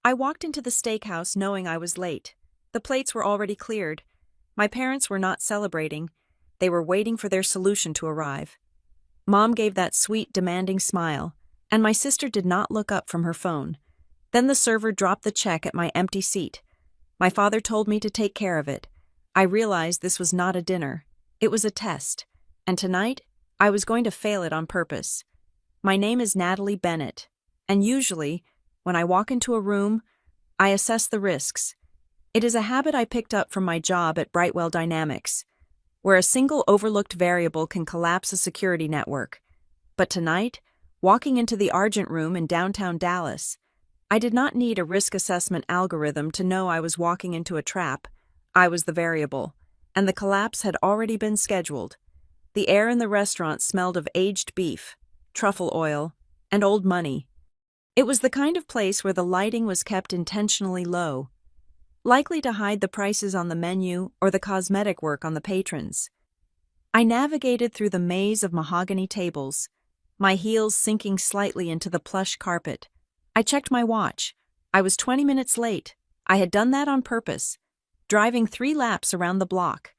I walked into the steakhouse knowing I was late. The plates were already cleared. My parents were not celebrating. They were waiting for their solution to arrive. Mom gave that sweet, demanding smile, and my sister did not look up from her phone. Then the server dropped the check at my empty seat. My father told me to take care of it. I realized this was not a dinner. It was a test. And tonight, I was going to fail it on purpose. My name is Natalie Bennett, and usually, when I walk into a room, I assess the risks. It is a habit I picked up from my job at Brightwell Dynamics, where a single overlooked variable can collapse a security network. But tonight, walking into the Argent Room in downtown Dallas, I did not need a risk assessment algorithm to know I was walking into a trap. I was the variable, and the collapse had already been scheduled. The air in the restaurant smelled of aged beef, truffle oil, and old money. It was the kind of place where the lighting was kept intentionally low, likely to hide the prices on the menu or the cosmetic work on the patrons. I navigated through the maze of mahogany tables, my heels sinking slightly into the plush carpet. I checked my watch. I was 20 minutes late. I had done that on purpose, driving 3 laps around the block,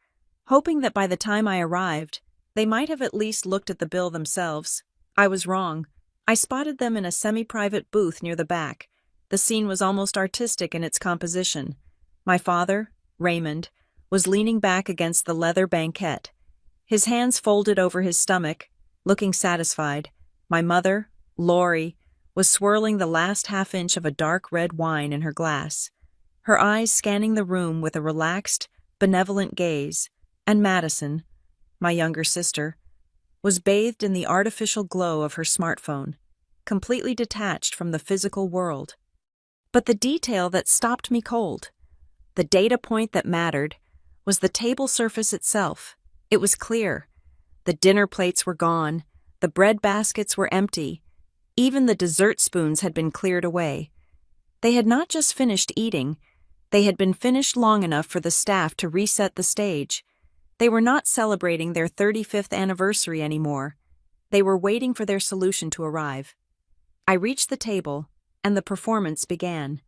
hoping that by the time I arrived, they might have at least looked at the bill themselves. I was wrong. I spotted them in a semi-private booth near the back. The scene was almost artistic in its composition. My father, Raymond, was leaning back against the leather banquette, his hands folded over his stomach, looking satisfied. My mother, Lori, was swirling the last half-inch of a dark red wine in her glass, her eyes scanning the room with a relaxed, benevolent gaze, and Madison, my younger sister, was bathed in the artificial glow of her smartphone, completely detached from the physical world. But the detail that stopped me cold, the data point that mattered, was the table surface itself. It was clear. The dinner plates were gone, the bread baskets were empty, even the dessert spoons had been cleared away. They had not just finished eating, they had been finished long enough for the staff to reset the stage. They were not celebrating their 35th anniversary anymore. They were waiting for their solution to arrive. I reached the table, and the performance began.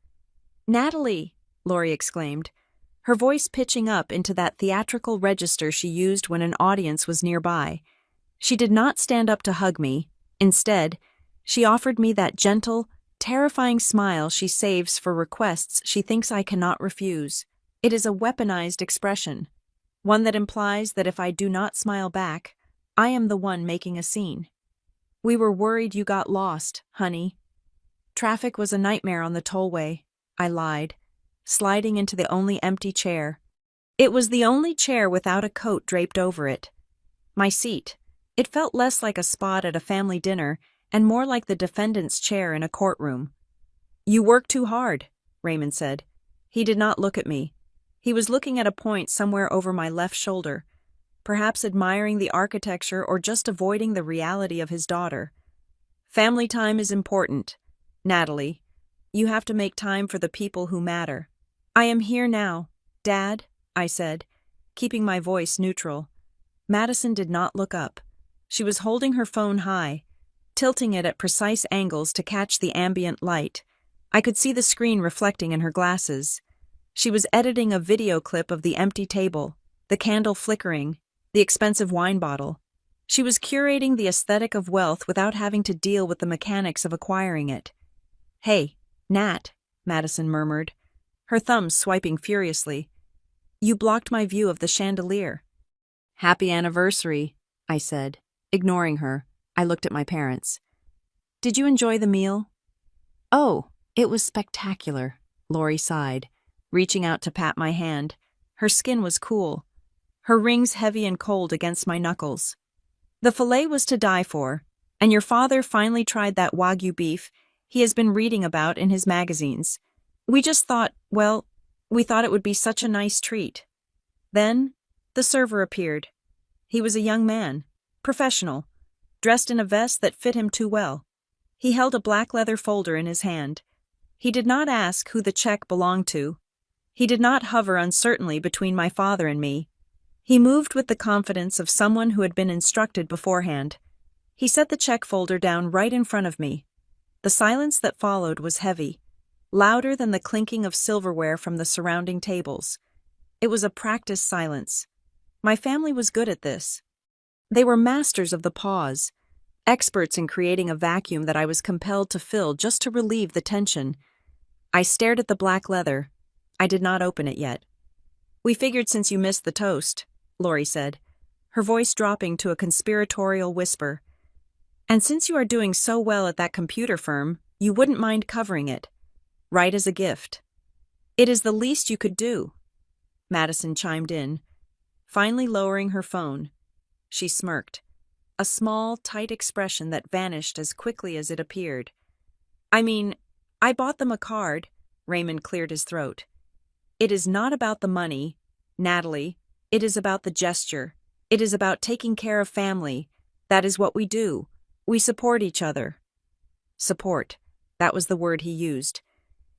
"Natalie!" Lori exclaimed, her voice pitching up into that theatrical register she used when an audience was nearby. She did not stand up to hug me. Instead, she offered me that gentle, terrifying smile she saves for requests she thinks I cannot refuse. It is a weaponized expression, one that implies that if I do not smile back, I am the one making a scene. "We were worried you got lost, honey." "Traffic was a nightmare on the tollway," I lied, sliding into the only empty chair. It was the only chair without a coat draped over it. My seat. It felt less like a spot at a family dinner and more like the defendant's chair in a courtroom. "You work too hard," Raymond said. He did not look at me. He was looking at a point somewhere over my left shoulder, perhaps admiring the architecture or just avoiding the reality of his daughter. "Family time is important, Natalie. You have to make time for the people who matter." "I am here now, Dad," I said, keeping my voice neutral. Madison did not look up. She was holding her phone high, tilting it at precise angles to catch the ambient light. I could see the screen reflecting in her glasses. She was editing a video clip of the empty table, the candle flickering, the expensive wine bottle. She was curating the aesthetic of wealth without having to deal with the mechanics of acquiring it. "Hey, Nat," Madison murmured, her thumbs swiping furiously. "You blocked my view of the chandelier." "Happy anniversary," I said, ignoring her. I looked at my parents. "Did you enjoy the meal?" "Oh, it was spectacular," Lori sighed, reaching out to pat my hand. Her skin was cool, her rings heavy and cold against my knuckles. "The filet was to die for, and your father finally tried that Wagyu beef he has been reading about in his magazines. We just thought, well, we thought it would be such a nice treat." Then, the server appeared. He was a young man, professional, dressed in a vest that fit him too well. He held a black leather folder in his hand. He did not ask who the check belonged to. He did not hover uncertainly between my father and me. He moved with the confidence of someone who had been instructed beforehand. He set the check folder down right in front of me. The silence that followed was heavy. louder than the clinking of silverware from the surrounding tables. It was a practiced silence. My family was good at this. They were masters of the pause, experts in creating a vacuum that I was compelled to fill just to relieve the tension. I stared at the black leather. I did not open it yet. "We figured since you missed the toast," Lori said, her voice dropping to a conspiratorial whisper. "And since you are doing so well at that computer firm, you wouldn't mind covering it. Right as a gift." "It is the least you could do," Madison chimed in, finally lowering her phone. She smirked, a small, tight expression that vanished as quickly as it appeared. "I mean, I bought them a card," Raymond cleared his throat. "It is not about the money, Natalie. It is about the gesture. It is about taking care of family. That is what we do. We support each other." Support. That was the word he used.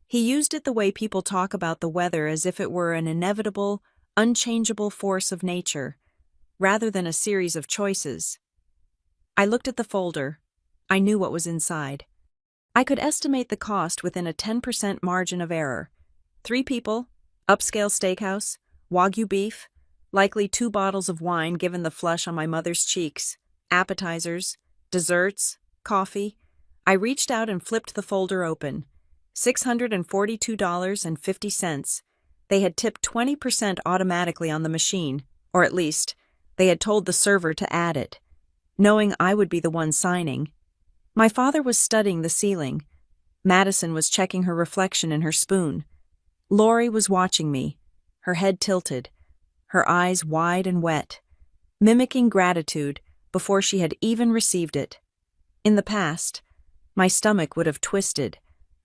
He used it the way people talk about the weather as if it were an inevitable, unchangeable force of nature, rather than a series of choices. I looked at the folder. I knew what was inside. I could estimate the cost within a 10% margin of error. 3 people, upscale steakhouse, Wagyu beef, likely 2 bottles of wine given the flush on my mother's cheeks, appetizers, desserts, coffee. I reached out and flipped the folder open. $642.50. They had tipped 20% automatically on the machine, or at least, they had told the server to add it, knowing I would be the one signing. My father was studying the ceiling. Madison was checking her reflection in her spoon. Lori was watching me, her head tilted, her eyes wide and wet, mimicking gratitude before she had even received it. In the past, my stomach would have twisted.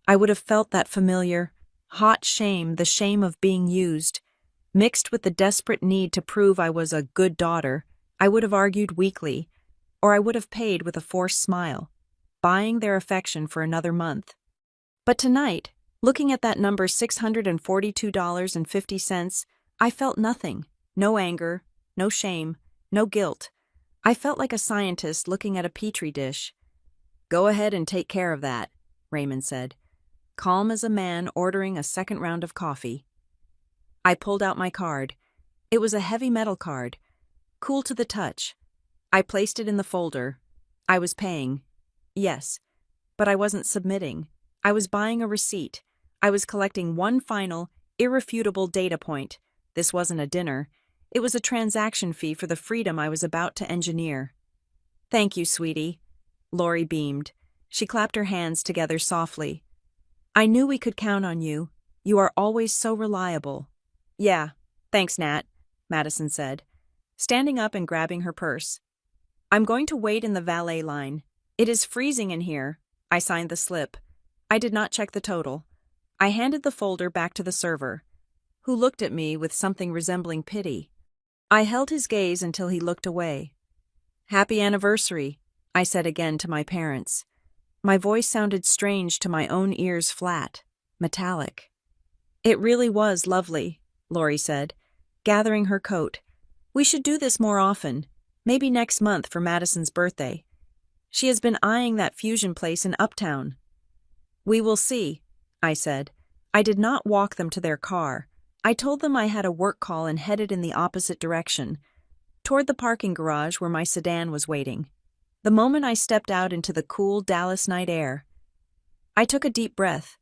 I would have felt that familiar, hot shame, the shame of being used, mixed with the desperate need to prove I was a good daughter. I would have argued weakly, or I would have paid with a forced smile, buying their affection for another month. But tonight, looking at that number $642.50, I felt nothing. No anger, no shame, no guilt. I felt like a scientist looking at a petri dish. "Go ahead and take care of that," Raymond said, calm as a man ordering a second round of coffee. I pulled out my card. It was a heavy metal card, cool to the touch. I placed it in the folder. I was paying. Yes, but I wasn't submitting. I was buying a receipt. I was collecting one final, irrefutable data point. This wasn't a dinner. It was a transaction fee for the freedom I was about to engineer. "Thank you, sweetie." Lori beamed. She clapped her hands together softly. "I knew we could count on you. You are always so reliable." "Yeah, thanks, Nat," Madison said, standing up and grabbing her purse. "I'm going to wait in the valet line. It is freezing in here." I signed the slip. I did not check the total. I handed the folder back to the server, who looked at me with something resembling pity. I held his gaze until he looked away. "Happy anniversary," I said again to my parents. My voice sounded strange to my own ears, flat, metallic. "It really was lovely," Lori said, gathering her coat. "We should do this more often, maybe next month for Madison's birthday. She has been eyeing that fusion place in Uptown." "We will see," I said. I did not walk them to their car. I told them I had a work call and headed in the opposite direction, toward the parking garage where my sedan was waiting. The moment I stepped out into the cool Dallas night air, I took a deep breath,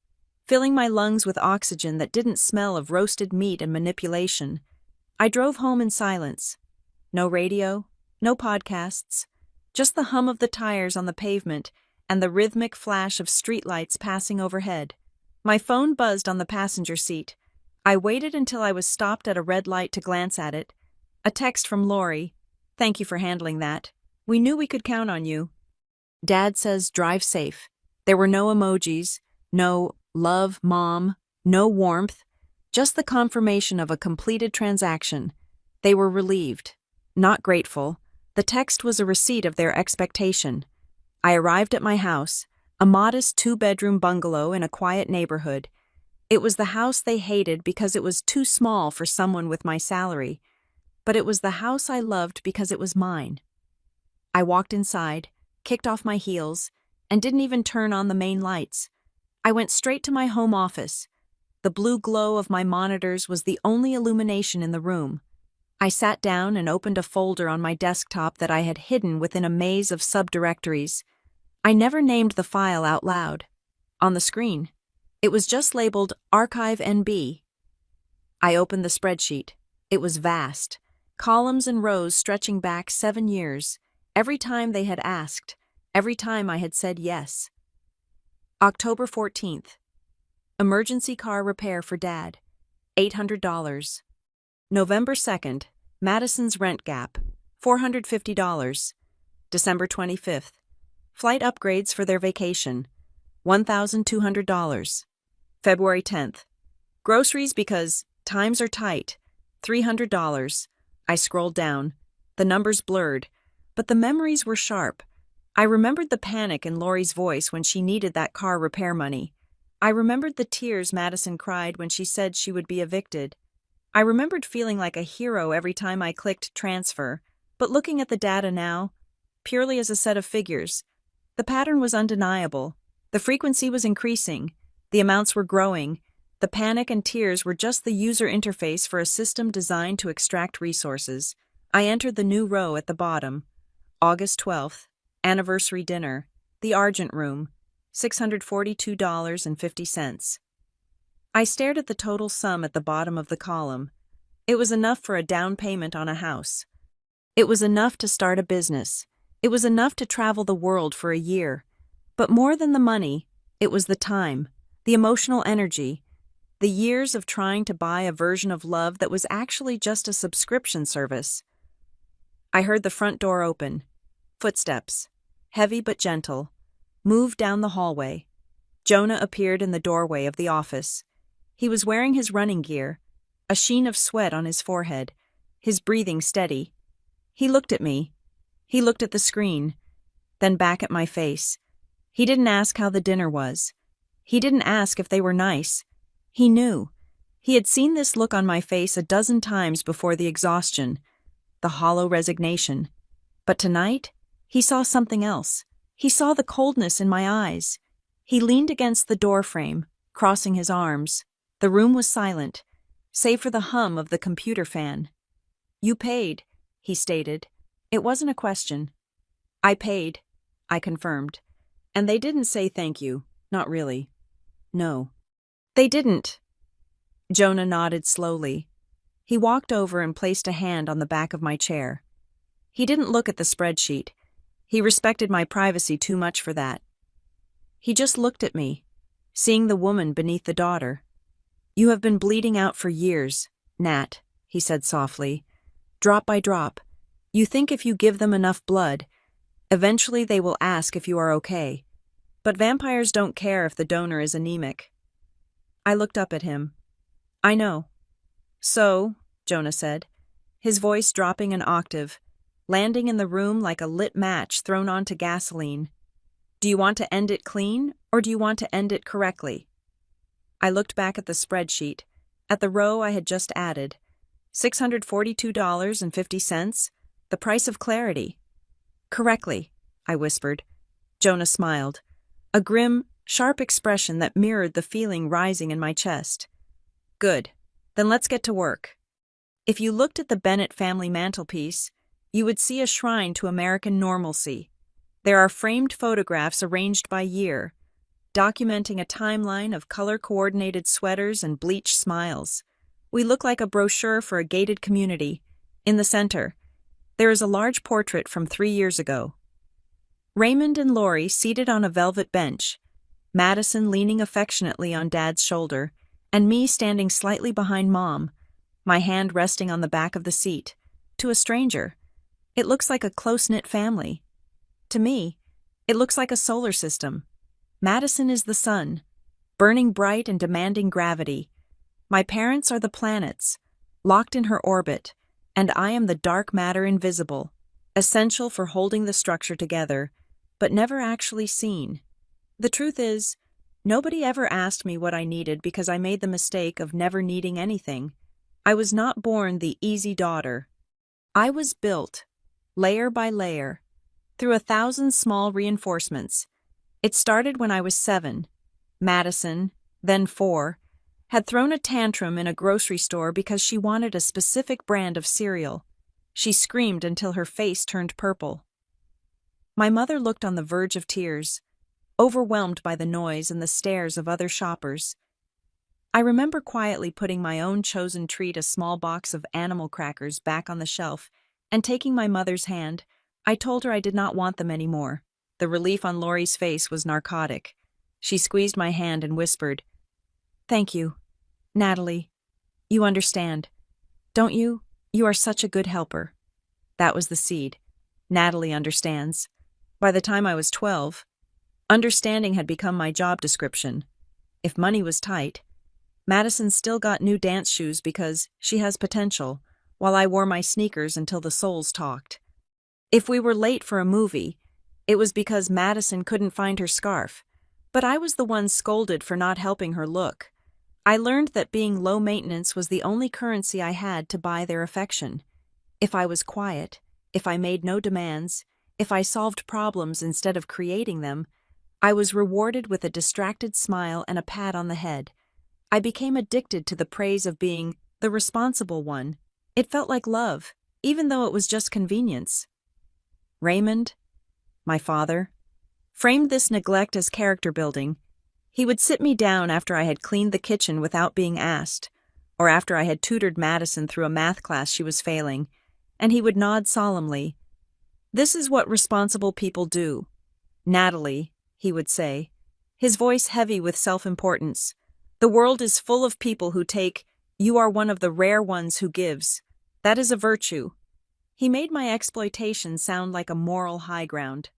filling my lungs with oxygen that didn't smell of roasted meat and manipulation. I drove home in silence. No radio, no podcasts, just the hum of the tires on the pavement and the rhythmic flash of streetlights passing overhead. My phone buzzed on the passenger seat. I waited until I was stopped at a red light to glance at it. A text from Lori. "Thank you for handling that. We knew we could count on you. Dad says drive safe." There were no emojis, no "love, Mom," no warmth, just the confirmation of a completed transaction. They were relieved, not grateful. The text was a receipt of their expectation. I arrived at my house, a modest 2-bedroom bungalow in a quiet neighborhood. It was the house they hated because it was too small for someone with my salary, but it was the house I loved because it was mine. I walked inside, kicked off my heels, and didn't even turn on the main lights. I went straight to my home office. The blue glow of my monitors was the only illumination in the room. I sat down and opened a folder on my desktop that I had hidden within a maze of subdirectories. I never named the file out loud. On the screen, it was just labeled Archive NB. I opened the spreadsheet. It was vast, columns and rows stretching back 7 years, every time they had asked, every time I had said yes. October 14th. Emergency car repair for Dad, $800. November 2nd, Madison's rent gap, $450. December 25th, flight upgrades for their vacation, $1,200. February 10th, groceries because times are tight, $300. I scrolled down. The numbers blurred, but the memories were sharp. I remembered the panic in Lori's voice when she needed that car repair money. I remembered the tears Madison cried when she said she would be evicted. I remembered feeling like a hero every time I clicked transfer, but looking at the data now, purely as a set of figures, the pattern was undeniable. The frequency was increasing, the amounts were growing, the panic and tears were just the user interface for a system designed to extract resources. I entered the new row at the bottom. August 12th, anniversary dinner, the Argent Room, $642.50. I stared at the total sum at the bottom of the column. It was enough for a down payment on a house. It was enough to start a business. It was enough to travel the world for a year. But more than the money, it was the time, the emotional energy, the years of trying to buy a version of love that was actually just a subscription service. I heard the front door open. Footsteps, heavy but gentle, moved down the hallway. Jonah appeared in the doorway of the office. He was wearing his running gear, a sheen of sweat on his forehead, his breathing steady. He looked at me. He looked at the screen, then back at my face. He didn't ask how the dinner was. He didn't ask if they were nice. He knew. He had seen this look on my face a dozen times before the exhaustion, the hollow resignation. But tonight, he saw something else. He saw the coldness in my eyes. He leaned against the doorframe, crossing his arms. The room was silent, save for the hum of the computer fan. "You paid," he stated. It wasn't a question. "I paid," I confirmed. "And they didn't say thank you, not really." "No." "They didn't." Jonah nodded slowly. He walked over and placed a hand on the back of my chair. He didn't look at the spreadsheet. He respected my privacy too much for that. He just looked at me, seeing the woman beneath the daughter. "You have been bleeding out for years, Nat," he said softly. "Drop by drop. You think if you give them enough blood, eventually they will ask if you are okay. But vampires don't care if the donor is anemic." I looked up at him. "I know." "So," Jonah said, his voice dropping an octave, landing in the room like a lit match thrown onto gasoline. "Do you want to end it clean, or do you want to end it correctly?" I looked back at the spreadsheet, at the row I had just added. $642.50, the price of clarity. "Correctly," I whispered. Jonah smiled, a grim, sharp expression that mirrored the feeling rising in my chest. "Good. Then let's get to work." If you looked at the Bennett family mantelpiece, you would see a shrine to American normalcy. There are framed photographs arranged by year, documenting a timeline of color-coordinated sweaters and bleached smiles. We look like a brochure for a gated community. In the center, there is a large portrait from 3 years ago. Raymond and Lori seated on a velvet bench, Madison leaning affectionately on Dad's shoulder, and me standing slightly behind Mom, my hand resting on the back of the seat. To a stranger, it looks like a close-knit family. To me, it looks like a solar system. Madison is the sun, burning bright and demanding gravity. My parents are the planets, locked in her orbit, and I am the dark matter invisible, essential for holding the structure together, but never actually seen. The truth is, nobody ever asked me what I needed because I made the mistake of never needing anything. I was not born the easy daughter. I was built, layer by layer, through 1,000 small reinforcements. It started when I was 7. Madison, then 4, had thrown a tantrum in a grocery store because she wanted a specific brand of cereal. She screamed until her face turned purple. My mother looked on the verge of tears, overwhelmed by the noise and the stares of other shoppers. I remember quietly putting my own chosen treat, a small box of animal crackers, back on the shelf, and taking my mother's hand, I told her I did not want them anymore. The relief on Lori's face was narcotic. She squeezed my hand and whispered, "Thank you, Natalie. You understand, don't you? You are such a good helper." That was the seed. Natalie understands. By the time I was 12, understanding had become my job description. If money was tight, Madison still got new dance shoes because she has potential, while I wore my sneakers until the soles talked. If we were late for a movie, it was because Madison couldn't find her scarf, but I was the one scolded for not helping her look. I learned that being low maintenance was the only currency I had to buy their affection. If I was quiet, if I made no demands, if I solved problems instead of creating them, I was rewarded with a distracted smile and a pat on the head. I became addicted to the praise of being the responsible one. It felt like love, even though it was just convenience. Raymond, my father, framed this neglect as character building. He would sit me down after I had cleaned the kitchen without being asked, or after I had tutored Madison through a math class she was failing, and he would nod solemnly. "This is what responsible people do. Natalie," he would say, his voice heavy with self-importance. "The world is full of people who take. You are one of the rare ones who gives. That is a virtue." He made my exploitation sound like a moral high ground.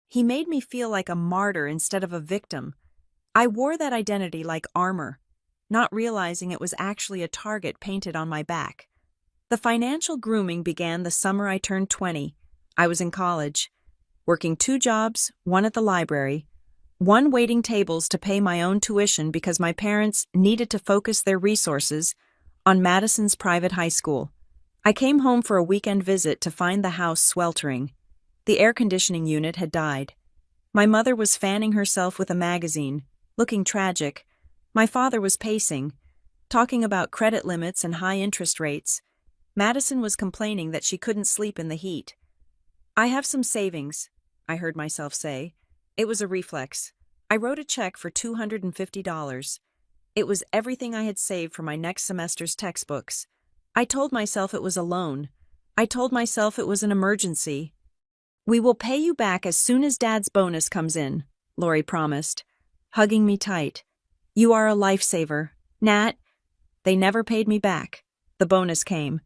He made me feel like a martyr instead of a victim. I wore that identity like armor, not realizing it was actually a target painted on my back. The financial grooming began the summer I turned 20. I was in college, working 2 jobs, one at the library, one waiting tables to pay my own tuition because my parents needed to focus their resources on Madison's private high school. I came home for a weekend visit to find the house sweltering. The air conditioning unit had died. My mother was fanning herself with a magazine, looking tragic. My father was pacing, talking about credit limits and high interest rates. Madison was complaining that she couldn't sleep in the heat. "I have some savings," I heard myself say. It was a reflex. I wrote a check for $250. It was everything I had saved for my next semester's textbooks. I told myself it was a loan. I told myself it was an emergency. "We will pay you back as soon as Dad's bonus comes in," Lori promised, hugging me tight. "You are a lifesaver, Nat." They never paid me back. The bonus came,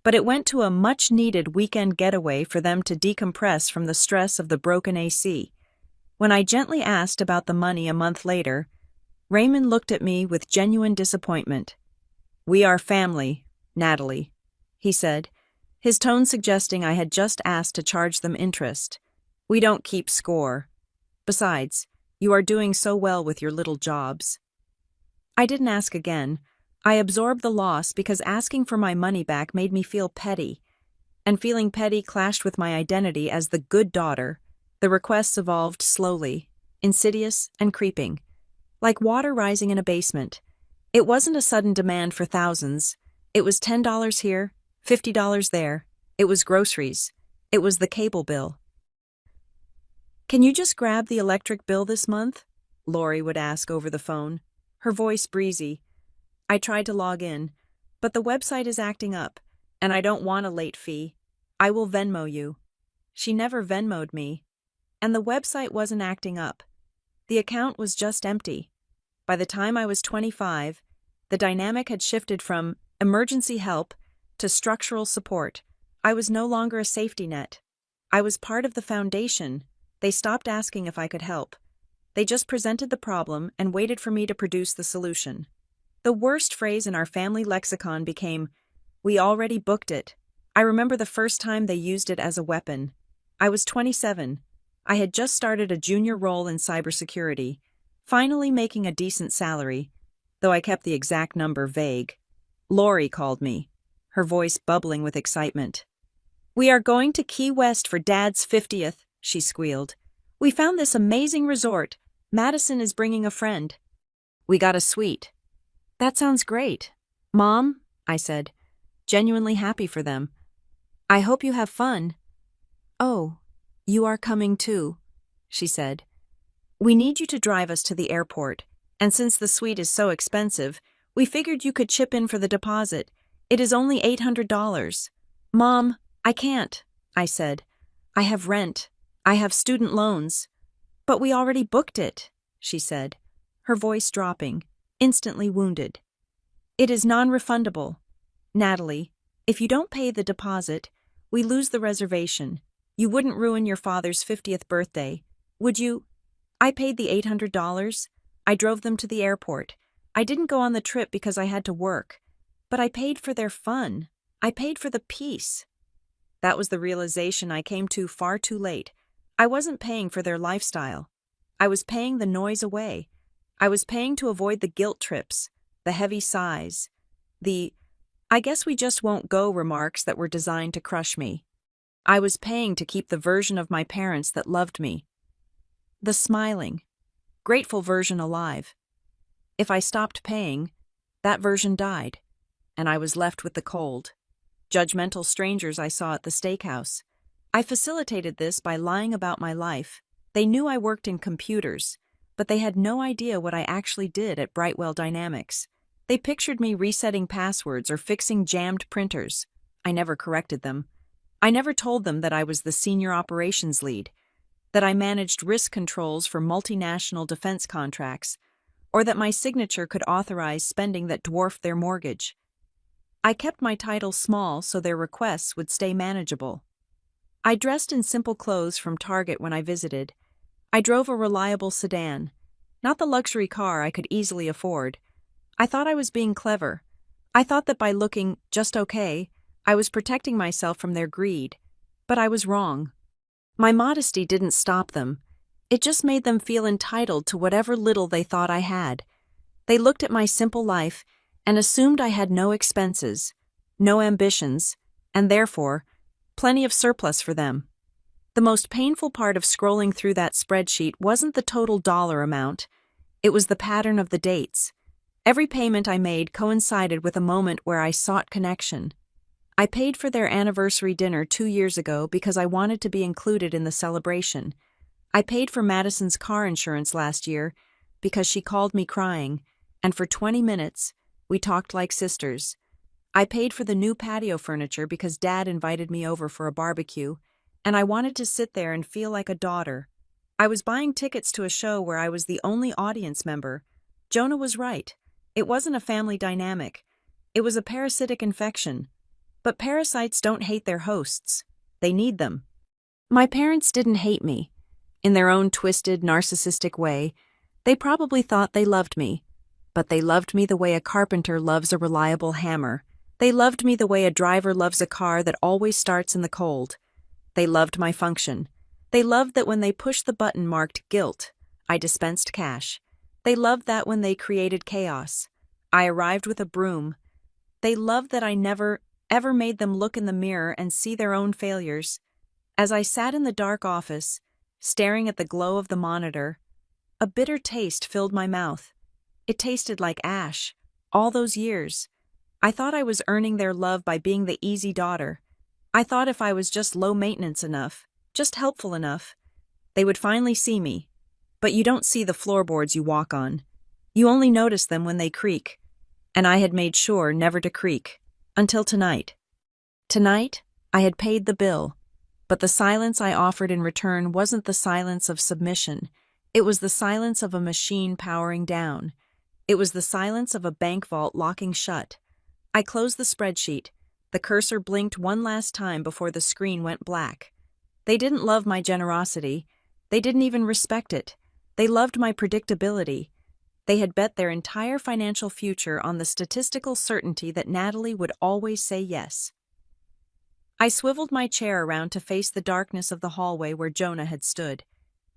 but it went to a much-needed weekend getaway for them to decompress from the stress of the broken AC. When I gently asked about the money a month later, Raymond looked at me with genuine disappointment. "We are family, Natalie," he said, his tone suggesting I had just asked to charge them interest. "We don't keep score. Besides, you are doing so well with your little jobs." I didn't ask again. I absorbed the loss because asking for my money back made me feel petty, and feeling petty clashed with my identity as the good daughter. The requests evolved slowly, insidious and creeping, like water rising in a basement. It wasn't a sudden demand for thousands. It was $10 here, $50 there. It was groceries. It was the cable bill. "Can you just grab the electric bill this month?" Lori would ask over the phone, her voice breezy. I tried to log in, but the website is acting up, and I don't want a late fee. "I will Venmo you." She never Venmo'd me, and the website wasn't acting up. The account was just empty. By the time I was 25, the dynamic had shifted from emergency help to structural support. I was no longer a safety net. I was part of the foundation. They stopped asking if I could help. They just presented the problem and waited for me to produce the solution. The worst phrase in our family lexicon became, "We already booked it." I remember the first time they used it as a weapon. I was 27. I had just started a junior role in cybersecurity, finally making a decent salary, though I kept the exact number vague. Lori called me, her voice bubbling with excitement. "We are going to Key West for Dad's 50th, she squealed. "We found this amazing resort. Madison is bringing a friend. We got a suite. That sounds great. Mom, I said, genuinely happy for them. I hope you have fun. Oh, you are coming too, she said. We need you to drive us to the airport, and since the suite is so expensive, we figured you could chip in for the deposit. It is only $800. Mom, I can't, I said. I have rent. I have student loans. But we already booked it, she said, her voice dropping, instantly wounded. It is non-refundable. Natalie, if you don't pay the deposit, we lose the reservation. You wouldn't ruin your father's 50th birthday, would you? I paid the $800. I drove them to the airport. I didn't go on the trip because I had to work. But I paid for their fun. I paid for the peace. That was the realization I came to far too late. I wasn't paying for their lifestyle. I was paying the noise away. I was paying to avoid the guilt trips, the heavy sighs, the "I guess we just won't go" remarks that were designed to crush me. I was paying to keep the version of my parents that loved me. The smiling, grateful version alive. If I stopped paying, that version died, and I was left with the cold, judgmental strangers I saw at the steakhouse. I facilitated this by lying about my life. They knew I worked in computers, but they had no idea what I actually did at Brightwell Dynamics. They pictured me resetting passwords or fixing jammed printers. I never corrected them. I never told them that I was the senior operations lead, that I managed risk controls for multinational defense contracts, or that my signature could authorize spending that dwarfed their mortgage. I kept my title small so their requests would stay manageable. I dressed in simple clothes from Target when I visited. I drove a reliable sedan, not the luxury car I could easily afford. I thought I was being clever. I thought that by looking just okay, I was protecting myself from their greed. But I was wrong. My modesty didn't stop them. It just made them feel entitled to whatever little they thought I had. They looked at my simple life and assumed I had no expenses, no ambitions, and therefore, plenty of surplus for them. The most painful part of scrolling through that spreadsheet wasn't the total dollar amount. It was the pattern of the dates. Every payment I made coincided with a moment where I sought connection. I paid for their anniversary dinner 2 years ago because I wanted to be included in the celebration. I paid for Madison's car insurance last year because she called me crying, and for 20 minutes, we talked like sisters. I paid for the new patio furniture because Dad invited me over for a barbecue, and I wanted to sit there and feel like a daughter. I was buying tickets to a show where I was the only audience member. Jonah was right. It wasn't a family dynamic. It was a parasitic infection. But parasites don't hate their hosts. They need them. My parents didn't hate me. In their own twisted, narcissistic way, they probably thought they loved me. But they loved me the way a carpenter loves a reliable hammer. They loved me the way a driver loves a car that always starts in the cold. They loved my function. They loved that when they pushed the button marked guilt, I dispensed cash. They loved that when they created chaos, I arrived with a broom. They loved that I never, ever made them look in the mirror and see their own failures. As I sat in the dark office, staring at the glow of the monitor, a bitter taste filled my mouth. It tasted like ash. All those years. I thought I was earning their love by being the easy daughter. I thought if I was just low maintenance enough, just helpful enough, they would finally see me. But you don't see the floorboards you walk on. You only notice them when they creak. And I had made sure never to creak. Until tonight. Tonight, I had paid the bill. But the silence I offered in return wasn't the silence of submission. It was the silence of a machine powering down. It was the silence of a bank vault locking shut. I closed the spreadsheet. The cursor blinked one last time before the screen went black. They didn't love my generosity. They didn't even respect it. They loved my predictability. They had bet their entire financial future on the statistical certainty that Natalie would always say yes. I swiveled my chair around to face the darkness of the hallway where Jonah had stood.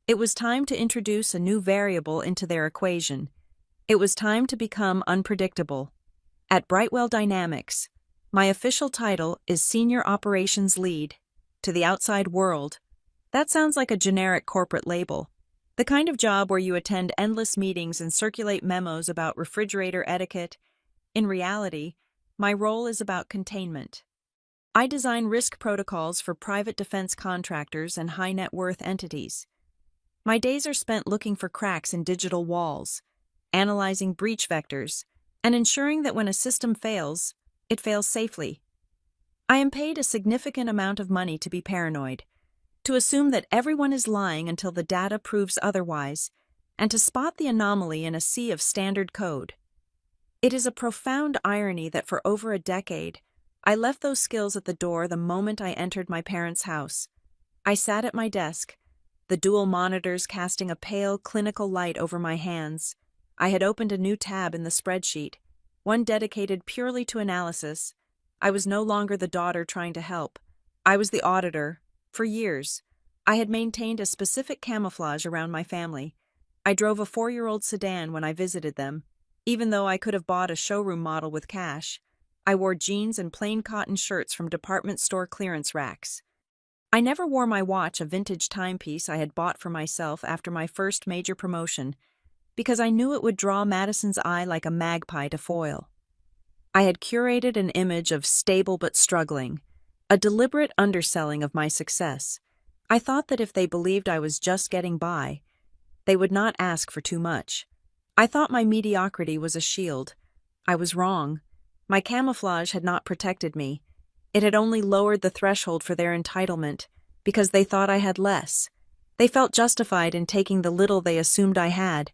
It was time to introduce a new variable into their equation. It was time to become unpredictable. At Brightwell Dynamics, my official title is Senior Operations Lead. To the outside world, that sounds like a generic corporate label. The kind of job where you attend endless meetings and circulate memos about refrigerator etiquette. In reality, my role is about containment. I design risk protocols for private defense contractors and high net worth entities. My days are spent looking for cracks in digital walls, analyzing breach vectors, and ensuring that when a system fails, it fails safely. I am paid a significant amount of money to be paranoid, to assume that everyone is lying until the data proves otherwise, and to spot the anomaly in a sea of standard code. It is a profound irony that for over a decade, I left those skills at the door the moment I entered my parents' house. I sat at my desk, the dual monitors casting a pale, clinical light over my hands. I had opened a new tab in the spreadsheet, one dedicated purely to analysis. I was no longer the daughter trying to help. I was the auditor. For years, I had maintained a specific camouflage around my family. I drove a 4-year-old sedan when I visited them, even though I could have bought a showroom model with cash. I wore jeans and plain cotton shirts from department store clearance racks. I never wore my watch, a vintage timepiece I had bought for myself after my first major promotion, because I knew it would draw Madison's eye like a magpie to foil. I had curated an image of stable but struggling, a deliberate underselling of my success. I thought that if they believed I was just getting by, they would not ask for too much. I thought my mediocrity was a shield. I was wrong. My camouflage had not protected me. It had only lowered the threshold for their entitlement, because they thought I had less. They felt justified in taking the little they assumed I had,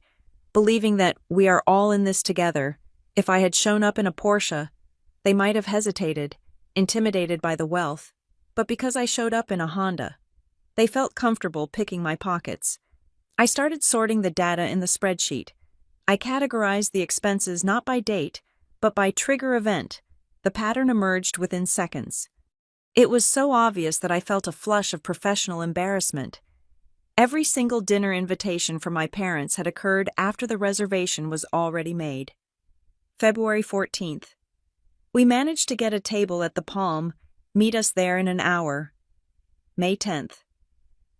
believing that we are all in this together. If I had shown up in a Porsche, they might have hesitated, intimidated by the wealth, but because I showed up in a Honda, they felt comfortable picking my pockets. I started sorting the data in the spreadsheet. I categorized the expenses not by date, but by trigger event. The pattern emerged within seconds. It was so obvious that I felt a flush of professional embarrassment. Every single dinner invitation from my parents had occurred after the reservation was already made. February 14th. We managed to get a table at the Palm. Meet us there in an hour. May 10th.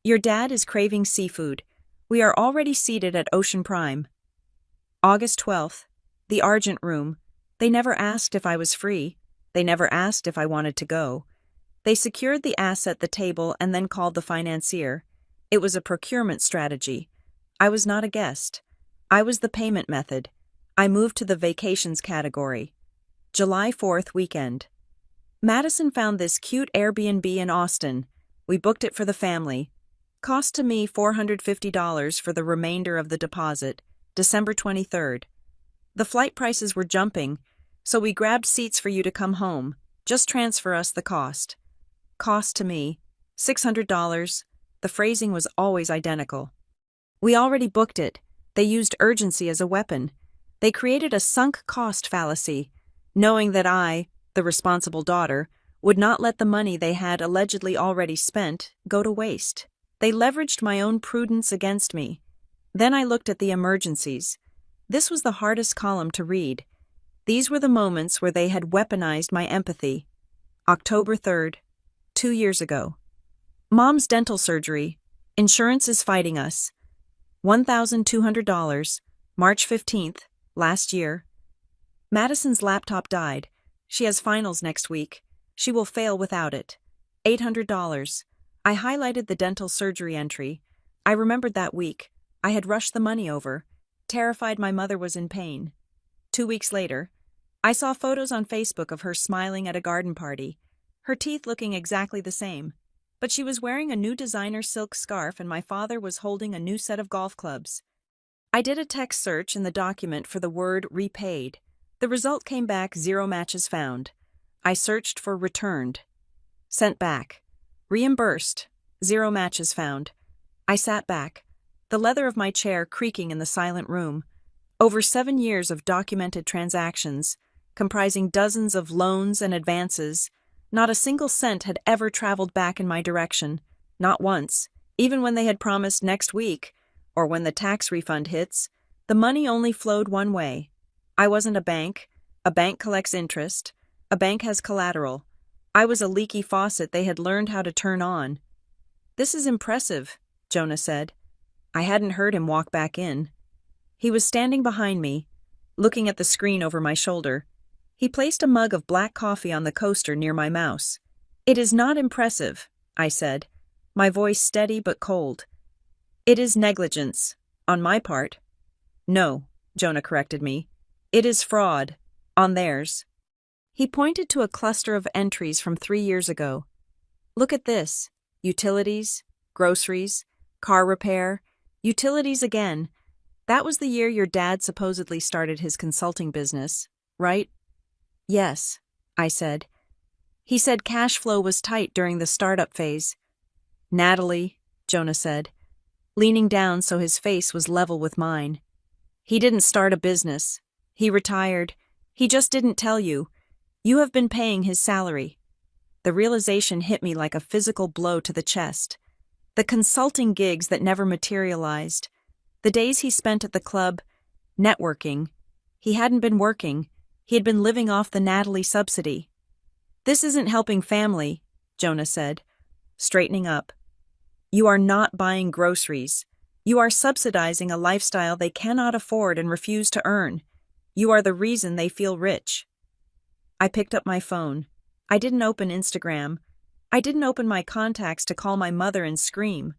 Your dad is craving seafood. We are already seated at Ocean Prime. August 12th. The Argent Room. They never asked if I was free. They never asked if I wanted to go. They secured the asset, the table, and then called the financier. It was a procurement strategy. I was not a guest. I was the payment method. I moved to the vacations category. July 4th weekend. Madison found this cute Airbnb in Austin. We booked it for the family. Cost to me $450 for the remainder of the deposit. December 23rd. The flight prices were jumping, so we grabbed seats for you to come home. Just transfer us the cost. Cost to me, $600. The phrasing was always identical. We already booked it. They used urgency as a weapon. They created a sunk cost fallacy, knowing that I, the responsible daughter, would not let the money they had allegedly already spent go to waste. They leveraged my own prudence against me. Then I looked at the emergencies. This was the hardest column to read. These were the moments where they had weaponized my empathy. October 3rd, 2 years ago. Mom's dental surgery. Insurance is fighting us. $1,200, March 15th, last year. Madison's laptop died. She has finals next week. She will fail without it. $800. I highlighted the dental surgery entry. I remembered that week. I had rushed the money over, terrified my mother was in pain. 2 weeks later, I saw photos on Facebook of her smiling at a garden party, her teeth looking exactly the same. But she was wearing a new designer silk scarf and my father was holding a new set of golf clubs. I did a text search in the document for the word repaid. The result came back 0 matches found. I searched for returned. Sent back. Reimbursed. 0 matches found. I sat back, the leather of my chair creaking in the silent room. Over 7 years of documented transactions, comprising dozens of loans and advances, not a single cent had ever traveled back in my direction, not once, even when they had promised next week, or when the tax refund hits. The money only flowed one way. I wasn't a bank. A bank collects interest. A bank has collateral. I was a leaky faucet they had learned how to turn on. "This is impressive," Jonah said. I hadn't heard him walk back in. He was standing behind me, looking at the screen over my shoulder. He placed a mug of black coffee on the coaster near my mouse. "It is not impressive," I said, my voice steady but cold. "It is negligence, on my part." "No," Jonah corrected me. "It is fraud, on theirs." He pointed to a cluster of entries from 3 years ago. "Look at this. Utilities, groceries, car repair, utilities again. That was the year your dad supposedly started his consulting business, right?" "Yes," I said. "He said cash flow was tight during the startup phase." "Natalie," Jonah said, leaning down so his face was level with mine. "He didn't start a business. He retired. He just didn't tell you. You have been paying his salary." The realization hit me like a physical blow to the chest. The consulting gigs that never materialized. The days he spent at the club, networking. He hadn't been working. He had been living off the Natalie subsidy. "This isn't helping family," Jonah said, straightening up. "You are not buying groceries. You are subsidizing a lifestyle they cannot afford and refuse to earn. You are the reason they feel rich." I picked up my phone. I didn't open Instagram. I didn't open my contacts to call my mother and scream.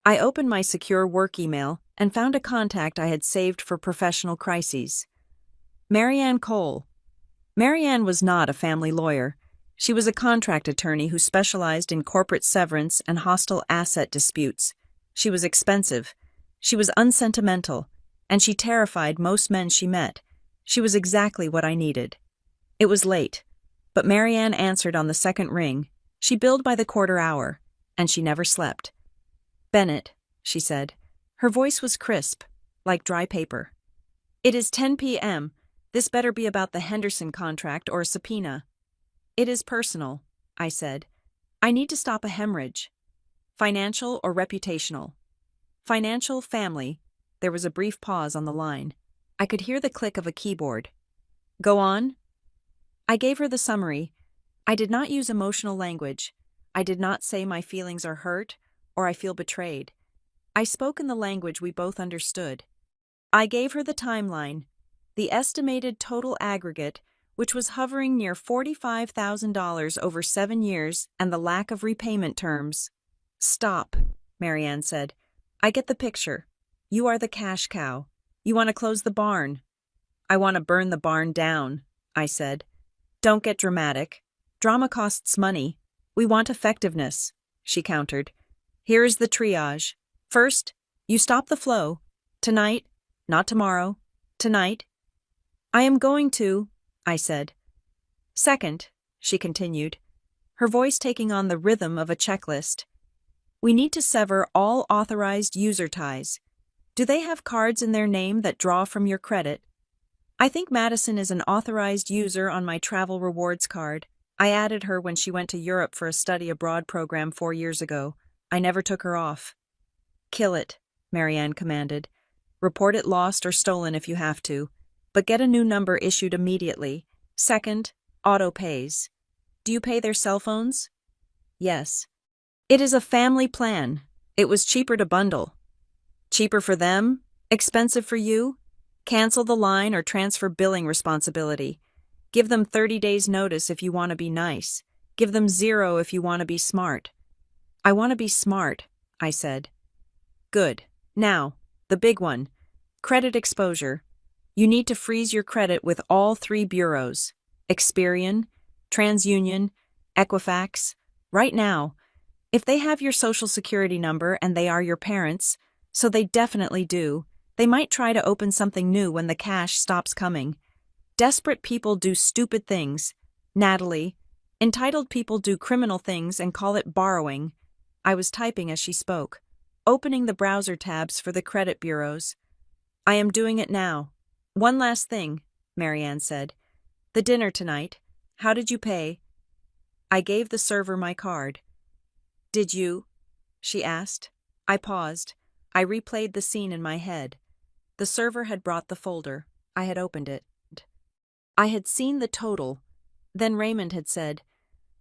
I opened my secure work email and found a contact I had saved for professional crises. Marianne Cole. Marianne was not a family lawyer. She was a contract attorney who specialized in corporate severance and hostile asset disputes. She was expensive. She was unsentimental, and she terrified most men she met. She was exactly what I needed. It was late, but Marianne answered on the second ring. She billed by the quarter hour, and she never slept. "Bennett," she said. Her voice was crisp, like dry paper. "It is 10 p.m. This better be about the Henderson contract or a subpoena." "It is personal," I said. "I need to stop a hemorrhage." "Financial or reputational?" "Financial, family." There was a brief pause on the line. I could hear the click of a keyboard. "Go on." I gave her the summary. I did not use emotional language. I did not say my feelings are hurt or I feel betrayed. I spoke in the language we both understood. I gave her the timeline, the estimated total aggregate, which was hovering near $45,000 over 7 years, and the lack of repayment terms. "Stop," Marianne said. "I get the picture. You are the cash cow. You want to close the barn." "I want to burn the barn down," I said. "Don't get dramatic. Drama costs money. We want effectiveness," she countered. "Here is the triage. First, you stop the flow. Tonight, not tomorrow. Tonight." "I am going to," I said. "Second," she continued, her voice taking on the rhythm of a checklist. "We need to sever all authorized user ties. Do they have cards in their name that draw from your credit?" "I think Madison is an authorized user on my travel rewards card. I added her when she went to Europe for a study abroad program 4 years ago. I never took her off." "Kill it," Marianne commanded. "Report it lost or stolen if you have to, but get a new number issued immediately. Second, auto pays. Do you pay their cell phones?" "Yes." "It is a family plan. It was cheaper to bundle." "Cheaper for them? Expensive for you? Cancel the line or transfer billing responsibility. Give them 30 days notice if you want to be nice. Give them 0 if you want to be smart." "I want to be smart," I said. "Good. Now, the big one. Credit exposure. You need to freeze your credit with all 3 bureaus. Experian, TransUnion, Equifax. Right now. If they have your social security number and they are your parents, so they definitely do, they might try to open something new when the cash stops coming. Desperate people do stupid things. Natalie. Entitled people do criminal things and call it borrowing." I was typing as she spoke, opening the browser tabs for the credit bureaus. "I am doing it now. One last thing," Marianne said. "The dinner tonight. How did you pay?" I gave the server my card. "Did you?" she asked. I paused. I replayed the scene in my head. The server had brought the folder. I had opened it. I had seen the total. Then Raymond had said,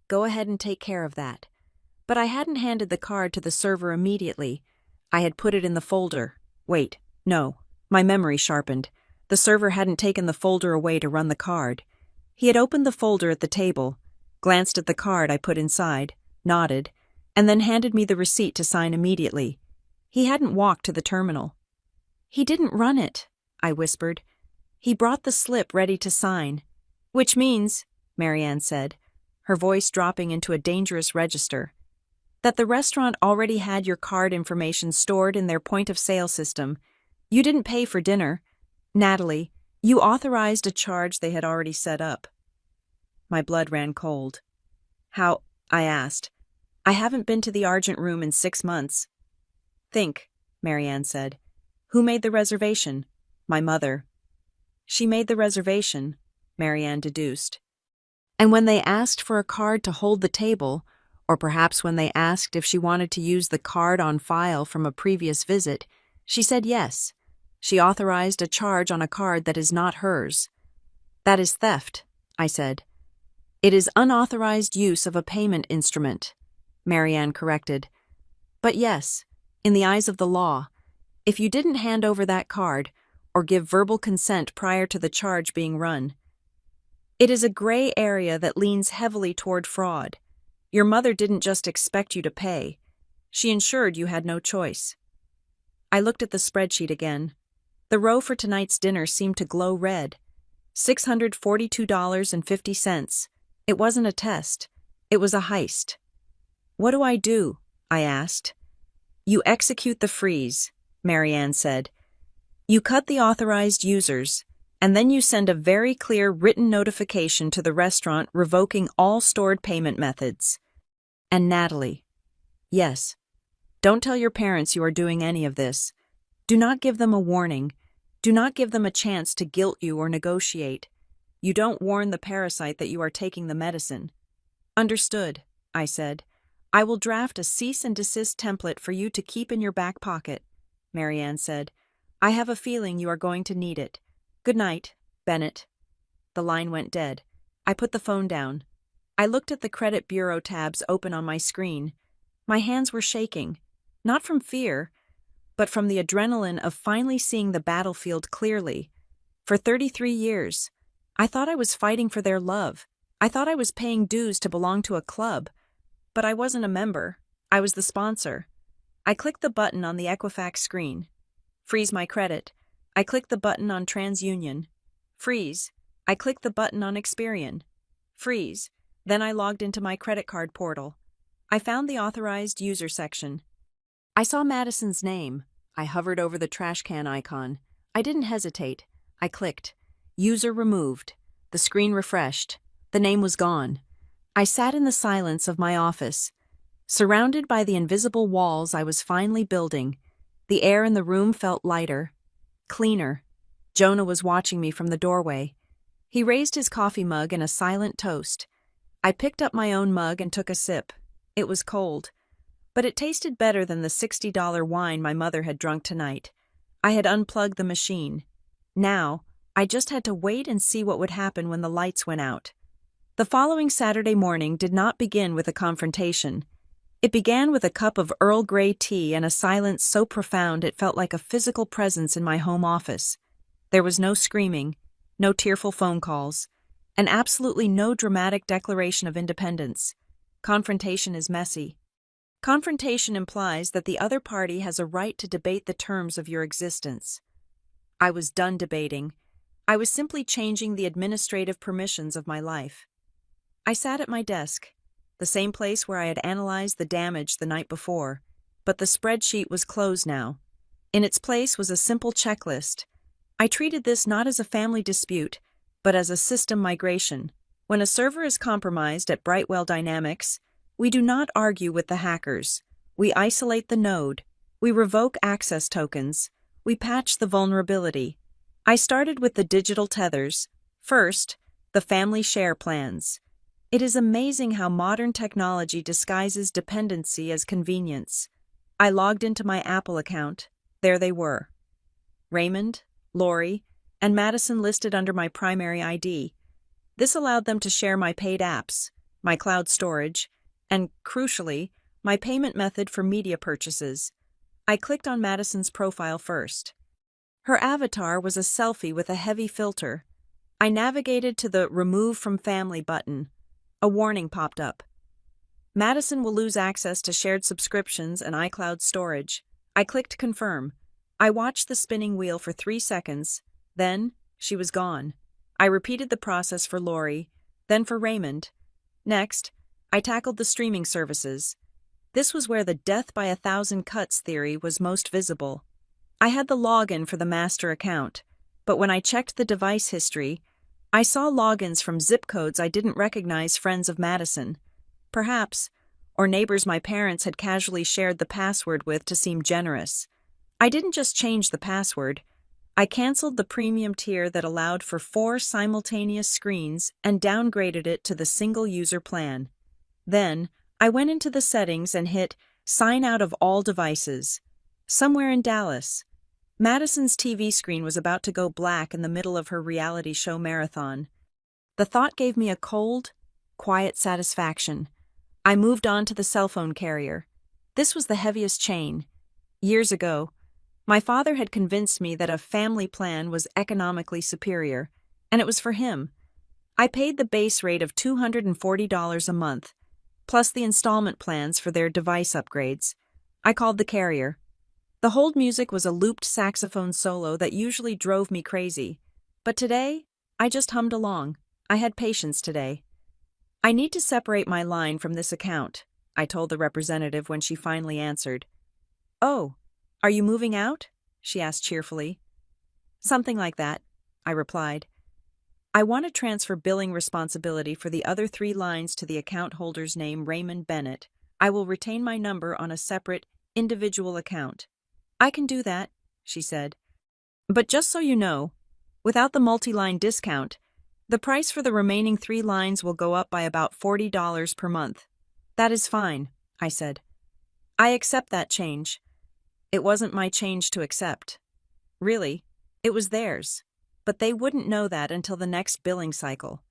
"Go ahead and take care of that." But I hadn't handed the card to the server immediately. I had put it in the folder. Wait, no. My memory sharpened. The server hadn't taken the folder away to run the card. He had opened the folder at the table, glanced at the card I put inside, nodded, and then handed me the receipt to sign immediately. He hadn't walked to the terminal. "He didn't run it," I whispered. "He brought the slip ready to sign." "Which means," Marianne said, her voice dropping into a dangerous register, "that the restaurant already had your card information stored in their point-of-sale system. You didn't pay for dinner. Natalie, you authorized a charge they had already set up." My blood ran cold. "How?" I asked. "I haven't been to the Argent Room in 6 months." "Think," Marianne said. "Who made the reservation?" "My mother." "She made the reservation," Marianne deduced. "And when they asked for a card to hold the table, or perhaps when they asked if she wanted to use the card on file from a previous visit, she said yes. She authorized a charge on a card that is not hers." "That is theft," I said. "It is unauthorized use of a payment instrument," Marianne corrected. "But yes, in the eyes of the law, if you didn't hand over that card or give verbal consent prior to the charge being run, it is a gray area that leans heavily toward fraud. Your mother didn't just expect you to pay. She ensured you had no choice." I looked at the spreadsheet again. The row for tonight's dinner seemed to glow red. $642.50. It wasn't a test. It was a heist. "What do I do?" I asked. "You execute the freeze," Marianne said. "You cut the authorized users, and then you send a very clear written notification to the restaurant revoking all stored payment methods." "And Natalie." "Yes. Don't tell your parents you are doing any of this. Do not give them a warning. Do not give them a chance to guilt you or negotiate. You don't warn the parasite that you are taking the medicine." "Understood," I said. "I will draft a cease and desist template for you to keep in your back pocket," Marianne said. "I have a feeling you are going to need it. Good night, Bennett." The line went dead. I put the phone down. I looked at the credit bureau tabs open on my screen. My hands were shaking, not from fear, but from the adrenaline of finally seeing the battlefield clearly. For 33 years, I thought I was fighting for their love. I thought I was paying dues to belong to a club. But I wasn't a member. I was the sponsor. I clicked the button on the Equifax screen. Freeze my credit. I clicked the button on TransUnion. Freeze. I clicked the button on Experian. Freeze. Then I logged into my credit card portal. I found the authorized user section. I saw Madison's name. I hovered over the trash can icon. I didn't hesitate. I clicked. User removed. The screen refreshed. The name was gone. I sat in the silence of my office. Surrounded by the invisible walls I was finally building, the air in the room felt lighter, cleaner. Jonah was watching me from the doorway. He raised his coffee mug in a silent toast. I picked up my own mug and took a sip. It was cold, but it tasted better than the $60 wine my mother had drunk tonight. I had unplugged the machine. Now, I just had to wait and see what would happen when the lights went out. The following Saturday morning did not begin with a confrontation. It began with a cup of Earl Grey tea and a silence so profound it felt like a physical presence in my home office. There was no screaming, no tearful phone calls, and absolutely no dramatic declaration of independence. Confrontation is messy. Confrontation implies that the other party has a right to debate the terms of your existence. I was done debating. I was simply changing the administrative permissions of my life. I sat at my desk, the same place where I had analyzed the damage the night before, but the spreadsheet was closed now. In its place was a simple checklist. I treated this not as a family dispute, but as a system migration. When a server is compromised at Brightwell Dynamics, we do not argue with the hackers. We isolate the node. We revoke access tokens. We patch the vulnerability. I started with the digital tethers. First, the family share plans. It is amazing how modern technology disguises dependency as convenience. I logged into my Apple account. There they were. Raymond, Lori, and Madison listed under my primary ID. This allowed them to share my paid apps, my cloud storage, and, crucially, my payment method for media purchases. I clicked on Madison's profile first. Her avatar was a selfie with a heavy filter. I navigated to the Remove from Family button. A warning popped up. Madison will lose access to shared subscriptions and iCloud storage. I clicked Confirm. I watched the spinning wheel for 3 seconds. Then, she was gone. I repeated the process for Lori, then for Raymond. Next, I tackled the streaming services. This was where the death by 1,000 cuts theory was most visible. I had the login for the master account, but when I checked the device history, I saw logins from zip codes I didn't recognize friends of Madison. Perhaps, or neighbors my parents had casually shared the password with to seem generous. I didn't just change the password. I canceled the premium tier that allowed for 4 simultaneous screens and downgraded it to the single-user plan. Then, I went into the settings and hit Sign out of all devices. Somewhere in Dallas, Madison's TV screen was about to go black in the middle of her reality show marathon. The thought gave me a cold, quiet satisfaction. I moved on to the cell phone carrier. This was the heaviest chain. Years ago, my father had convinced me that a family plan was economically superior, and it was for him. I paid the base rate of $240 a month, plus the installment plans for their device upgrades. I called the carrier. The hold music was a looped saxophone solo that usually drove me crazy. But today, I just hummed along. I had patience today. I need to separate my line from this account, I told the representative when she finally answered. Oh, are you moving out? She asked cheerfully. Something like that, I replied. I want to transfer billing responsibility for the other 3 lines to the account holder's name, Raymond Bennett. I will retain my number on a separate, individual account. I can do that, she said. But just so you know, without the multi-line discount, the price for the remaining 3 lines will go up by about $40 per month. That is fine, I said. I accept that change. It wasn't my change to accept. Really, it was theirs, but they wouldn't know that until the next billing cycle.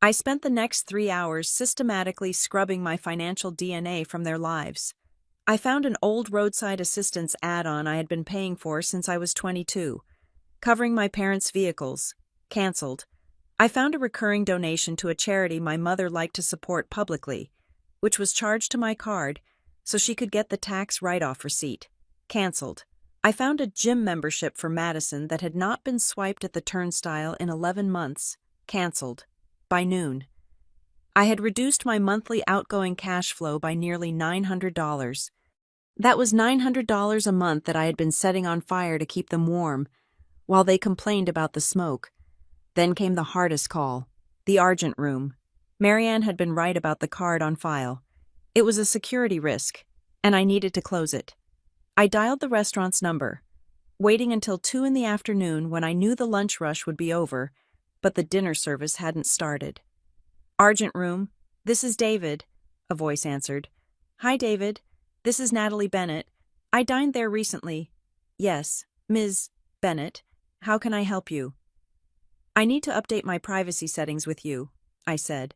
I spent the next 3 hours systematically scrubbing my financial DNA from their lives. I found an old roadside assistance add-on I had been paying for since I was 22, covering my parents' vehicles, canceled. I found a recurring donation to a charity my mother liked to support publicly, which was charged to my card so she could get the tax write-off receipt, canceled. I found a gym membership for Madison that had not been swiped at the turnstile in 11 months, canceled. By noon. I had reduced my monthly outgoing cash flow by nearly $900. That was $900 a month that I had been setting on fire to keep them warm, while they complained about the smoke. Then came the hardest call, the Argent room. Marianne had been right about the card on file. It was a security risk, and I needed to close it. I dialed the restaurant's number, waiting until 2 in the afternoon when I knew the lunch rush would be over, but the dinner service hadn't started. Argent room, this is David, a voice answered. Hi, David. This is Natalie Bennett. I dined there recently. Yes, Ms. Bennett. How can I help you? I need to update my privacy settings with you, I said,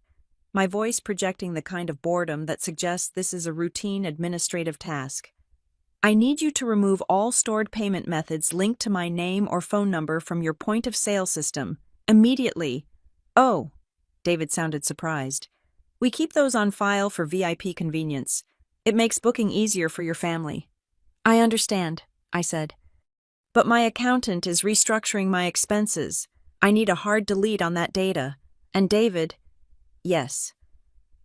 my voice projecting the kind of boredom that suggests this is a routine administrative task. I need you to remove all stored payment methods linked to my name or phone number from your point-of-sale system, immediately. Oh, David sounded surprised. We keep those on file for VIP convenience. It makes booking easier for your family. I understand, I said. But my accountant is restructuring my expenses. I need a hard delete on that data. And David, yes.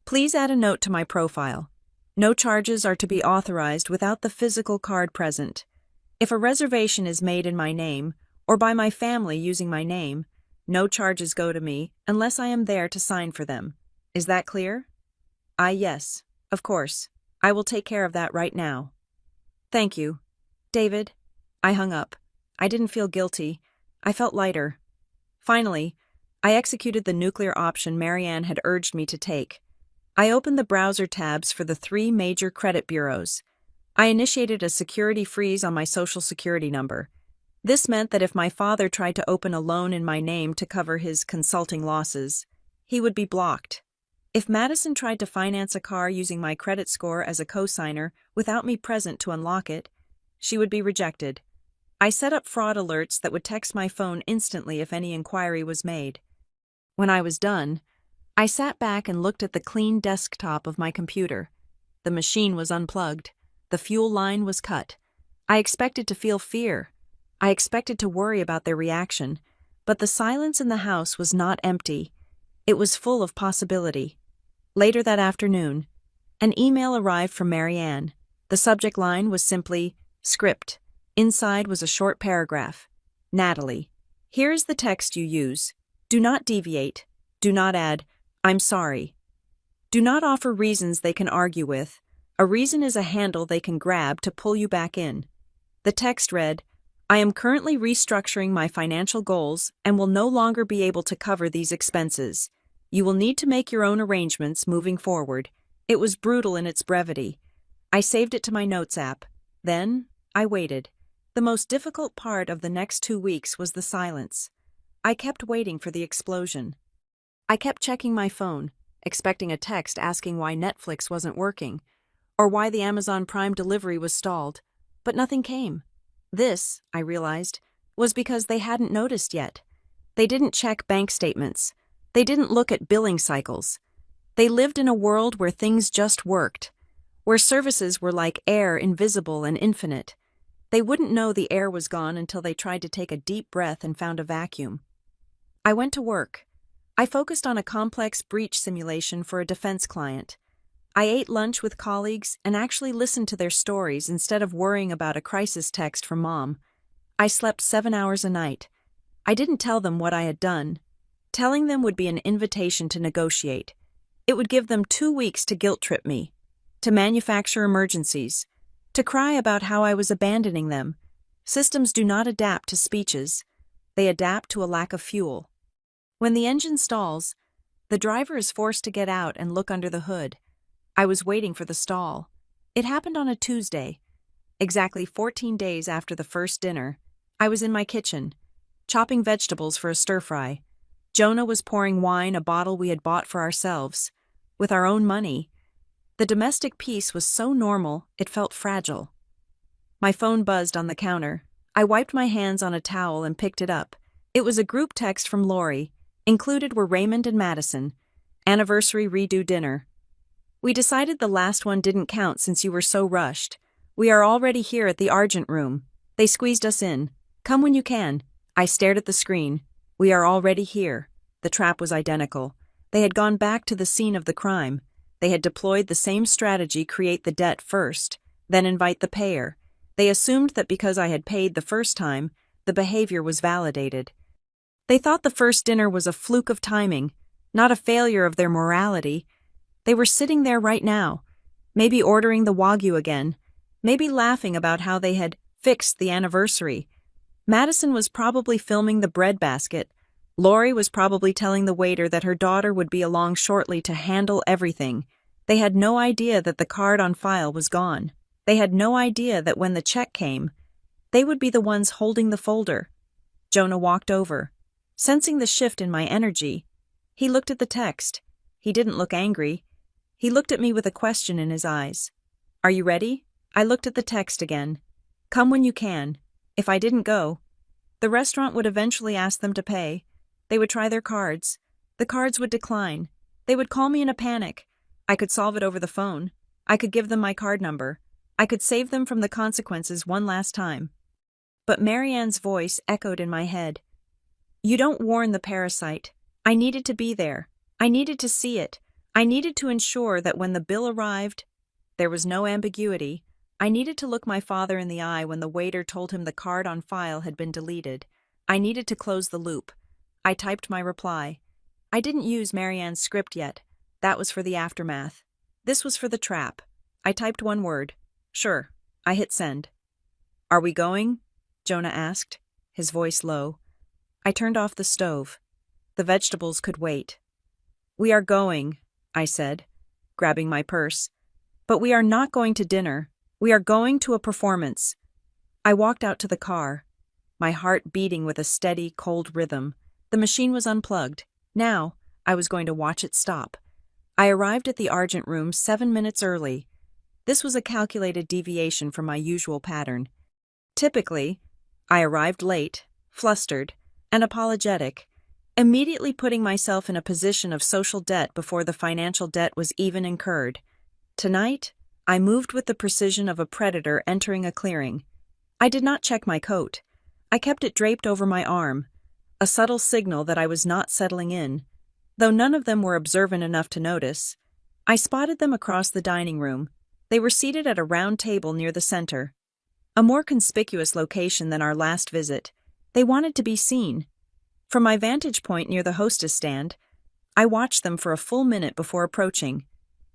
Please add a note to my profile. No charges are to be authorized without the physical card present. If a reservation is made in my name, or by my family using my name, no charges go to me unless I am there to sign for them. Is that clear? Yes, of course. I will take care of that right now. Thank you. David. I hung up. I didn't feel guilty. I felt lighter. Finally, I executed the nuclear option Marianne had urged me to take. I opened the browser tabs for the 3 major credit bureaus. I initiated a security freeze on my Social Security number. This meant that if my father tried to open a loan in my name to cover his consulting losses, he would be blocked. If Madison tried to finance a car using my credit score as a cosigner without me present to unlock it, She would be rejected. I set up fraud alerts that would text my phone instantly if any inquiry was made. When I was done, I sat back and looked at the clean desktop of my computer. The machine was unplugged. The fuel line was cut. I expected to feel fear. I expected to worry about their reaction, but the silence in the house was not empty. It was full of possibility. Later that afternoon, an email arrived from Marianne. The subject line was simply, "Script." Inside was a short paragraph. "Natalie, here is the text you use. Do not deviate. Do not add, 'I'm sorry.' Do not offer reasons they can argue with. A reason is a handle they can grab to pull you back in." The text read, "I am currently restructuring my financial goals and will no longer be able to cover these expenses. You will need to make your own arrangements moving forward." It was brutal in its brevity. I saved it to my notes app. Then, I waited. The most difficult part of the next 2 weeks was the silence. I kept waiting for the explosion. I kept checking my phone, expecting a text asking why Netflix wasn't working, or why the Amazon Prime delivery was stalled, but nothing came. This, I realized, was because they hadn't noticed yet. They didn't check bank statements. They didn't look at billing cycles. They lived in a world where things just worked, where services were like air, invisible and infinite. They wouldn't know the air was gone until they tried to take a deep breath and found a vacuum. I went to work. I focused on a complex breach simulation for a defense client. I ate lunch with colleagues and actually listened to their stories instead of worrying about a crisis text from Mom. I slept 7 hours a night. I didn't tell them what I had done. Telling them would be an invitation to negotiate. It would give them 2 weeks to guilt-trip me, to manufacture emergencies, to cry about how I was abandoning them. Systems do not adapt to speeches. They adapt to a lack of fuel. When the engine stalls, the driver is forced to get out and look under the hood. I was waiting for the stall. It happened on a Tuesday. Exactly 14 days after the first dinner, I was in my kitchen, chopping vegetables for a stir-fry. Jonah was pouring wine, a bottle we had bought for ourselves, with our own money. The domestic peace was so normal, it felt fragile. My phone buzzed on the counter. I wiped my hands on a towel and picked it up. It was a group text from Lori. Included were Raymond and Madison. Anniversary redo dinner. "We decided the last one didn't count since you were so rushed. We are already here at the Argent Room. They squeezed us in. Come when you can." I stared at the screen. "We are already here." The trap was identical. They had gone back to the scene of the crime. They had deployed the same strategy: create the debt first, then invite the payer. They assumed that because I had paid the first time, the behavior was validated. They thought the first dinner was a fluke of timing, not a failure of their morality. They were sitting there right now, maybe ordering the Wagyu again, maybe laughing about how they had fixed the anniversary. Madison was probably filming the breadbasket. Lori was probably telling the waiter that her daughter would be along shortly to handle everything. They had no idea that the card on file was gone. They had no idea that when the check came, they would be the ones holding the folder. Jonah walked over. Sensing the shift in my energy, he looked at the text. He didn't look angry. He looked at me with a question in his eyes. "Are you ready?" I looked at the text again. "Come when you can." If I didn't go, the restaurant would eventually ask them to pay. They would try their cards. The cards would decline. They would call me in a panic. I could solve it over the phone. I could give them my card number. I could save them from the consequences one last time. But Marianne's voice echoed in my head. "You don't warn the parasite." I needed to be there. I needed to see it. I needed to ensure that when the bill arrived, there was no ambiguity. I needed to look my father in the eye when the waiter told him the card on file had been deleted. I needed to close the loop. I typed my reply. I didn't use Marianne's script yet. That was for the aftermath. This was for the trap. I typed one word. "Sure." I hit send. "Are we going?" Jonah asked, his voice low. I turned off the stove. The vegetables could wait. "We are going," I said, grabbing my purse. "But we are not going to dinner. We are going to a performance." I walked out to the car, my heart beating with a steady, cold rhythm. The machine was unplugged. Now, I was going to watch it stop. I arrived at the Argent Room 7 minutes early. This was a calculated deviation from my usual pattern. Typically, I arrived late, flustered, and apologetic, immediately putting myself in a position of social debt before the financial debt was even incurred. Tonight, I moved with the precision of a predator entering a clearing. I did not check my coat. I kept it draped over my arm, a subtle signal that I was not settling in. Though none of them were observant enough to notice, I spotted them across the dining room. They were seated at a round table near the center. A more conspicuous location than our last visit. They wanted to be seen. From my vantage point near the hostess stand, I watched them for a full minute before approaching.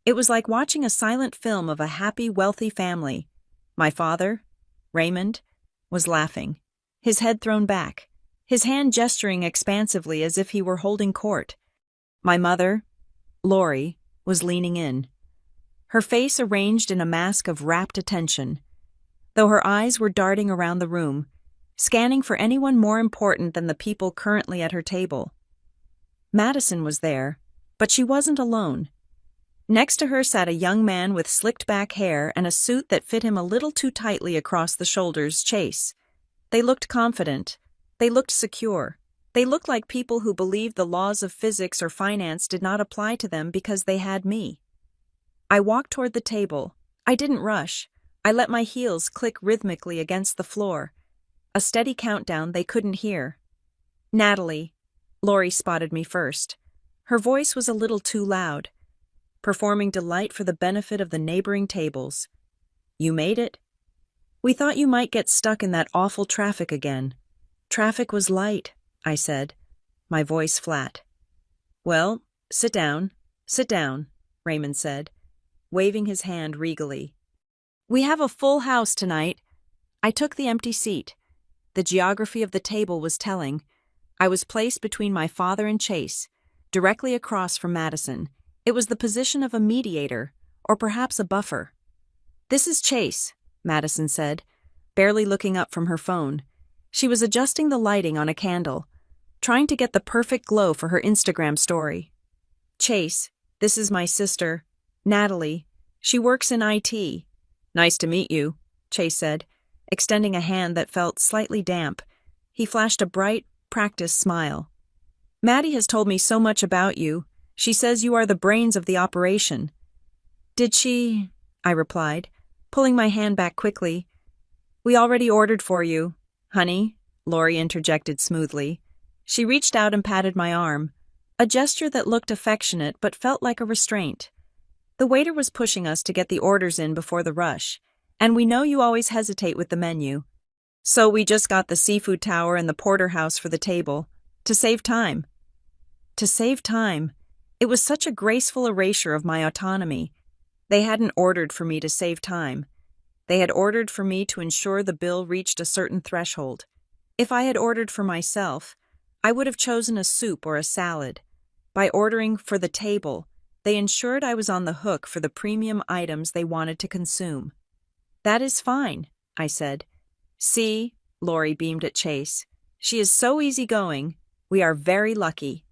It was like watching a silent film of a happy, wealthy family. My father, Raymond, was laughing, his head thrown back, his hand gesturing expansively as if he were holding court. My mother, Lori, was leaning in, her face arranged in a mask of rapt attention, though her eyes were darting around the room, scanning for anyone more important than the people currently at her table. Madison was there, but she wasn't alone. Next to her sat a young man with slicked back hair and a suit that fit him a little too tightly across the shoulders, Chase. They looked confident. They looked secure. They looked like people who believed the laws of physics or finance did not apply to them because they had me. I walked toward the table. I didn't rush. I let my heels click rhythmically against the floor. A steady countdown they couldn't hear. Natalie. Lori spotted me first. Her voice was a little too loud, performing delight for the benefit of the neighboring tables. You made it. We thought you might get stuck in that awful traffic again. Traffic was light, I said, my voice flat. Well, sit down, Raymond said, waving his hand regally. We have a full house tonight. I took the empty seat. The geography of the table was telling. I was placed between my father and Chase, directly across from Madison. It was the position of a mediator, or perhaps a buffer. This is Chase, Madison said, barely looking up from her phone. She was adjusting the lighting on a candle, trying to get the perfect glow for her Instagram story. Chase, this is my sister, Natalie. She works in IT. Nice to meet you, Chase said, extending a hand that felt slightly damp. He flashed a bright, practiced smile. Maddie has told me so much about you. She says you are the brains of the operation. Did she? I replied, pulling my hand back quickly. We already ordered for you, honey, Lori interjected smoothly. She reached out and patted my arm, a gesture that looked affectionate but felt like a restraint. The waiter was pushing us to get the orders in before the rush, and we know you always hesitate with the menu. So we just got the seafood tower and the porterhouse for the table, to save time. To save time. It was such a graceful erasure of my autonomy. They hadn't ordered for me to save time. They had ordered for me to ensure the bill reached a certain threshold. If I had ordered for myself, I would have chosen a soup or a salad. By ordering for the table, they ensured I was on the hook for the premium items they wanted to consume. That is fine, I said. See, Lori beamed at Chase. She is so easygoing. We are very lucky.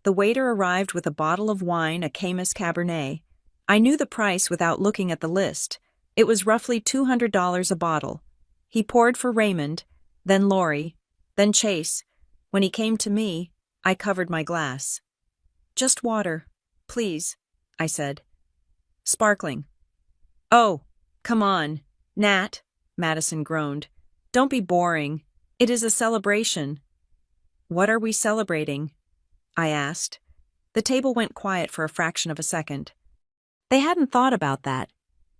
The waiter arrived with a bottle of wine, a Camus Cabernet. I knew the price without looking at the list. It was roughly $200 a bottle. He poured for Raymond, then Lori, then Chase. When he came to me, I covered my glass. Just water, please, I said. Sparkling. Oh, come on, Nat, Madison groaned. Don't be boring. It is a celebration. What are we celebrating? I asked. The table went quiet for a fraction of a second. They hadn't thought about that.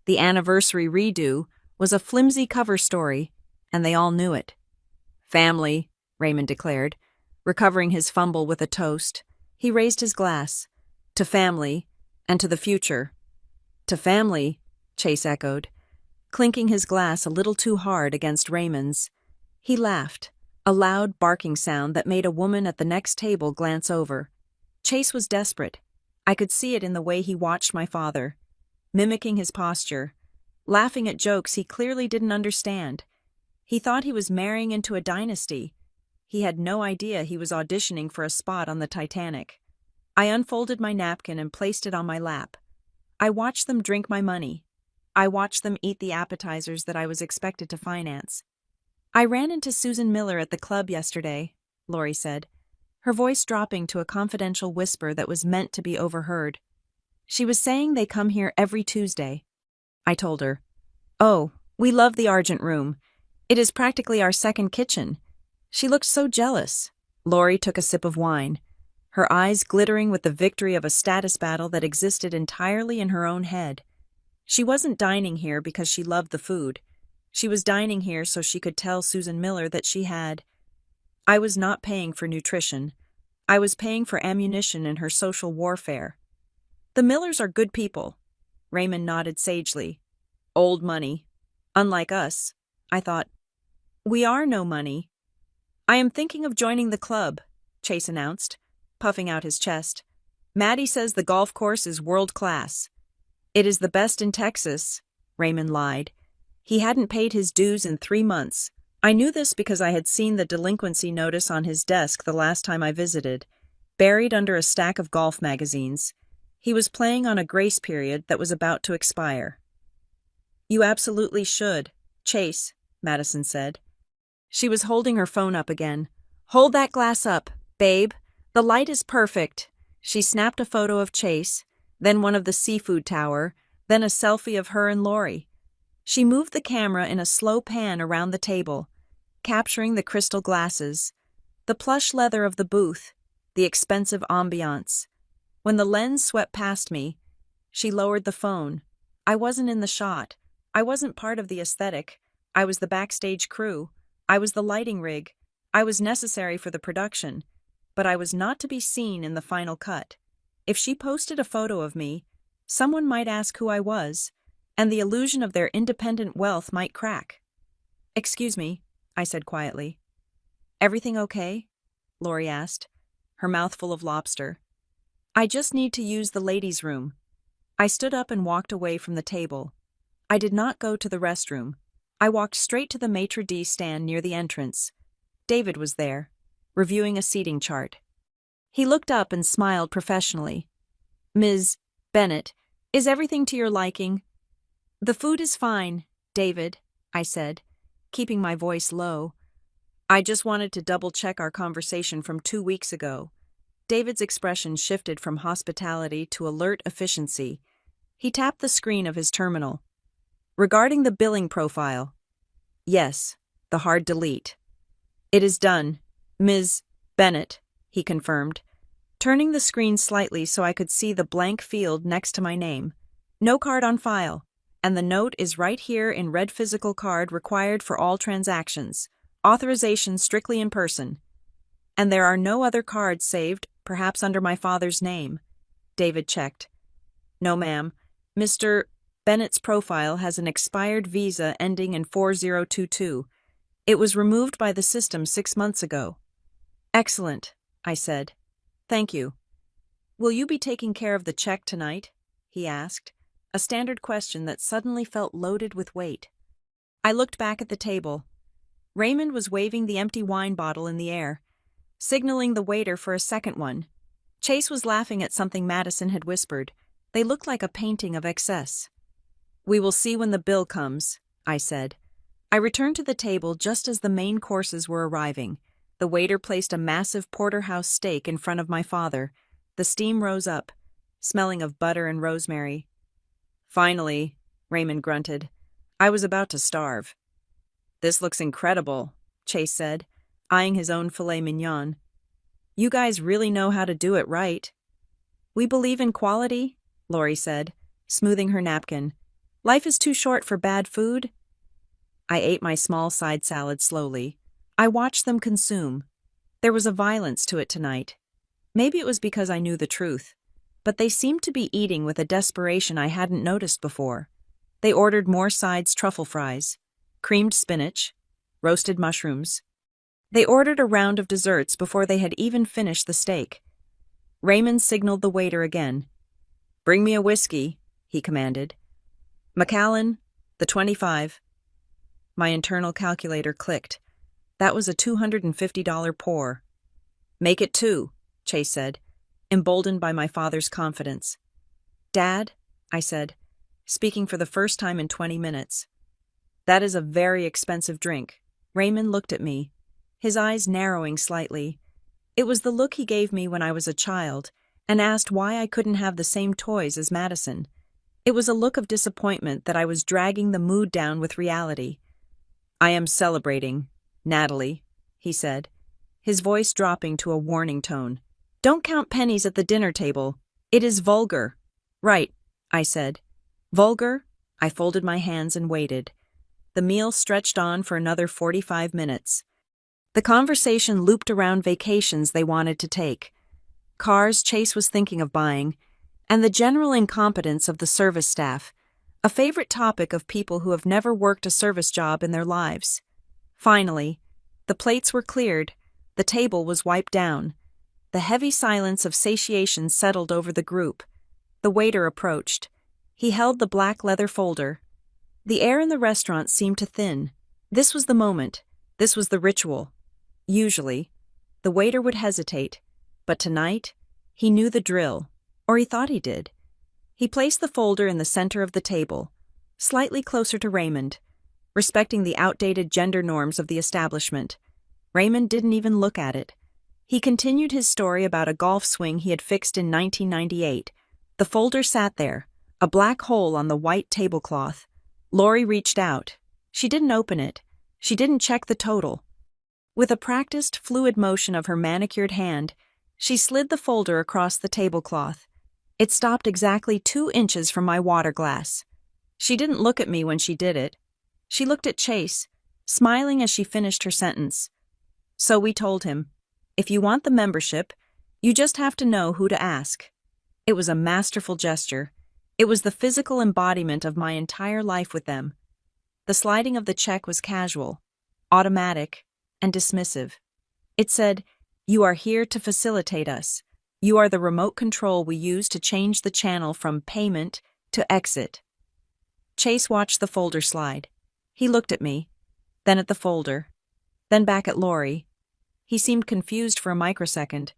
The anniversary redo was a flimsy cover story, and they all knew it. Family, Raymond declared, recovering his fumble with a toast. He raised his glass. To family, and to the future. To family, Chase echoed, clinking his glass a little too hard against Raymond's. He laughed, a loud barking sound that made a woman at the next table glance over. Chase was desperate. I could see it in the way he watched my father, mimicking his posture, laughing at jokes he clearly didn't understand. He thought he was marrying into a dynasty. He had no idea he was auditioning for a spot on the Titanic. I unfolded my napkin and placed it on my lap. I watched them drink my money. I watched them eat the appetizers that I was expected to finance. I ran into Susan Miller at the club yesterday, Lori said, her voice dropping to a confidential whisper that was meant to be overheard. She was saying they come here every Tuesday. I told her, "Oh, we love the Argent Room. It is practically our second kitchen." She looked so jealous. Lori took a sip of wine, her eyes glittering with the victory of a status battle that existed entirely in her own head. She wasn't dining here because she loved the food. She was dining here so she could tell Susan Miller that she had. I was not paying for nutrition. I was paying for ammunition in her social warfare. The Millers are good people. Raymond nodded sagely. Old money. Unlike us. I thought. We are no money. I am thinking of joining the club, Chase announced, puffing out his chest. Maddie says the golf course is world class. It is the best in Texas, Raymond lied. He hadn't paid his dues in 3 months. I knew this because I had seen the delinquency notice on his desk the last time I visited, buried under a stack of golf magazines. He was playing on a grace period that was about to expire. You absolutely should, Chase, Madison said. She was holding her phone up again. Hold that glass up, babe. The light is perfect. She snapped a photo of Chase, then one of the seafood tower, then a selfie of her and Lori. She moved the camera in a slow pan around the table, capturing the crystal glasses, the plush leather of the booth, the expensive ambiance. When the lens swept past me, she lowered the phone. I wasn't in the shot. I wasn't part of the aesthetic. I was the backstage crew. I was the lighting rig. I was necessary for the production, but I was not to be seen in the final cut. If she posted a photo of me, someone might ask who I was, and the illusion of their independent wealth might crack. Excuse me, I said quietly. Everything okay? Lori asked, her mouth full of lobster. I just need to use the ladies' room. I stood up and walked away from the table. I did not go to the restroom. I walked straight to the maitre d' stand near the entrance. David was there, reviewing a seating chart. He looked up and smiled professionally. Ms. Bennett, is everything to your liking? The food is fine, David, I said, keeping my voice low. I just wanted to double-check our conversation from 2 weeks ago. David's expression shifted from hospitality to alert efficiency. He tapped the screen of his terminal. Regarding the billing profile. Yes, the hard delete. It is done, Ms. Bennett, he confirmed, turning the screen slightly so I could see the blank field next to my name. No card on file, and the note is right here in red physical card required for all transactions. Authorization strictly in person. And there are no other cards saved, perhaps under my father's name. David checked. No, ma'am. Mr. Bennett's profile has an expired visa ending in 4022. It was removed by the system 6 months ago. Excellent, I said. Thank you. Will you be taking care of the check tonight? He asked, a standard question that suddenly felt loaded with weight. I looked back at the table. Raymond was waving the empty wine bottle in the air, signaling the waiter for a second one. Chase was laughing at something Madison had whispered. They looked like a painting of excess. We will see when the bill comes, I said. I returned to the table just as the main courses were arriving. The waiter placed a massive porterhouse steak in front of my father. The steam rose up, smelling of butter and rosemary. Finally, Raymond grunted. I was about to starve. This looks incredible, Chase said, eyeing his own filet mignon. You guys really know how to do it right. We believe in quality, Lori said, smoothing her napkin. Life is too short for bad food. I ate my small side salad slowly. I watched them consume. There was a violence to it tonight. Maybe it was because I knew the truth, but they seemed to be eating with a desperation I hadn't noticed before. They ordered more sides truffle fries, creamed spinach, roasted mushrooms. They ordered a round of desserts before they had even finished the steak. Raymond signaled the waiter again. Bring me a whiskey, he commanded. Macallan, the 25. My internal calculator clicked. That was a $250 pour. Make it 2, Chase said, emboldened by my father's confidence. Dad, I said, speaking for the first time in 20 minutes. That is a very expensive drink, Raymond looked at me, his eyes narrowing slightly. It was the look he gave me when I was a child, and asked why I couldn't have the same toys as Madison. It was a look of disappointment that I was dragging the mood down with reality. "I am celebrating, Natalie," he said, his voice dropping to a warning tone. "Don't count pennies at the dinner table. It is vulgar." "Right," I said. "Vulgar?" I folded my hands and waited. The meal stretched on for another 45 minutes. The conversation looped around vacations they wanted to take, cars Chase was thinking of buying, and the general incompetence of the service staff, a favorite topic of people who have never worked a service job in their lives. Finally, the plates were cleared, the table was wiped down. The heavy silence of satiation settled over the group. The waiter approached. He held the black leather folder. The air in the restaurant seemed to thin. This was the moment. This was the ritual. Usually, the waiter would hesitate, but tonight, he knew the drill, or he thought he did. He placed the folder in the center of the table, slightly closer to Raymond, respecting the outdated gender norms of the establishment. Raymond didn't even look at it. He continued his story about a golf swing he had fixed in 1998. The folder sat there, a black hole on the white tablecloth. Lori reached out. She didn't open it. She didn't check the total. With a practiced, fluid motion of her manicured hand, she slid the folder across the tablecloth. It stopped exactly 2 inches from my water glass. She didn't look at me when she did it. She looked at Chase, smiling as she finished her sentence. So we told him, "If you want the membership, you just have to know who to ask." It was a masterful gesture. It was the physical embodiment of my entire life with them. The sliding of the check was casual, automatic, and dismissive. It said, "You are here to facilitate us. You are the remote control we use to change the channel from payment to exit." Chase watched the folder slide. He looked at me, then at the folder, then back at Lori. He seemed confused for a microsecond,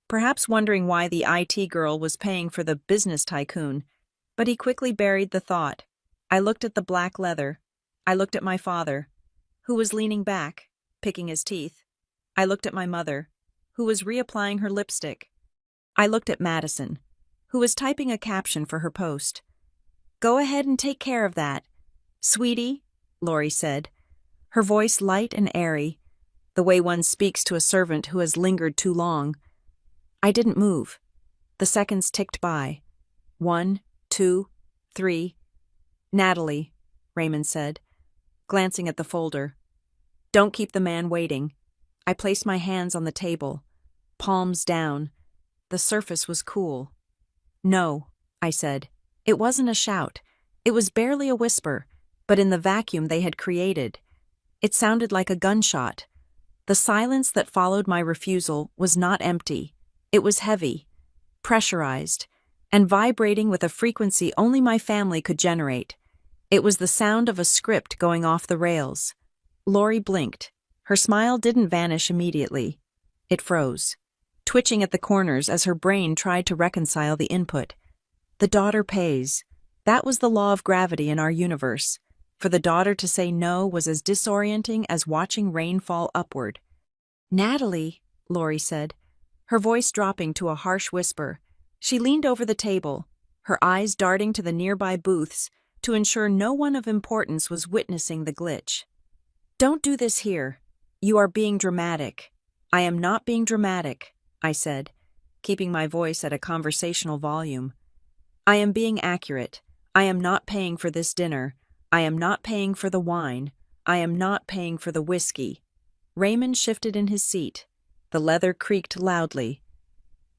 perhaps wondering why the IT girl was paying for the business tycoon, but he quickly buried the thought. I looked at the black leather. I looked at my father, who was leaning back, picking his teeth. I looked at my mother, who was reapplying her lipstick. I looked at Madison, who was typing a caption for her post. "Go ahead and take care of that, sweetie," Lori said, her voice light and airy, the way one speaks to a servant who has lingered too long. I didn't move. The seconds ticked by. 1, 2, 3. "Natalie," Raymond said, glancing at the folder. "Don't keep the man waiting." I placed my hands on the table, palms down. The surface was cool. "No," I said. It wasn't a shout. It was barely a whisper, but in the vacuum they had created, it sounded like a gunshot. The silence that followed my refusal was not empty. It was heavy, pressurized, and vibrating with a frequency only my family could generate. It was the sound of a script going off the rails. Lori blinked. Her smile didn't vanish immediately. It froze, twitching at the corners as her brain tried to reconcile the input. The daughter pays. That was the law of gravity in our universe. For the daughter to say no was as disorienting as watching rain fall upward. "Natalie," Lori said, her voice dropping to a harsh whisper. She leaned over the table, her eyes darting to the nearby booths to ensure no one of importance was witnessing the glitch. "Don't do this here. You are being dramatic." "I am not being dramatic," I said, keeping my voice at a conversational volume. "I am being accurate. I am not paying for this dinner. I am not paying for the wine. I am not paying for the whiskey." Raymond shifted in his seat. The leather creaked loudly.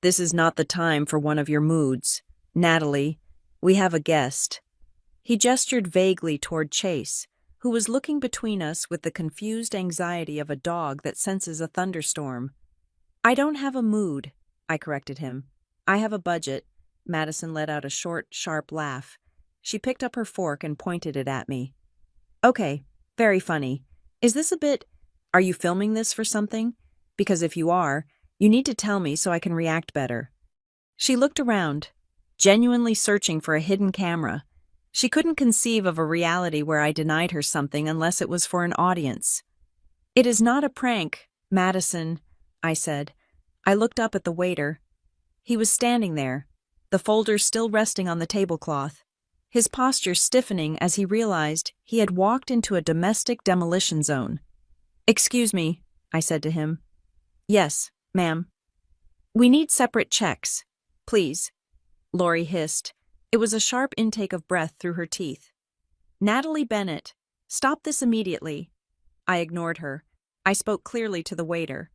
"This is not the time for one of your moods. Natalie, we have a guest." He gestured vaguely toward Chase, who was looking between us with the confused anxiety of a dog that senses a thunderstorm. "I don't have a mood," I corrected him. "I have a budget." Madison let out a short, sharp laugh. She picked up her fork and pointed it at me. "Okay, very funny. Is this a bit... Are you filming this for something? Because if you are, you need to tell me so I can react better." She looked around, genuinely searching for a hidden camera. She couldn't conceive of a reality where I denied her something unless it was for an audience. It is not a prank, Madison, I said. I looked up at the waiter. He was standing there, the folder still resting on the tablecloth, his posture stiffening as he realized he had walked into a domestic demolition zone. "Excuse me," I said to him. "Yes, ma'am." "We need separate checks, please," Lori hissed. It was a sharp intake of breath through her teeth. "Natalie Bennett, stop this immediately." I ignored her. I spoke clearly to the waiter.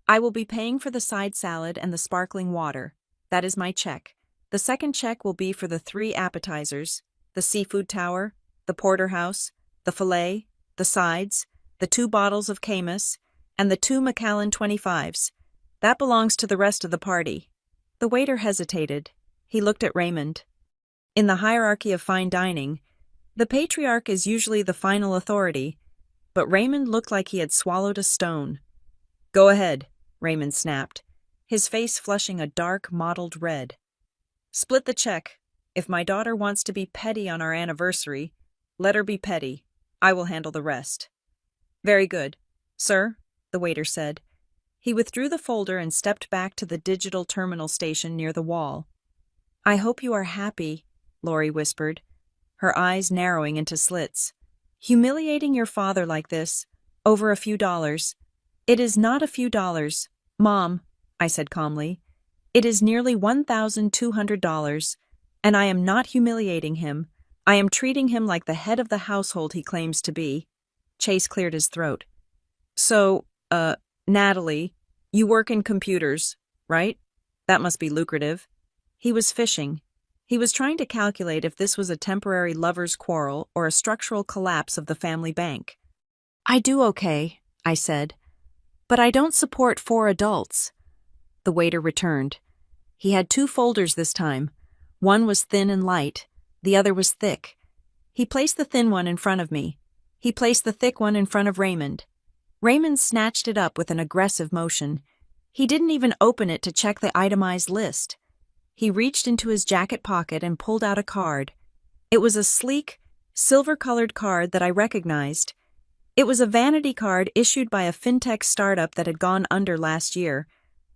"I will be paying for the side salad and the sparkling water. That is my check. The second check will be for the 3 appetizers, the seafood tower, the porterhouse, the filet, the sides, the 2 bottles of Camus, and the 2 Macallan 25s. That belongs to the rest of the party." The waiter hesitated. He looked at Raymond. In the hierarchy of fine dining, the patriarch is usually the final authority, but Raymond looked like he had swallowed a stone. "Go ahead," Raymond snapped, his face flushing a dark, mottled red. "Split the check. If my daughter wants to be petty on our anniversary, let her be petty. I will handle the rest." "Very good, sir," the waiter said. He withdrew the folder and stepped back to the digital terminal station near the wall. "I hope you are happy," Lori whispered, her eyes narrowing into slits. "Humiliating your father like this, over a few dollars." "It is not a few dollars, Mom," I said calmly. "It is nearly $1,200, and I am not humiliating him. I am treating him like the head of the household he claims to be." Chase cleared his throat. "So, Natalie, you work in computers, right? That must be lucrative." He was fishing. He was trying to calculate if this was a temporary lover's quarrel or a structural collapse of the family bank. "I do okay," I said. "But I don't support 4 adults." The waiter returned. He had 2 folders this time. One was thin and light, the other was thick. He placed the thin one in front of me. He placed the thick one in front of Raymond. Raymond snatched it up with an aggressive motion. He didn't even open it to check the itemized list. He reached into his jacket pocket and pulled out a card. It was a sleek, silver-colored card that I recognized. It was a vanity card issued by a fintech startup that had gone under last year,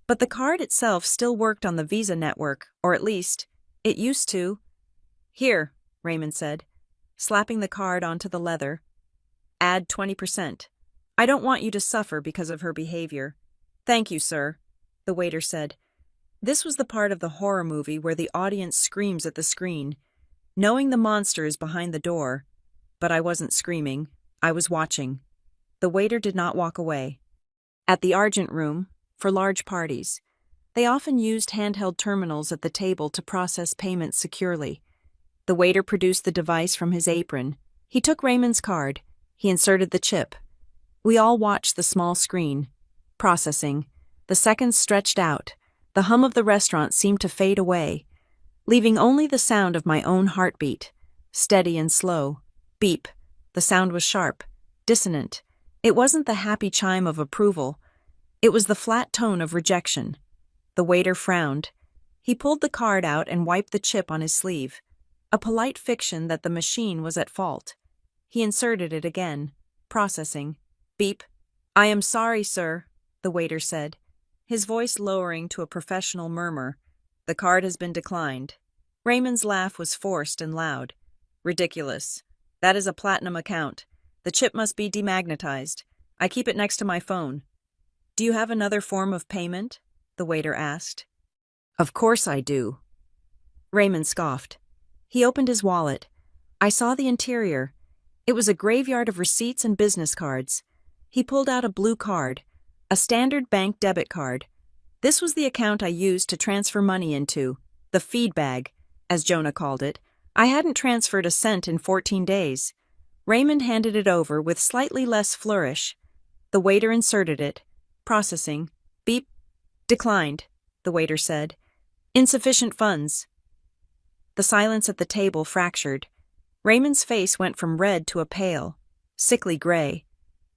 but the card itself still worked on the Visa network, or at least, it used to. "Here," Raymond said, slapping the card onto the leather. "Add 20%. I don't want you to suffer because of her behavior." "Thank you, sir," the waiter said. This was the part of the horror movie where the audience screams at the screen, knowing the monster is behind the door. But I wasn't screaming. I was watching. The waiter did not walk away. At the Argent Room, for large parties, they often used handheld terminals at the table to process payments securely. The waiter produced the device from his apron. He took Raymond's card. He inserted the chip. We all watched the small screen. Processing. The seconds stretched out. The hum of the restaurant seemed to fade away, leaving only the sound of my own heartbeat, steady and slow. Beep. The sound was sharp, dissonant. It wasn't the happy chime of approval. It was the flat tone of rejection. The waiter frowned. He pulled the card out and wiped the chip on his sleeve. A polite fiction that the machine was at fault. He inserted it again. Processing. Beep. "I am sorry, sir," the waiter said, his voice lowering to a professional murmur. "The card has been declined." Raymond's laugh was forced and loud. "Ridiculous. That is a platinum account. The chip must be demagnetized. I keep it next to my phone." "Do you have another form of payment?" the waiter asked. "Of course I do." Raymond scoffed. He opened his wallet. I saw the interior. It was a graveyard of receipts and business cards. He pulled out a blue card, a standard bank debit card. This was the account I used to transfer money into, the feed bag, as Jonah called it. I hadn't transferred a cent in 14 days. Raymond handed it over with slightly less flourish. The waiter inserted it. Processing. Beep. "Declined," the waiter said. "Insufficient funds." The silence at the table fractured. Raymond's face went from red to a pale, sickly gray.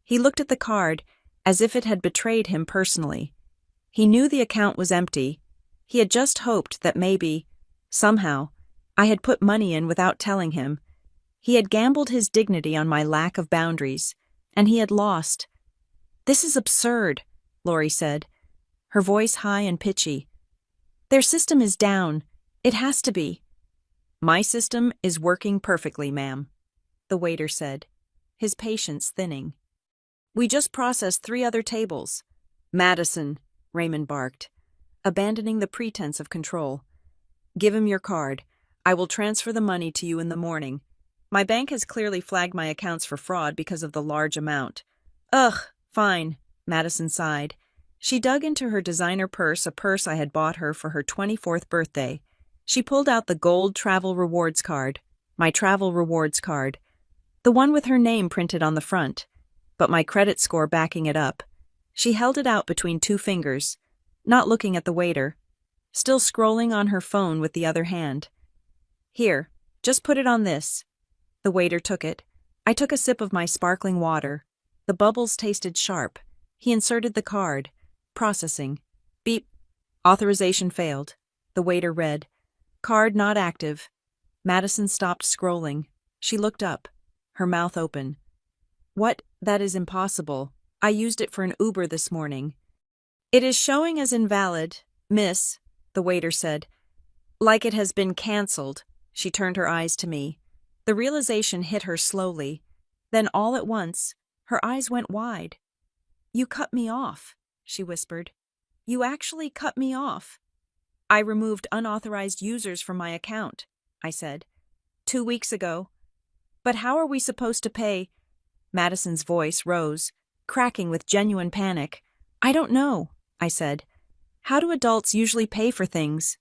He looked at the card as if it had betrayed him personally. He knew the account was empty. He had just hoped that maybe, somehow, I had put money in without telling him. He had gambled his dignity on my lack of boundaries, and he had lost. This is absurd, Lori said, her voice high and pitchy. Their system is down. It has to be. My system is working perfectly, ma'am, the waiter said, his patience thinning. We just processed 3 other tables. Madison, Raymond barked, abandoning the pretense of control. Give him your card. I will transfer the money to you in the morning. My bank has clearly flagged my accounts for fraud because of the large amount. Ugh, fine, Madison sighed. She dug into her designer purse, a purse I had bought her for her 24th birthday. She pulled out the gold travel rewards card, my travel rewards card, the one with her name printed on the front, but my credit score backing it up. She held it out between 2 fingers, not looking at the waiter, still scrolling on her phone with the other hand. Here, just put it on this. The waiter took it. I took a sip of my sparkling water. The bubbles tasted sharp. He inserted the card. Processing. Beep. Authorization failed. The waiter read. Card not active. Madison stopped scrolling. She looked up, her mouth open. What? That is impossible. I used it for an Uber this morning. It is showing as invalid, miss, the waiter said. Like it has been cancelled. She turned her eyes to me. The realization hit her slowly. Then all at once, her eyes went wide. You cut me off, she whispered. You actually cut me off. I removed unauthorized users from my account, I said. 2 weeks ago. But how are we supposed to pay? Madison's voice rose, cracking with genuine panic. I don't know, I said. How do adults usually pay for things?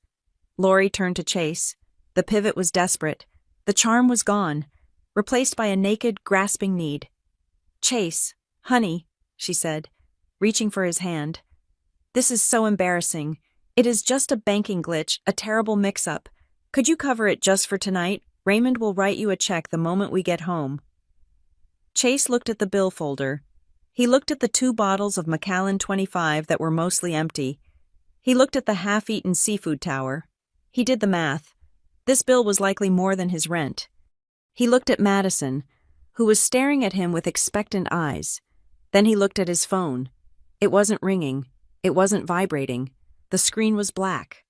Lori turned to Chase. The pivot was desperate. The charm was gone, replaced by a naked, grasping need. Chase, honey, she said, reaching for his hand. This is so embarrassing. It is just a banking glitch, a terrible mix-up. Could you cover it just for tonight? Raymond will write you a check the moment we get home. Chase looked at the bill folder. He looked at the 2 bottles of Macallan 25 that were mostly empty. He looked at the half-eaten seafood tower. He did the math. This bill was likely more than his rent. He looked at Madison, who was staring at him with expectant eyes. Then he looked at his phone. It wasn't ringing. It wasn't vibrating. The screen was black.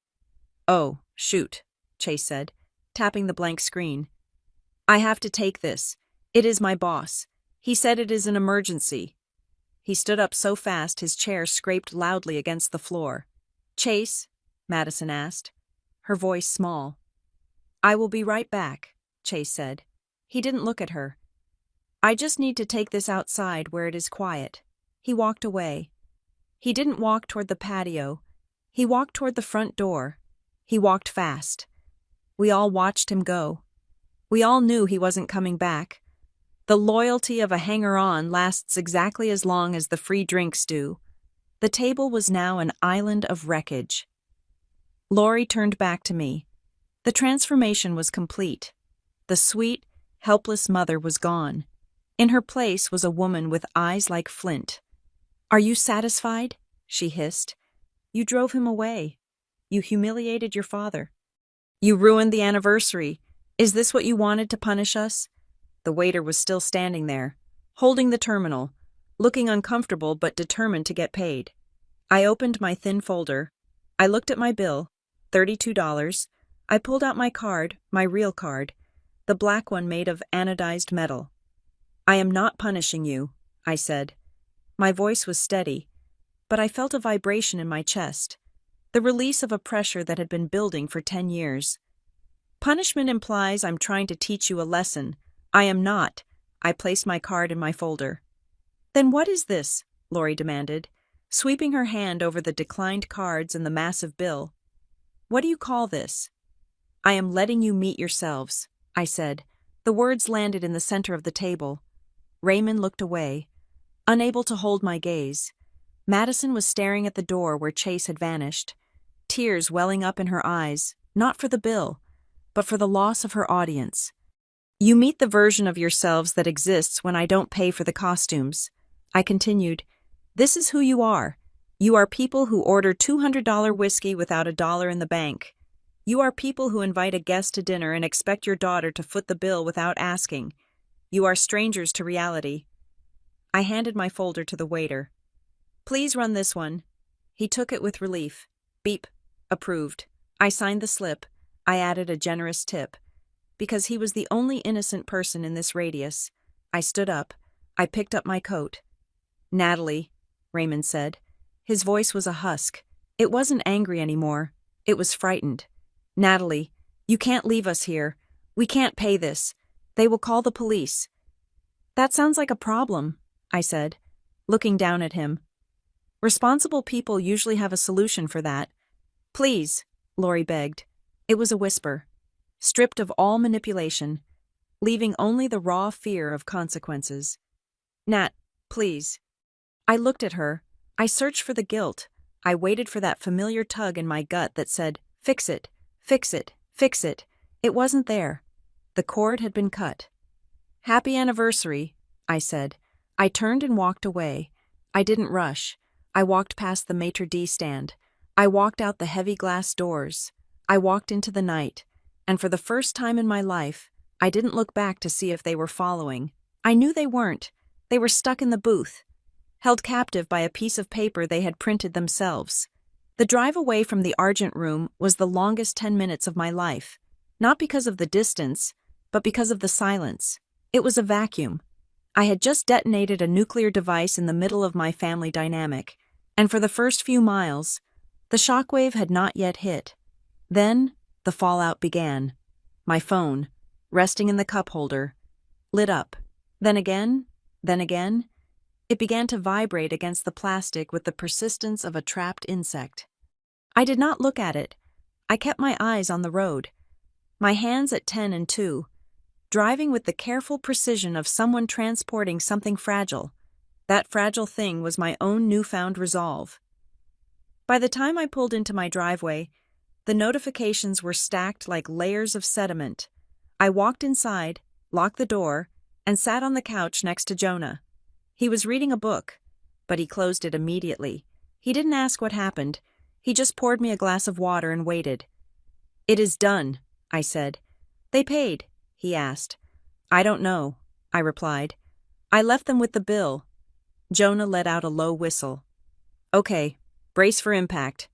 Oh, shoot, Chase said, tapping the blank screen. I have to take this. It is my boss. He said it is an emergency. He stood up so fast his chair scraped loudly against the floor. Chase? Madison asked, her voice small. I will be right back, Chase said. He didn't look at her. I just need to take this outside where it is quiet. He walked away. He didn't walk toward the patio. He walked toward the front door. He walked fast. We all watched him go. We all knew he wasn't coming back. The loyalty of a hanger-on lasts exactly as long as the free drinks do. The table was now an island of wreckage. Lori turned back to me. The transformation was complete. The sweet, helpless mother was gone. In her place was a woman with eyes like flint. Are you satisfied? She hissed. You drove him away. You humiliated your father. You ruined the anniversary. Is this what you wanted to punish us? The waiter was still standing there, holding the terminal, looking uncomfortable but determined to get paid. I opened my thin folder. I looked at my bill, $32. I pulled out my card, my real card, the black one made of anodized metal. I am not punishing you, I said. My voice was steady, but I felt a vibration in my chest, the release of a pressure that had been building for 10 years. Punishment implies I'm trying to teach you a lesson. I am not. I placed my card in my folder. Then what is this? Lori demanded, sweeping her hand over the declined cards and the massive bill. What do you call this? I am letting you meet yourselves, I said. The words landed in the center of the table. Raymond looked away, unable to hold my gaze. Madison was staring at the door where Chase had vanished, tears welling up in her eyes, not for the bill, but for the loss of her audience. You meet the version of yourselves that exists when I don't pay for the costumes. I continued, this is who you are. You are people who order $200 whiskey without $1 in the bank. You are people who invite a guest to dinner and expect your daughter to foot the bill without asking. You are strangers to reality. I handed my folder to the waiter. Please run this one. He took it with relief. Beep. Approved. I signed the slip. I added a generous tip. Because he was the only innocent person in this radius. I stood up. I picked up my coat. Natalie, Raymond said. His voice was a husk. It wasn't angry anymore. It was frightened. Natalie, you can't leave us here. We can't pay this. They will call the police. That sounds like a problem, I said, looking down at him. Responsible people usually have a solution for that. Please, Lori begged. It was a whisper, stripped of all manipulation, leaving only the raw fear of consequences. Nat, please. I looked at her. I searched for the guilt. I waited for that familiar tug in my gut that said, fix it, fix it, fix it. It wasn't there. The cord had been cut. Happy anniversary, I said. I turned and walked away. I didn't rush. I walked past the maitre d' stand. I walked out the heavy glass doors. I walked into the night. And for the first time in my life, I didn't look back to see if they were following. I knew they weren't. They were stuck in the booth, held captive by a piece of paper they had printed themselves. The drive away from the Argent Room was the longest 10 minutes of my life, not because of the distance, but because of the silence. It was a vacuum. I had just detonated a nuclear device in the middle of my family dynamic, and for the first few miles, the shockwave had not yet hit. Then, the fallout began. My phone, resting in the cup holder, lit up. Then again, it began to vibrate against the plastic with the persistence of a trapped insect. I did not look at it. I kept my eyes on the road, my hands at 10 and 2, driving with the careful precision of someone transporting something fragile. That fragile thing was my own newfound resolve. By the time I pulled into my driveway, the notifications were stacked like layers of sediment. I walked inside, locked the door, and sat on the couch next to Jonah. He was reading a book, but he closed it immediately. He didn't ask what happened. He just poured me a glass of water and waited. It is done, I said. They paid, he asked. I don't know, I replied. I left them with the bill. Jonah let out a low whistle. Okay, brace for impact.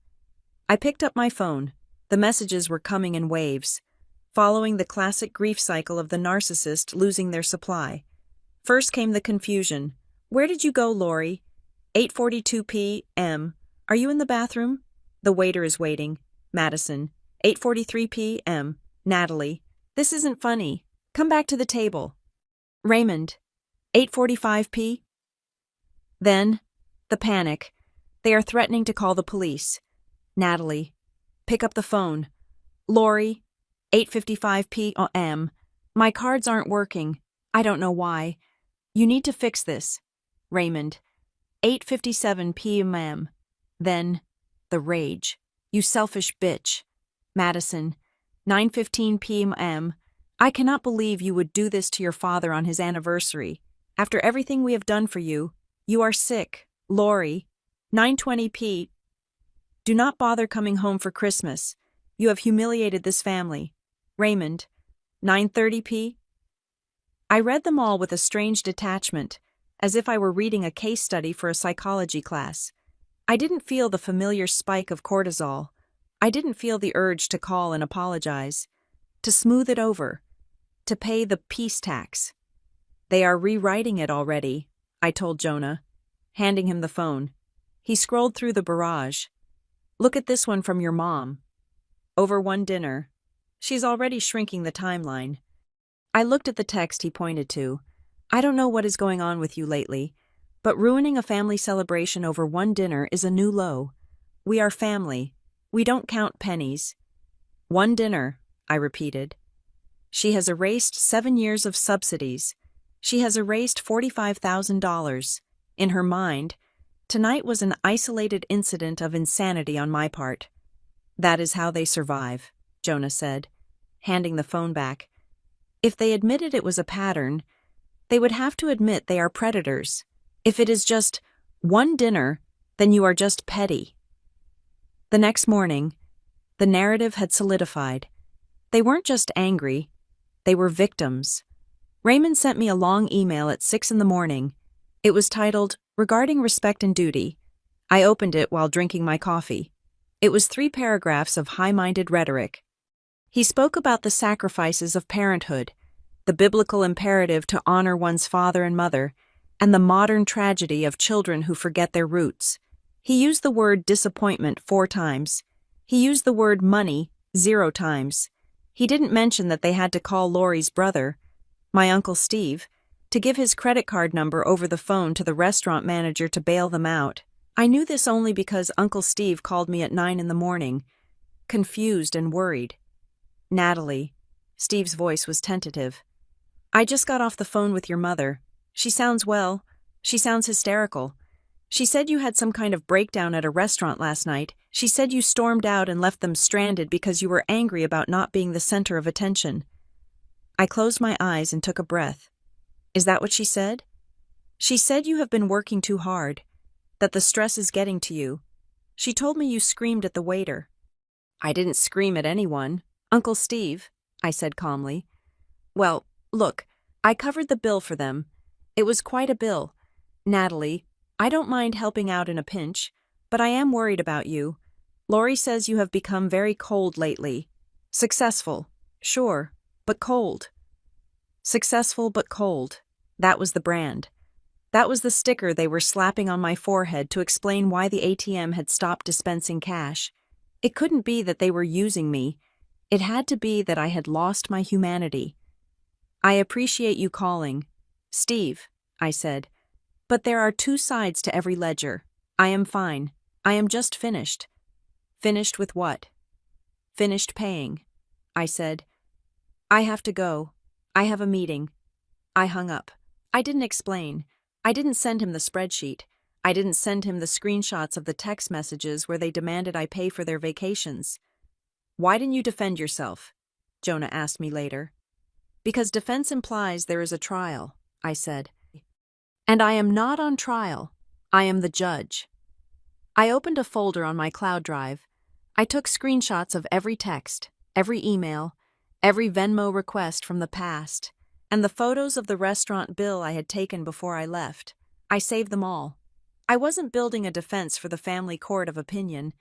I picked up my phone. The messages were coming in waves, following the classic grief cycle of the narcissist losing their supply. First came the confusion. Where did you go, Lori? 8:42 p.m. Are you in the bathroom? The waiter is waiting. Madison. 8:43 p.m. Natalie. This isn't funny. Come back to the table. Raymond. 8:45 p. Then, the panic. They are threatening to call the police. Natalie. Pick up the phone. Lori. 8:55 p.m. My cards aren't working. I don't know why. You need to fix this. Raymond. 8:57 p.m. Then, the rage. You selfish bitch. Madison. 9:15 p.m. I cannot believe you would do this to your father on his anniversary. After everything we have done for you, you are sick. Lori. 9:20 p.m. Do not bother coming home for Christmas. You have humiliated this family. Raymond. 9:30 p.m. I read them all with a strange detachment, as if I were reading a case study for a psychology class. I didn't feel the familiar spike of cortisol. I didn't feel the urge to call and apologize, to smooth it over, to pay the peace tax. They are rewriting it already, I told Jonah, handing him the phone. He scrolled through the barrage. Look at this one from your mom. Over one dinner. She's already shrinking the timeline. I looked at the text he pointed to. I don't know what is going on with you lately, but ruining a family celebration over one dinner is a new low. We are family. We don't count pennies. One dinner, I repeated. She has erased 7 years of subsidies. She has erased $45,000. In her mind, tonight was an isolated incident of insanity on my part. That is how they survive, Jonah said, handing the phone back. If they admitted it was a pattern, they would have to admit they are predators. If it is just one dinner, then you are just petty. The next morning, the narrative had solidified. They weren't just angry, they were victims. Raymond sent me a long email at 6 in the morning. It was titled, Regarding Respect and Duty. I opened it while drinking my coffee. It was 3 paragraphs of high-minded rhetoric. He spoke about the sacrifices of parenthood, the biblical imperative to honor one's father and mother, and the modern tragedy of children who forget their roots. He used the word disappointment 4 times. He used the word money 0 times. He didn't mention that they had to call Lori's brother, my Uncle Steve, to give his credit card number over the phone to the restaurant manager to bail them out. I knew this only because Uncle Steve called me at 9 in the morning, confused and worried. "Natalie." Steve's voice was tentative. "I just got off the phone with your mother. She sounds well. She sounds hysterical. She said you had some kind of breakdown at a restaurant last night. She said you stormed out and left them stranded because you were angry about not being the center of attention." I closed my eyes and took a breath. "Is that what she said?" "She said you have been working too hard, that the stress is getting to you. She told me you screamed at the waiter." "I didn't scream at anyone, Uncle Steve," I said calmly. "Well, look, I covered the bill for them. It was quite a bill. Natalie, I don't mind helping out in a pinch, but I am worried about you. Lori says you have become very cold lately. Successful, sure, but cold." Successful but cold. That was the brand. That was the sticker they were slapping on my forehead to explain why the ATM had stopped dispensing cash. It couldn't be that they were using me. It had to be that I had lost my humanity. "I appreciate you calling, Steve," I said. "But there are 2 sides to every ledger. I am fine. I am just finished." "Finished with what?" "Finished paying," I said. "I have to go. I have a meeting." I hung up. I didn't explain. I didn't send him the spreadsheet. I didn't send him the screenshots of the text messages where they demanded I pay for their vacations. "Why didn't you defend yourself?" Jonah asked me later. "Because defense implies there is a trial," I said. "And I am not on trial. I am the judge." I opened a folder on my cloud drive. I took screenshots of every text, every email, every Venmo request from the past, and the photos of the restaurant bill I had taken before I left. I saved them all. I wasn't building a defense for the family court of opinion.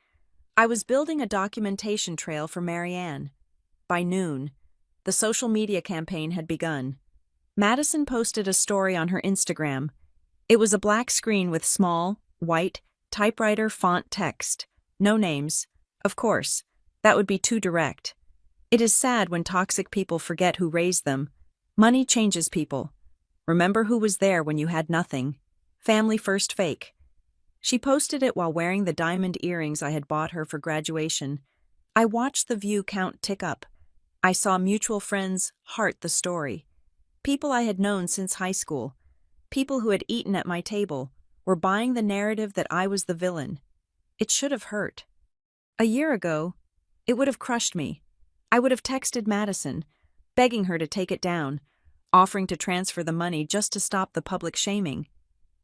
I was building a documentation trail for Marianne. By noon, the social media campaign had begun. Madison posted a story on her Instagram. It was a black screen with small, white, typewriter font text. No names. Of course, that would be too direct. It is sad when toxic people forget who raised them. Money changes people. Remember who was there when you had nothing. Family first fake. She posted it while wearing the diamond earrings I had bought her for graduation. I watched the view count tick up. I saw mutual friends heart the story. People I had known since high school. People who had eaten at my table were buying the narrative that I was the villain. It should have hurt. A year ago, it would have crushed me. I would have texted Madison, begging her to take it down, offering to transfer the money just to stop the public shaming.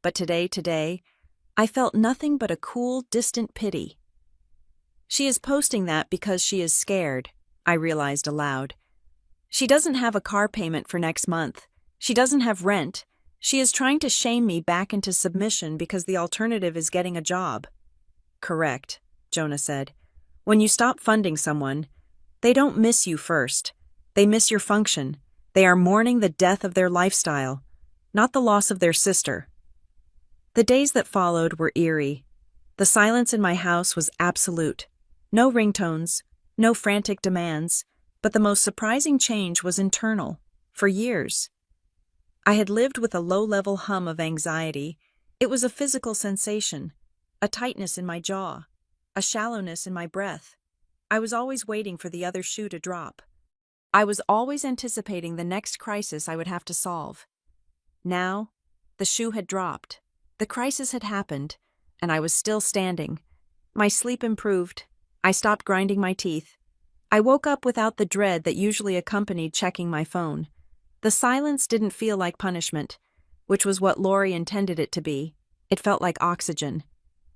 But today, I felt nothing but a cool, distant pity. She is posting that because she is scared, I realized aloud. She doesn't have a car payment for next month. She doesn't have rent. She is trying to shame me back into submission because the alternative is getting a job. Correct, Jonah said. When you stop funding someone, they don't miss you first. They miss your function. They are mourning the death of their lifestyle, not the loss of their sister. The days that followed were eerie. The silence in my house was absolute. No ringtones, no frantic demands, but the most surprising change was internal. For years, I had lived with a low-level hum of anxiety. It was a physical sensation, a tightness in my jaw, a shallowness in my breath. I was always waiting for the other shoe to drop. I was always anticipating the next crisis I would have to solve. Now, the shoe had dropped. The crisis had happened, and I was still standing. My sleep improved. I stopped grinding my teeth. I woke up without the dread that usually accompanied checking my phone. The silence didn't feel like punishment, which was what Lori intended it to be. It felt like oxygen.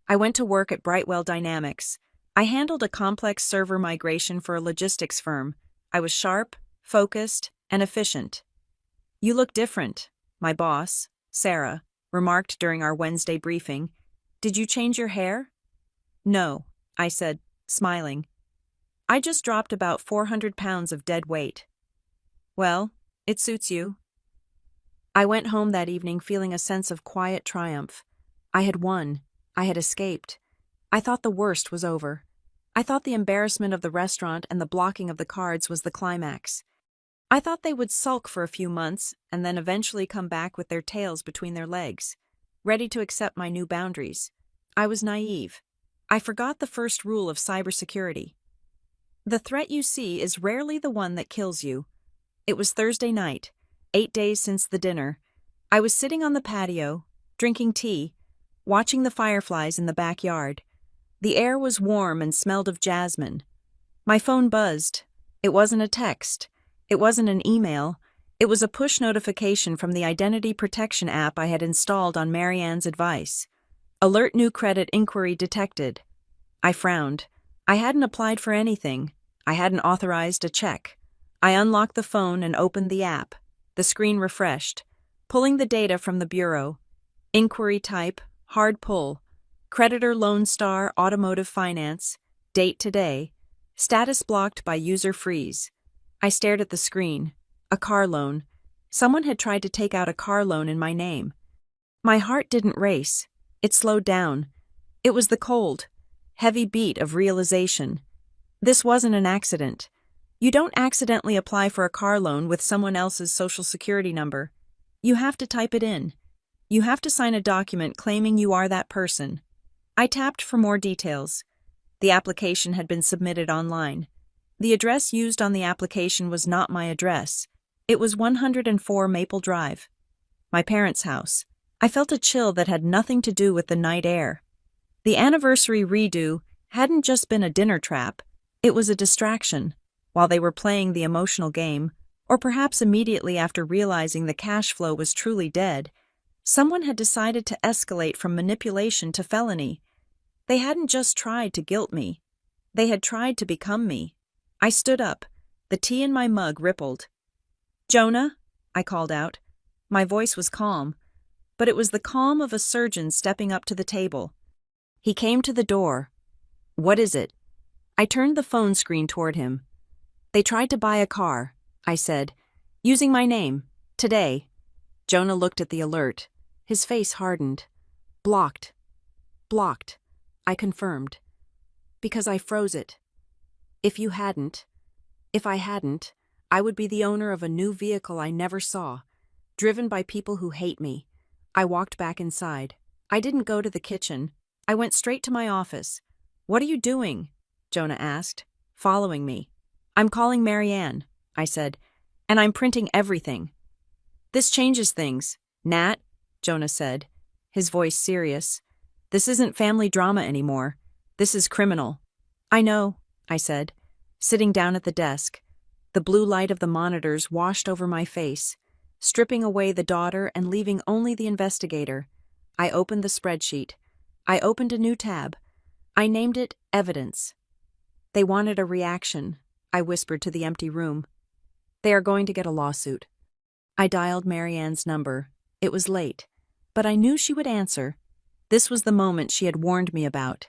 I went to work at Brightwell Dynamics. I handled a complex server migration for a logistics firm. I was sharp, focused, and efficient. "You look different," my boss, Sarah, remarked during our Wednesday briefing. Did you change your hair? No, I said, smiling. I just dropped about 400 pounds of dead weight. Well, it suits you. I went home that evening feeling a sense of quiet triumph. I had won. I had escaped. I thought the worst was over. I thought the embarrassment of the restaurant and the blocking of the cards was the climax. I thought they would sulk for a few months and then eventually come back with their tails between their legs, ready to accept my new boundaries. I was naive. I forgot the first rule of cybersecurity. The threat you see is rarely the one that kills you. It was Thursday night, 8 days since the dinner. I was sitting on the patio, drinking tea, watching the fireflies in the backyard. The air was warm and smelled of jasmine. My phone buzzed. It wasn't a text. It wasn't an email. It was a push notification from the identity protection app I had installed on Marianne's advice. Alert new credit inquiry detected. I frowned. I hadn't applied for anything. I hadn't authorized a check. I unlocked the phone and opened the app. The screen refreshed. Pulling the data from the bureau. Inquiry type, hard pull. Creditor Lone Star Automotive Finance. Date today. Status blocked by user freeze. I stared at the screen. A car loan. Someone had tried to take out a car loan in my name. My heart didn't race. It slowed down. It was the cold, heavy beat of realization. This wasn't an accident. You don't accidentally apply for a car loan with someone else's social security number. You have to type it in. You have to sign a document claiming you are that person. I tapped for more details. The application had been submitted online. The address used on the application was not my address. It was 104 Maple Drive. My parents' house. I felt a chill that had nothing to do with the night air. The anniversary redo hadn't just been a dinner trap. It was a distraction. While they were playing the emotional game, or perhaps immediately after realizing the cash flow was truly dead, someone had decided to escalate from manipulation to felony. They hadn't just tried to guilt me. They had tried to become me. I stood up. The tea in my mug rippled. "Jonah," I called out. My voice was calm, but it was the calm of a surgeon stepping up to the table. He came to the door. "What is it?" I turned the phone screen toward him. "They tried to buy a car," I said, "using my name, today." Jonah looked at the alert. His face hardened. "Blocked. Blocked," I confirmed. "Because I froze it. If I hadn't, I would be the owner of a new vehicle I never saw, driven by people who hate me." I walked back inside. I didn't go to the kitchen. I went straight to my office. "What are you doing?" Jonah asked, following me. "I'm calling Marianne," I said, "and I'm printing everything." "This changes things, Nat," Jonah said, his voice serious. "This isn't family drama anymore. This is criminal." "I know," I said, sitting down at the desk. The blue light of the monitors washed over my face, stripping away the daughter and leaving only the investigator. I opened the spreadsheet. I opened a new tab. I named it Evidence. "They wanted a reaction," I whispered to the empty room. "They are going to get a lawsuit." I dialed Marianne's number. It was late, but I knew she would answer. This was the moment she had warned me about.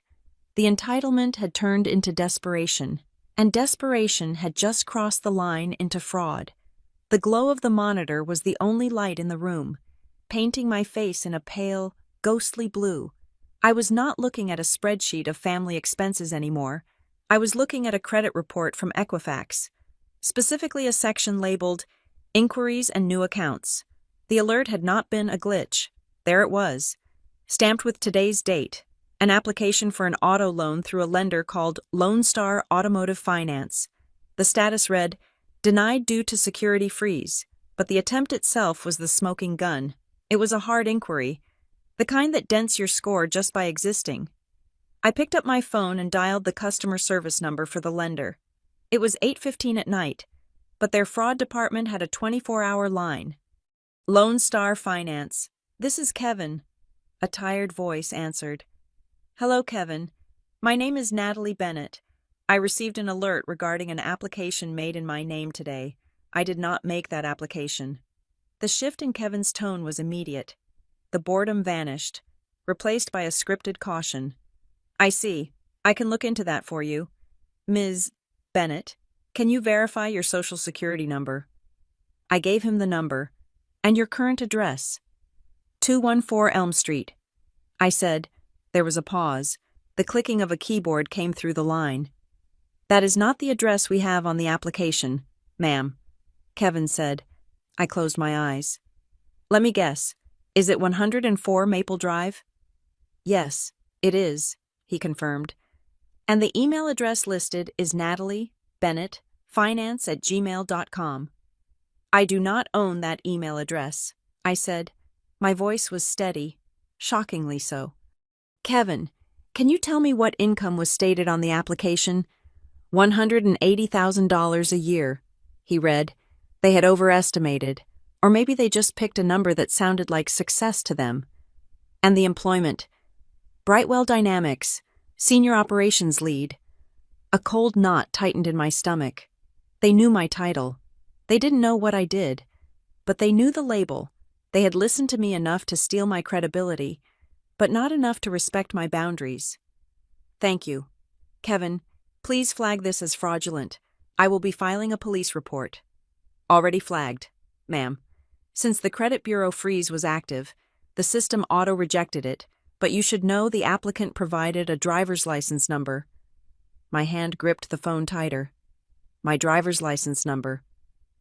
The entitlement had turned into desperation, and desperation had just crossed the line into fraud. The glow of the monitor was the only light in the room, painting my face in a pale, ghostly blue. I was not looking at a spreadsheet of family expenses anymore. I was looking at a credit report from Equifax, specifically a section labeled Inquiries and New Accounts. The alert had not been a glitch. There it was, stamped with today's date, an application for an auto loan through a lender called Lone Star Automotive Finance. The status read, "Denied due to security freeze," but the attempt itself was the smoking gun. It was a hard inquiry, the kind that dents your score just by existing. I picked up my phone and dialed the customer service number for the lender. It was 8:15 at night, but their fraud department had a 24-hour line. "Lone Star Finance. This is Kevin," a tired voice answered. "Hello, Kevin. My name is Natalie Bennett. I received an alert regarding an application made in my name today. I did not make that application." The shift in Kevin's tone was immediate. The boredom vanished. replaced by a scripted caution. I see. I can look into that for you. Ms. Bennett, can you verify your social security number? I gave him the number. And your current address? 214 Elm Street. I said. There was a pause. The clicking of a keyboard came through the line. That is not the address we have on the application, ma'am, Kevin said. I closed my eyes. Let me guess. Is it 104 Maple Drive? Yes, it is, he confirmed. And the email address listed is nataliebennettfinance@gmail.com. I do not own that email address, I said. My voice was steady, shockingly so. Kevin, can you tell me what income was stated on the application? $180,000 a year, he read. They had overestimated, or maybe they just picked a number that sounded like success to them. And the employment. Brightwell Dynamics, senior operations lead. A cold knot tightened in my stomach. They knew my title. They didn't know what I did, but they knew the label. They had listened to me enough to steal my credibility, but not enough to respect my boundaries. Thank you. Kevin, please flag this as fraudulent. I will be filing a police report. Already flagged, ma'am. Since the credit bureau freeze was active, the system auto-rejected it, but you should know the applicant provided a driver's license number. My hand gripped the phone tighter. My driver's license number.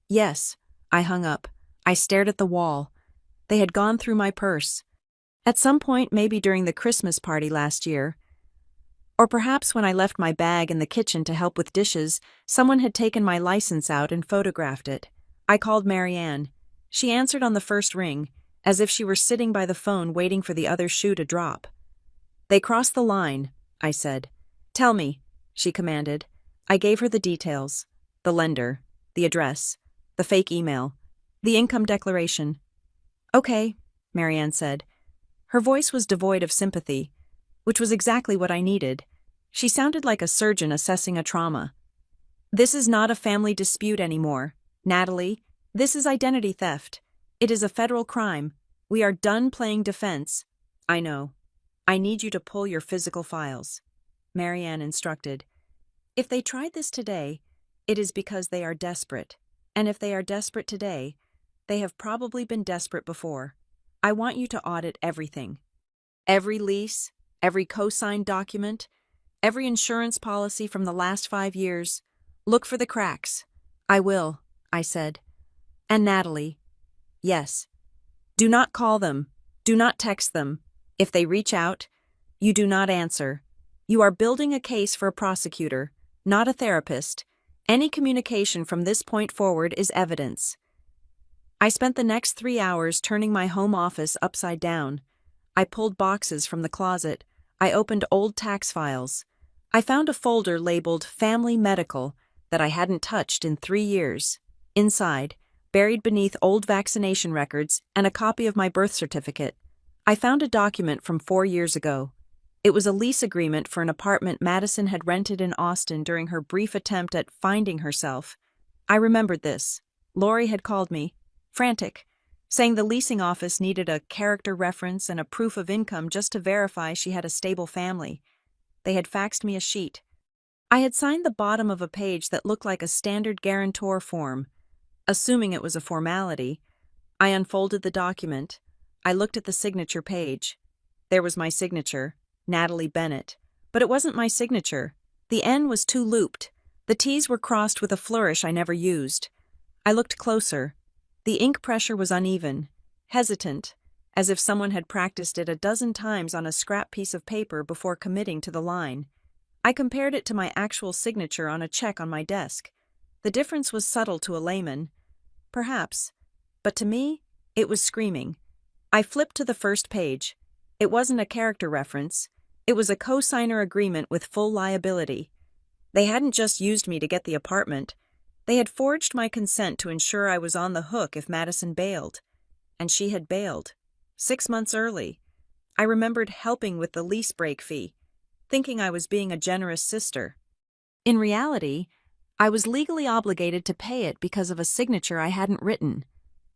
Yes, I hung up. I stared at the wall. They had gone through my purse. At some point, maybe during the Christmas party last year, or perhaps when I left my bag in the kitchen to help with dishes, someone had taken my license out and photographed it. I called Marianne. She answered on the first ring, as if she were sitting by the phone waiting for the other shoe to drop. They crossed the line, I said. Tell me, she commanded. I gave her the details, the lender, the address, the fake email, the income declaration. Okay, Marianne said. Her voice was devoid of sympathy, which was exactly what I needed. She sounded like a surgeon assessing a trauma. This is not a family dispute anymore, Natalie. This is identity theft. It is a federal crime. We are done playing defense. I know. I need you to pull your physical files, Marianne instructed. If they tried this today, it is because they are desperate. And if they are desperate today, they have probably been desperate before. I want you to audit everything. Every lease, every co-signed document, every insurance policy from the last 5 years. Look for the cracks. I will, I said. And Natalie. Yes. Do not call them. Do not text them. If they reach out, you do not answer. You are building a case for a prosecutor, not a therapist. Any communication from this point forward is evidence. I spent the next 3 hours turning my home office upside down. I pulled boxes from the closet. I opened old tax files. I found a folder labeled Family Medical that I hadn't touched in 3 years. Inside, buried beneath old vaccination records and a copy of my birth certificate, I found a document from 4 years ago. It was a lease agreement for an apartment Madison had rented in Austin during her brief attempt at finding herself. I remembered this. Lori had called me, frantic, saying the leasing office needed a character reference and a proof of income just to verify she had a stable family. They had faxed me a sheet. I had signed the bottom of a page that looked like a standard guarantor form. Assuming it was a formality, I unfolded the document. I looked at the signature page. There was my signature, Natalie Bennett, but it wasn't my signature. The N was too looped. The T's were crossed with a flourish I never used. I looked closer. The ink pressure was uneven, hesitant, as if someone had practiced it a dozen times on a scrap piece of paper before committing to the line. I compared it to my actual signature on a check on my desk. The difference was subtle to a layman, perhaps, but to me, it was screaming. I flipped to the first page. It wasn't a character reference. It was a co-signer agreement with full liability. They hadn't just used me to get the apartment. They had forged my consent to ensure I was on the hook if Madison bailed. And she had bailed. 6 months early. I remembered helping with the lease break fee, thinking I was being a generous sister. In reality, I was legally obligated to pay it because of a signature I hadn't written.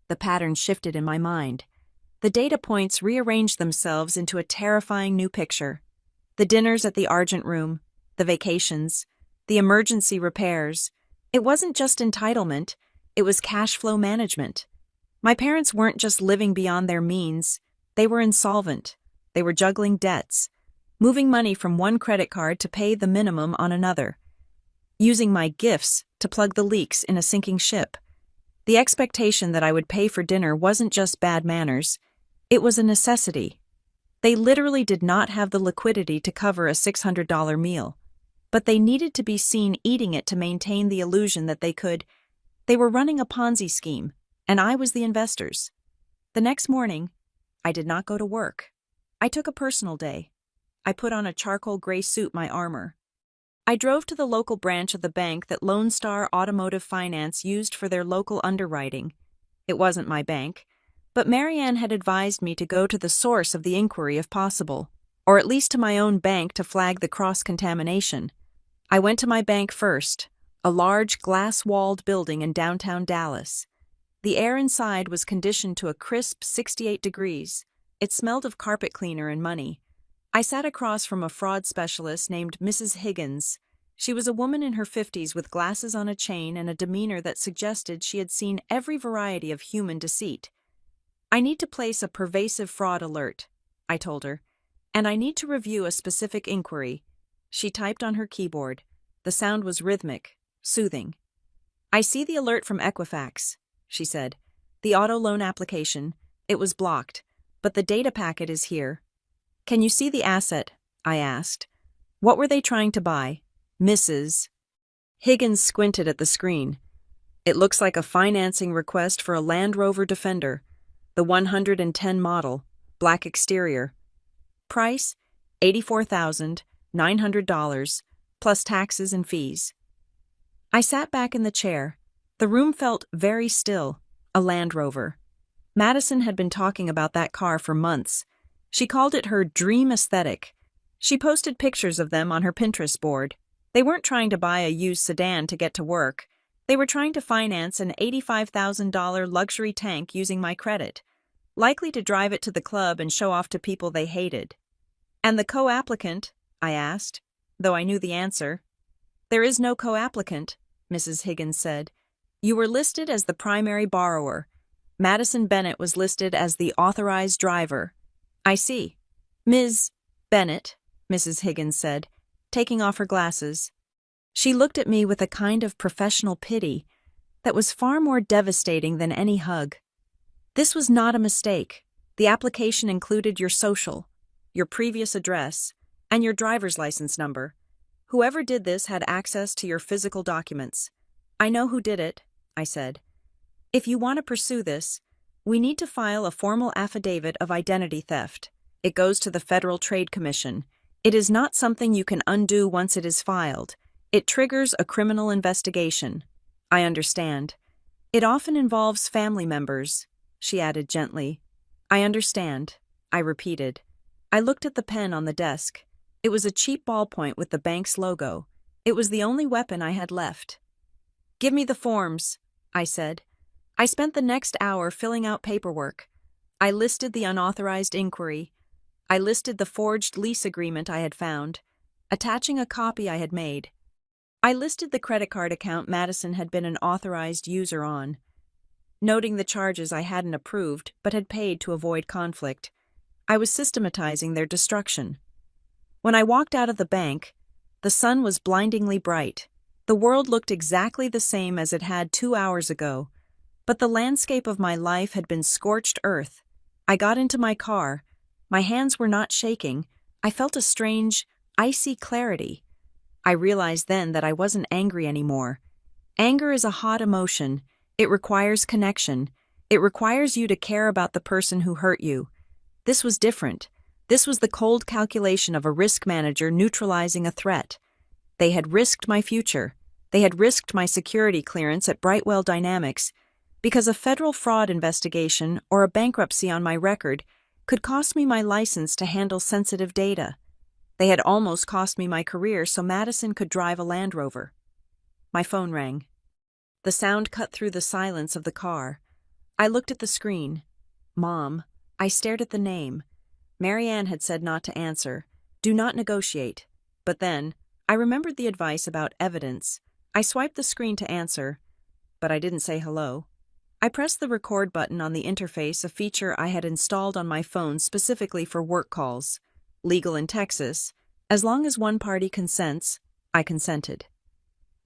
The pattern shifted in my mind. The data points rearranged themselves into a terrifying new picture. The dinners at the Argent Room, the vacations, the emergency repairs. It wasn't just entitlement, it was cash flow management. My parents weren't just living beyond their means, they were insolvent. They were juggling debts, moving money from one credit card to pay the minimum on another, using my gifts to plug the leaks in a sinking ship. The expectation that I would pay for dinner wasn't just bad manners, it was a necessity. They literally did not have the liquidity to cover a $600 meal, but they needed to be seen eating it to maintain the illusion that they could. They were running a Ponzi scheme, and I was the investors. The next morning, I did not go to work. I took a personal day. I put on a charcoal gray suit, my armor. I drove to the local branch of the bank that Lone Star Automotive Finance used for their local underwriting. It wasn't my bank, but Marianne had advised me to go to the source of the inquiry if possible, or at least to my own bank to flag the cross-contamination. I went to my bank first, a large glass-walled building in downtown Dallas. The air inside was conditioned to a crisp 68 degrees. It smelled of carpet cleaner and money. I sat across from a fraud specialist named Mrs. Higgins. She was a woman in her 50s with glasses on a chain and a demeanor that suggested she had seen every variety of human deceit. "I need to place a pervasive fraud alert," I told her, "and I need to review a specific inquiry." She typed on her keyboard. The sound was rhythmic, soothing. "I see the alert from Equifax," she said. "The auto loan application. It was blocked, but the data packet is here." "Can you see the asset?" I asked. "What were they trying to buy?" Mrs. Higgins squinted at the screen. "It looks like a financing request for a Land Rover Defender, the 110 model, black exterior. Price, $84,900, plus taxes and fees." I sat back in the chair. The room felt very still. A Land Rover. Madison had been talking about that car for months. She called it her dream aesthetic. She posted pictures of them on her Pinterest board. They weren't trying to buy a used sedan to get to work. They were trying to finance an $85,000 luxury tank using my credit, likely to drive it to the club and show off to people they hated. "And the co-applicant?" I asked, though I knew the answer. "There is no co-applicant," Mrs. Higgins said. "You were listed as the primary borrower. Madison Bennett was listed as the authorized driver." "I see. Ms. Bennett," Mrs. Higgins said, taking off her glasses. She looked at me with a kind of professional pity that was far more devastating than any hug. "This was not a mistake. The application included your social, your previous address, and your driver's license number. Whoever did this had access to your physical documents." "I know who did it," I said. "If you want to pursue this, we need to file a formal affidavit of identity theft. It goes to the Federal Trade Commission. It is not something you can undo once it is filed. It triggers a criminal investigation." "I understand. It often involves family members," she added gently. "I understand," I repeated. I looked at the pen on the desk. It was a cheap ballpoint with the bank's logo. It was the only weapon I had left. "Give me the forms," I said. I spent the next hour filling out paperwork. I listed the unauthorized inquiry. I listed the forged lease agreement I had found, attaching a copy I had made. I listed the credit card account Madison had been an authorized user on, noting the charges I hadn't approved but had paid to avoid conflict. I was systematizing their destruction. When I walked out of the bank, the sun was blindingly bright. The world looked exactly the same as it had 2 hours ago, but the landscape of my life had been scorched earth. I got into my car. My hands were not shaking. I felt a strange, icy clarity. I realized then that I wasn't angry anymore. Anger is a hot emotion. It requires connection. It requires you to care about the person who hurt you. This was different. This was the cold calculation of a risk manager neutralizing a threat. They had risked my future. They had risked my security clearance at Brightwell Dynamics, because a federal fraud investigation or a bankruptcy on my record could cost me my license to handle sensitive data. They had almost cost me my career so Madison could drive a Land Rover. My phone rang. The sound cut through the silence of the car. I looked at the screen. "Mom," I stared at the name. Marianne had said not to answer. Do not negotiate. But then, I remembered the advice about evidence. I swiped the screen to answer, but I didn't say hello. I pressed the record button on the interface, a feature I had installed on my phone specifically for work calls. Legal in Texas. As long as one party consents, I consented.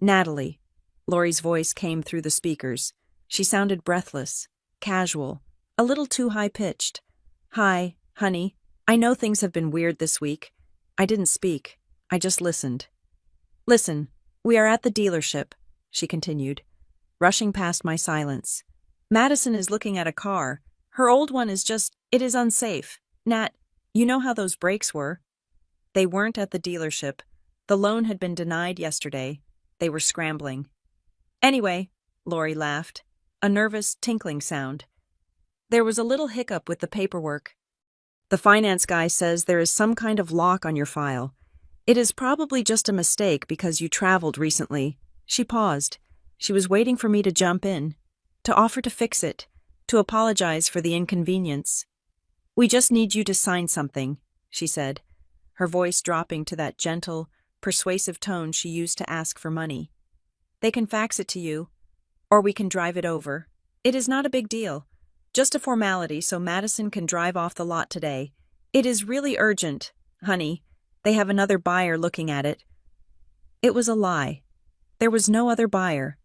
Natalie. Lori's voice came through the speakers. She sounded breathless, casual, a little too high-pitched. Hi, honey. I know things have been weird this week. I didn't speak. I just listened. Listen, we are at the dealership, she continued, rushing past my silence. Madison is looking at a car. Her old one is it is unsafe. Nat, you know how those brakes were? They weren't at the dealership. The loan had been denied yesterday. They were scrambling. Anyway, Lori laughed, a nervous tinkling sound. There was a little hiccup with the paperwork. The finance guy says there is some kind of lock on your file. It is probably just a mistake because you traveled recently. She paused. She was waiting for me to jump in, to offer to fix it, to apologize for the inconvenience. We just need you to sign something, she said, her voice dropping to that gentle, persuasive tone she used to ask for money. They can fax it to you, or we can drive it over. It is not a big deal. Just a formality so Madison can drive off the lot today. It is really urgent, honey. They have another buyer looking at it. It was a lie. There was no other buyer.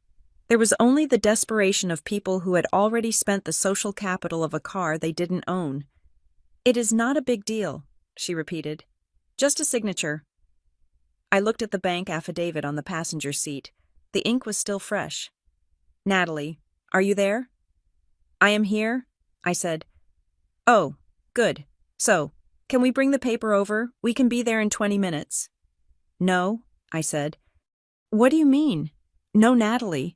There was only the desperation of people who had already spent the social capital of a car they didn't own. It is not a big deal, she repeated. Just a signature. I looked at the bank affidavit on the passenger seat. The ink was still fresh. Natalie, are you there? I am here, I said. Oh, good. So, can we bring the paper over? We can be there in 20 minutes. No, I said. What do you mean? No, Natalie.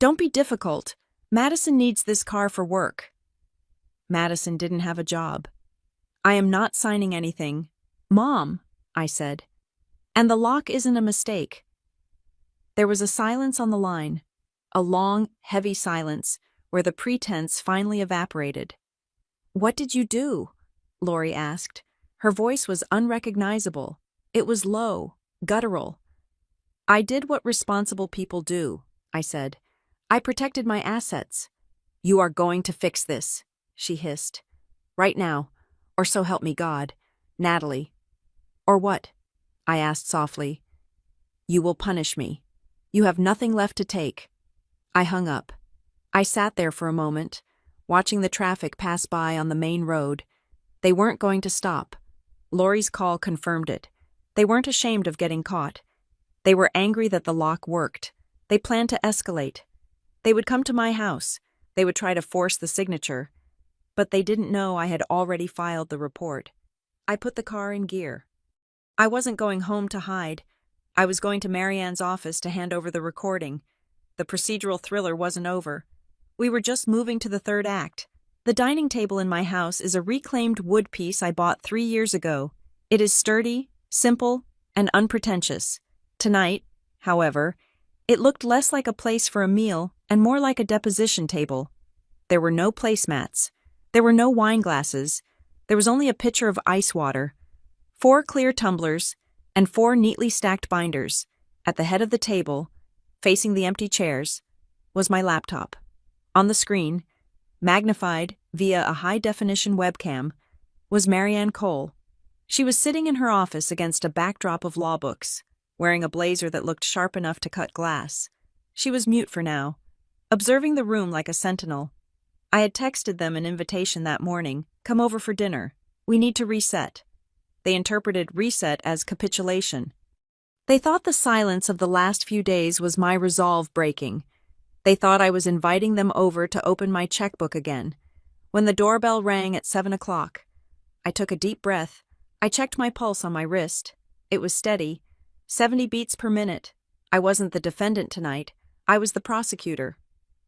Don't be difficult. Madison needs this car for work. Madison didn't have a job. I am not signing anything. Mom, I said. And the lock isn't a mistake. There was a silence on the line, a long, heavy silence where the pretense finally evaporated. What did you do? Lori asked. Her voice was unrecognizable. It was low, guttural. I did what responsible people do, I said. I protected my assets. You are going to fix this, she hissed. Right now, or so help me God, Natalie. Or what? I asked softly. You will punish me. You have nothing left to take. I hung up. I sat there for a moment, watching the traffic pass by on the main road. They weren't going to stop. Lori's call confirmed it. They weren't ashamed of getting caught. They were angry that the lock worked. They planned to escalate. They would come to my house. They would try to force the signature. But they didn't know I had already filed the report. I put the car in gear. I wasn't going home to hide. I was going to Marianne's office to hand over the recording. The procedural thriller wasn't over. We were just moving to the third act. The dining table in my house is a reclaimed wood piece I bought 3 years ago. It is sturdy, simple, and unpretentious. Tonight, however, it looked less like a place for a meal and more like a deposition table. There were no placemats. There were no wine glasses. There was only a pitcher of ice water, 4 clear tumblers, and 4 neatly stacked binders. At the head of the table, facing the empty chairs, was my laptop. On the screen, magnified via a high-definition webcam, was Marianne Cole. She was sitting in her office against a backdrop of law books, wearing a blazer that looked sharp enough to cut glass. She was mute for now, observing the room like a sentinel. I had texted them an invitation that morning. Come over for dinner. We need to reset. They interpreted reset as capitulation. They thought the silence of the last few days was my resolve breaking. They thought I was inviting them over to open my checkbook again. When the doorbell rang at 7 o'clock, I took a deep breath. I checked my pulse on my wrist. It was steady, 70 beats per minute. I wasn't the defendant tonight. I was the prosecutor.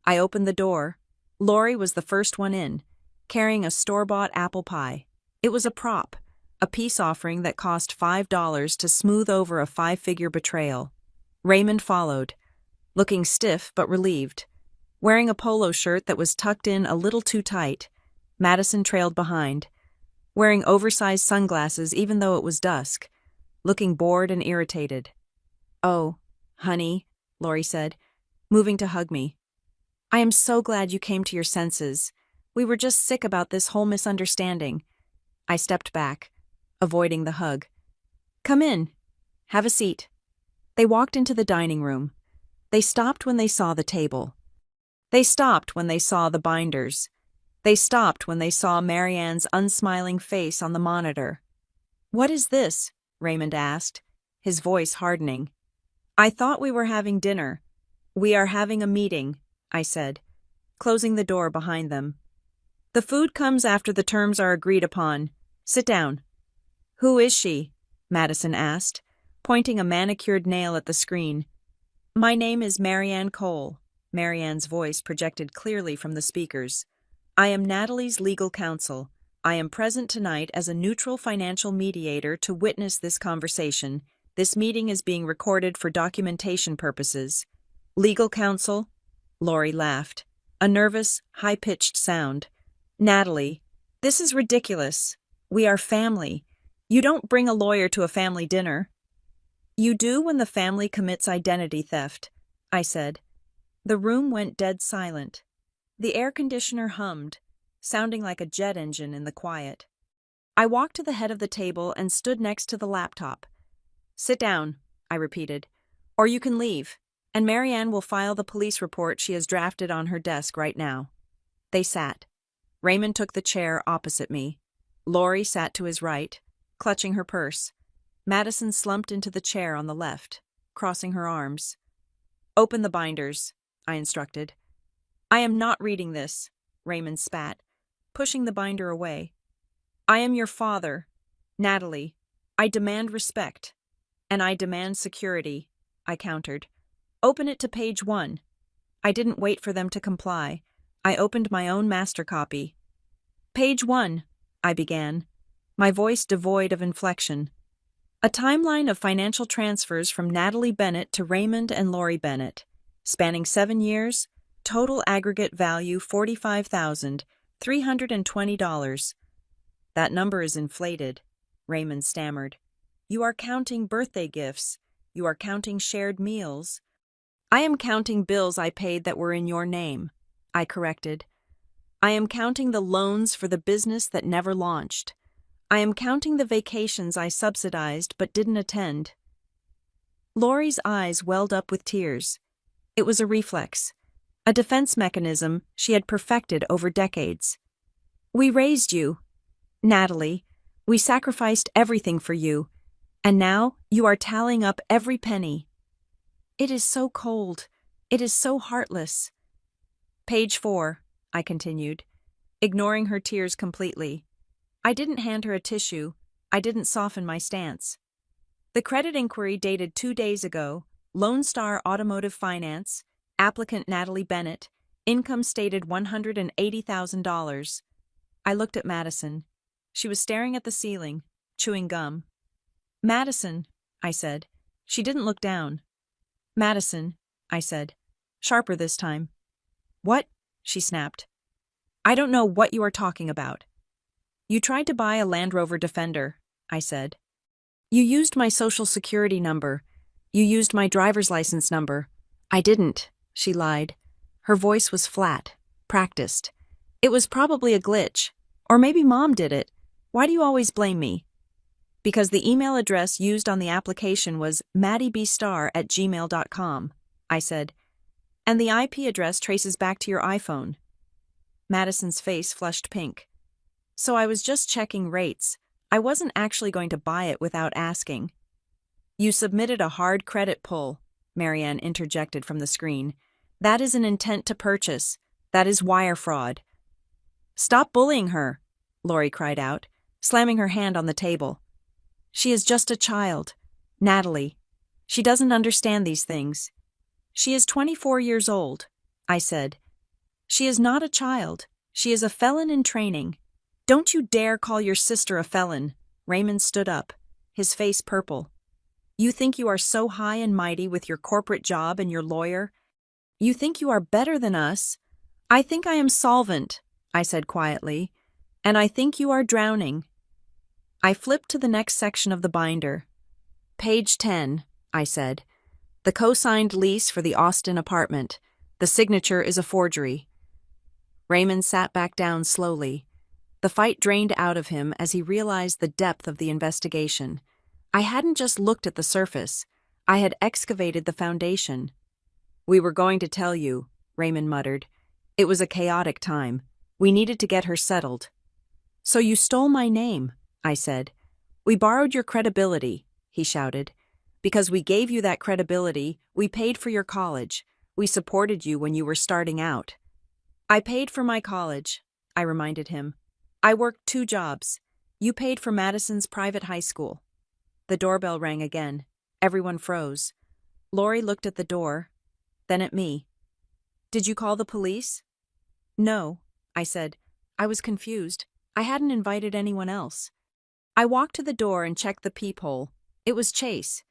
I opened the door. Lori was the first one in, carrying a store-bought apple pie. It was a prop, a peace offering that cost $5 to smooth over a 5-figure betrayal. Raymond followed, looking stiff but relieved, wearing a polo shirt that was tucked in a little too tight. Madison trailed behind, wearing oversized sunglasses even though it was dusk, looking bored and irritated. "Oh, honey," Lori said, moving to hug me. "I am so glad you came to your senses. We were just sick about this whole misunderstanding." I stepped back, avoiding the hug. "Come in. Have a seat." They walked into the dining room. They stopped when they saw the table. They stopped when they saw the binders. They stopped when they saw Marianne's unsmiling face on the monitor. "What is this?" Raymond asked, his voice hardening. "I thought we were having dinner." "We are having a meeting," I said, closing the door behind them. "The food comes after the terms are agreed upon. Sit down." "Who is she?" Madison asked, pointing a manicured nail at the screen. "My name is Marianne Cole," Marianne's voice projected clearly from the speakers. "I am Natalie's legal counsel. I am present tonight as a neutral financial mediator to witness this conversation. This meeting is being recorded for documentation purposes." "Legal counsel?" Lori laughed, a nervous, high-pitched sound. "Natalie, this is ridiculous. We are family. You don't bring a lawyer to a family dinner." "You do when the family commits identity theft," I said. The room went dead silent. The air conditioner hummed, sounding like a jet engine in the quiet. I walked to the head of the table and stood next to the laptop. "Sit down," I repeated, "or you can leave, and Marianne will file the police report she has drafted on her desk right now." They sat. Raymond took the chair opposite me. Lori sat to his right, clutching her purse. Madison slumped into the chair on the left, crossing her arms. "Open the binders," I instructed. "I am not reading this," Raymond spat, pushing the binder away. "I am your father, Natalie. I demand respect. And I demand security," I countered. "Open it to page 1. I didn't wait for them to comply. I opened my own master copy. "Page 1, I began, my voice devoid of inflection. "A timeline of financial transfers from Natalie Bennett to Raymond and Lori Bennett, spanning 7 years, total aggregate value $45,320. "That number is inflated," Raymond stammered. "You are counting birthday gifts. You are counting shared meals." "I am counting bills I paid that were in your name," I corrected. "I am counting the loans for the business that never launched. I am counting the vacations I subsidized but didn't attend." Lori's eyes welled up with tears. It was a reflex, a defense mechanism she had perfected over decades. "We raised you, Natalie. We sacrificed everything for you, and now you are tallying up every penny." "It is so cold. It is so heartless." "Page 4, I continued, ignoring her tears completely. I didn't hand her a tissue. I didn't soften my stance. "The credit inquiry dated 2 days ago, Lone Star Automotive Finance, applicant Natalie Bennett, income stated $180,000. I looked at Madison. She was staring at the ceiling, chewing gum. "Madison," I said. She didn't look down. "Madison," I said, sharper this time. "What?" she snapped. "I don't know what you are talking about." "You tried to buy a Land Rover Defender," I said. "You used my social security number. You used my driver's license number." "I didn't," she lied. Her voice was flat, practiced. "It was probably a glitch. Or maybe Mom did it. Why do you always blame me?" "Because the email address used on the application was maddybstar@gmail.com, I said. "And the IP address traces back to your iPhone." Madison's face flushed pink. "So I was just checking rates. I wasn't actually going to buy it without asking." "You submitted a hard credit pull," Marianne interjected from the screen. "That is an intent to purchase. That is wire fraud." "Stop bullying her," Lori cried out, slamming her hand on the table. "She is just a child. Natalie. She doesn't understand these things." "She is 24 years old," I said. "She is not a child. She is a felon in training." "Don't you dare call your sister a felon." Raymond stood up, his face purple. "You think you are so high and mighty with your corporate job and your lawyer? You think you are better than us?" "I think I am solvent," I said quietly. And I think you are drowning. I flipped to the next section of the binder. Page 10, I said. The co-signed lease for the Austin apartment. The signature is a forgery. Raymond sat back down slowly. The fight drained out of him as he realized the depth of the investigation. I hadn't just looked at the surface. I had excavated the foundation. We were going to tell you, Raymond muttered. It was a chaotic time. We needed to get her settled. So you stole my name, I said. We borrowed your credibility, he shouted. Because we gave you that credibility, we paid for your college. We supported you when you were starting out. I paid for my college, I reminded him. I worked 2 jobs. You paid for Madison's private high school. The doorbell rang again. Everyone froze. Lori looked at the door, then at me. Did you call the police? No, I said. I was confused. I hadn't invited anyone else. I walked to the door and checked the peephole. It was Chase.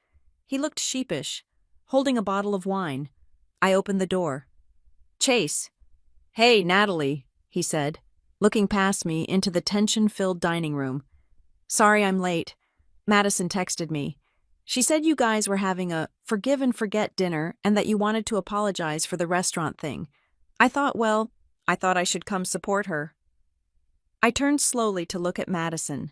He looked sheepish, holding a bottle of wine. I opened the door. Chase. Hey, Natalie, he said, looking past me into the tension-filled dining room. Sorry I'm late. Madison texted me. She said you guys were having a forgive and forget dinner and that you wanted to apologize for the restaurant thing. I thought I should come support her. I turned slowly to look at Madison.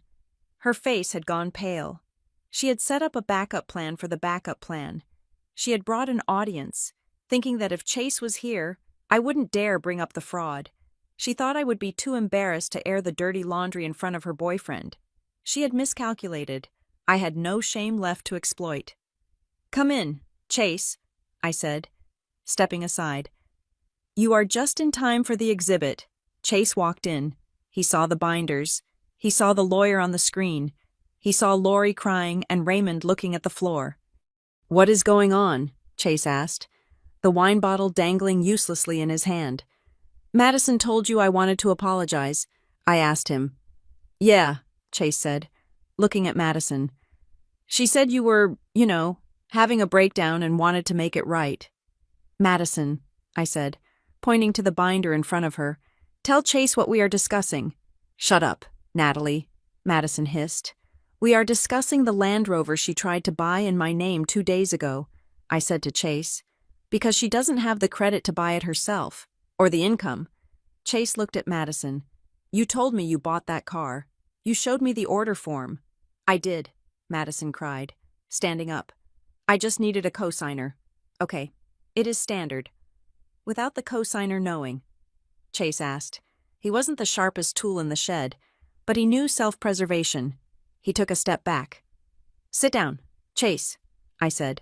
Her face had gone pale. She had set up a backup plan for the backup plan. She had brought an audience, thinking that if Chase was here, I wouldn't dare bring up the fraud. She thought I would be too embarrassed to air the dirty laundry in front of her boyfriend. She had miscalculated. I had no shame left to exploit. Come in, Chase, I said, stepping aside. You are just in time for the exhibit. Chase walked in. He saw the binders. He saw the lawyer on the screen. He saw Lori crying and Raymond looking at the floor. What is going on? Chase asked, the wine bottle dangling uselessly in his hand. Madison told you I wanted to apologize, I asked him. Yeah, Chase said, looking at Madison. She said you were, having a breakdown and wanted to make it right. Madison, I said, pointing to the binder in front of her, tell Chase what we are discussing. Shut up, Natalie, Madison hissed. We are discussing the Land Rover she tried to buy in my name 2 days ago, I said to Chase, because she doesn't have the credit to buy it herself, or the income. Chase looked at Madison. You told me you bought that car. You showed me the order form. I did, Madison cried, standing up. I just needed a cosigner. Okay, it is standard. Without the cosigner knowing, Chase asked. He wasn't the sharpest tool in the shed, but he knew self-preservation. He took a step back. Sit down, Chase, I said.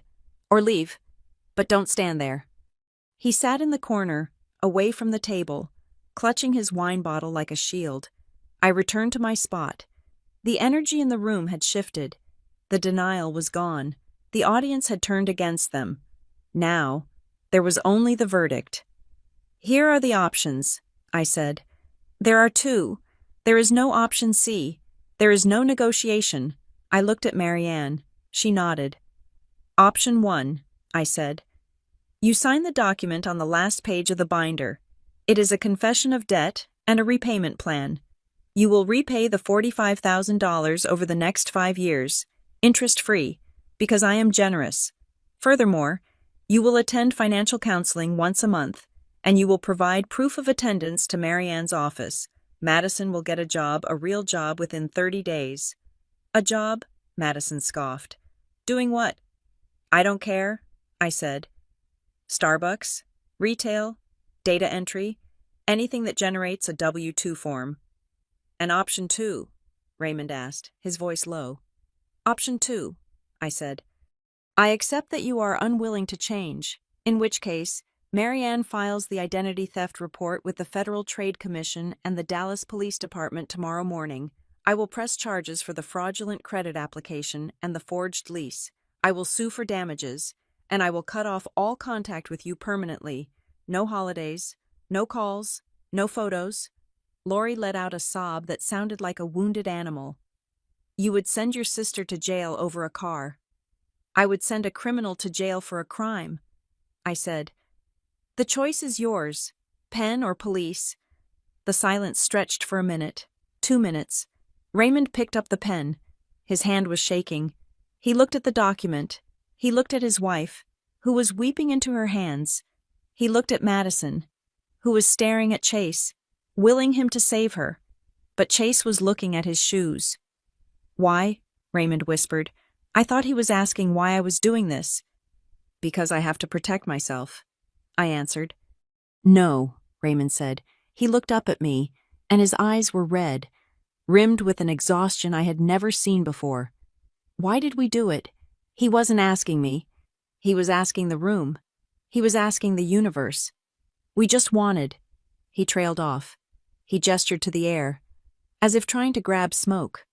Or leave, but don't stand there. He sat in the corner, away from the table, clutching his wine bottle like a shield. I returned to my spot. The energy in the room had shifted. The denial was gone. The audience had turned against them. Now, there was only the verdict. Here are the options, I said. There are 2. There is no option C. There is no negotiation. I looked at Marianne. She nodded. Option 1, I said. You sign the document on the last page of the binder. It is a confession of debt and a repayment plan. You will repay the $45,000 over the next 5 years, interest-free, because I am generous. Furthermore, you will attend financial counseling once a month, and you will provide proof of attendance to Marianne's office. Madison will get a real job within 30 days. A job? Madison scoffed. Doing what? I don't care, I said. Starbucks, retail, data entry, anything that generates a W-2 form. And option 2, Raymond asked, his voice low. Option 2, I said. I accept that you are unwilling to change, in which case, Marianne files the identity theft report with the Federal Trade Commission and the Dallas Police Department tomorrow morning. I will press charges for the fraudulent credit application and the forged lease. I will sue for damages, and I will cut off all contact with you permanently. No holidays, no calls, no photos. Lori let out a sob that sounded like a wounded animal. You would send your sister to jail over a car. I would send a criminal to jail for a crime, I said. The choice is yours, pen or police. The silence stretched for a minute. 2 minutes. Raymond picked up the pen. His hand was shaking. He looked at the document. He looked at his wife, who was weeping into her hands. He looked at Madison, who was staring at Chase, willing him to save her. But Chase was looking at his shoes. "Why?" Raymond whispered. "I thought he was asking why I was doing this." "Because I have to protect myself," I answered. "No," Raymond said. He looked up at me, and his eyes were red, rimmed with an exhaustion I had never seen before. "Why did we do it?" He wasn't asking me. He was asking the room. He was asking the universe. "We just wanted." He trailed off. He gestured to the air, as if trying to grab smoke.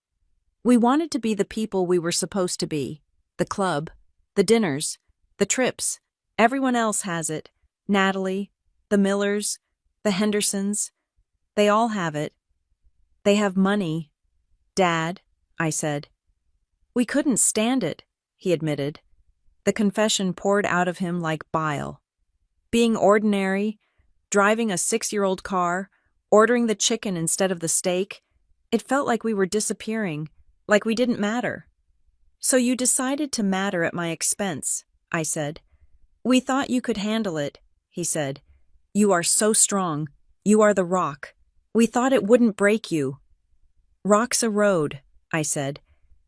"We wanted to be the people we were supposed to be. The club, the dinners, the trips. Everyone else has it. Natalie, the Millers, the Hendersons. They all have it. They have money. Dad," I said. "We couldn't stand it," he admitted. The confession poured out of him like bile. Being ordinary, driving a 6-year-old car, ordering the chicken instead of the steak, it felt like we were disappearing, like we didn't matter. "So you decided to matter at my expense," I said. "We thought you could handle it," he said. "You are so strong. You are the rock. We thought it wouldn't break you." "Rocks erode," I said.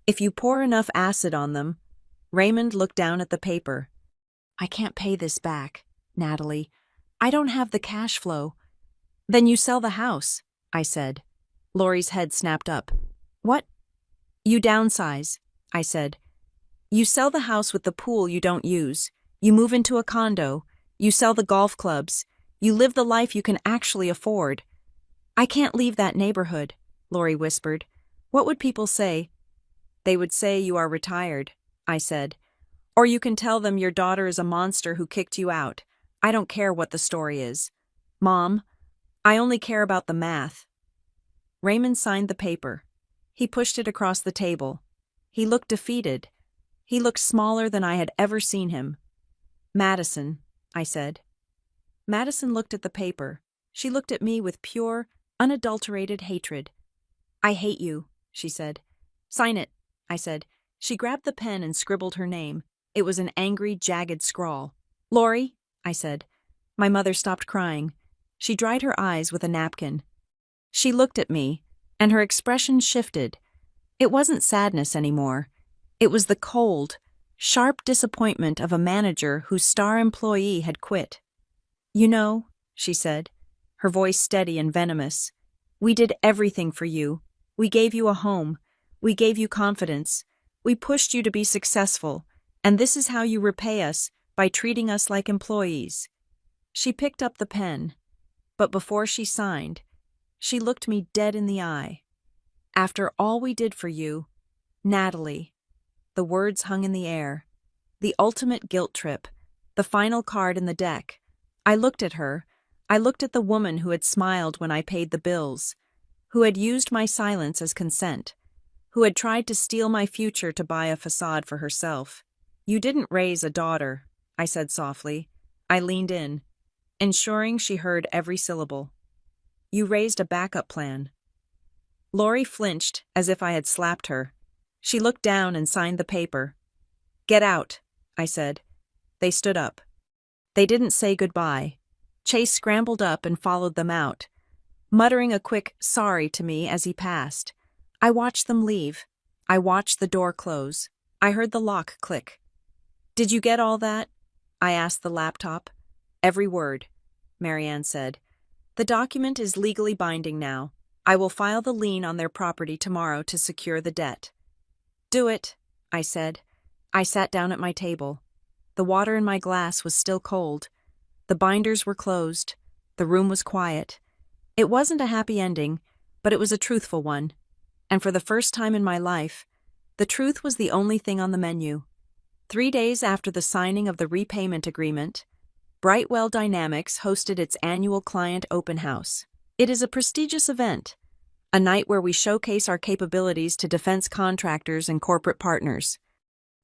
"If you pour enough acid on them." Raymond looked down at the paper. "I can't pay this back, Natalie. I don't have the cash flow." "Then you sell the house," I said. Lori's head snapped up. "What?" "You downsize," I said. "You sell the house with the pool you don't use. You move into a condo. You sell the golf clubs. You live the life you can actually afford." "I can't leave that neighborhood," Lori whispered. "What would people say?" "They would say you are retired," I said. "Or you can tell them your daughter is a monster who kicked you out. I don't care what the story is. Mom, I only care about the math." Raymond signed the paper. He pushed it across the table. He looked defeated. He looked smaller than I had ever seen him. "Madison," I said. Madison looked at the paper. She looked at me with pure, unadulterated hatred. "I hate you," she said. "Sign it," I said. She grabbed the pen and scribbled her name. It was an angry, jagged scrawl. "Lori," I said. My mother stopped crying. She dried her eyes with a napkin. She looked at me, and her expression shifted. It wasn't sadness anymore. It was the cold, sharp disappointment of a manager whose star employee had quit. "You know," she said, her voice steady and venomous, "we did everything for you. We gave you a home. We gave you confidence. We pushed you to be successful, and this is how you repay us, by treating us like employees." She picked up the pen, but before she signed, she looked me dead in the eye. "After all we did for you, Natalie." The words hung in the air. The ultimate guilt trip, the final card in the deck. I looked at her. I looked at the woman who had smiled when I paid the bills, who had used my silence as consent, who had tried to steal my future to buy a facade for herself. "You didn't raise a daughter," I said softly. I leaned in, ensuring she heard every syllable. "You raised a backup plan." Lori flinched as if I had slapped her. She looked down and signed the paper. "Get out," I said. They stood up. They didn't say goodbye. Chase scrambled up and followed them out, muttering a quick sorry to me as he passed. I watched them leave. I watched the door close. I heard the lock click. "Did you get all that?" I asked the laptop. "Every word," Marianne said. "The document is legally binding now. I will file the lien on their property tomorrow to secure the debt." "Do it," I said. I sat down at my table. The water in my glass was still cold. The binders were closed. The room was quiet. It wasn't a happy ending, but it was a truthful one. And for the first time in my life, the truth was the only thing on the menu. 3 days after the signing of the repayment agreement, Brightwell Dynamics hosted its annual client open house. It is a prestigious event, a night where we showcase our capabilities to defense contractors and corporate partners.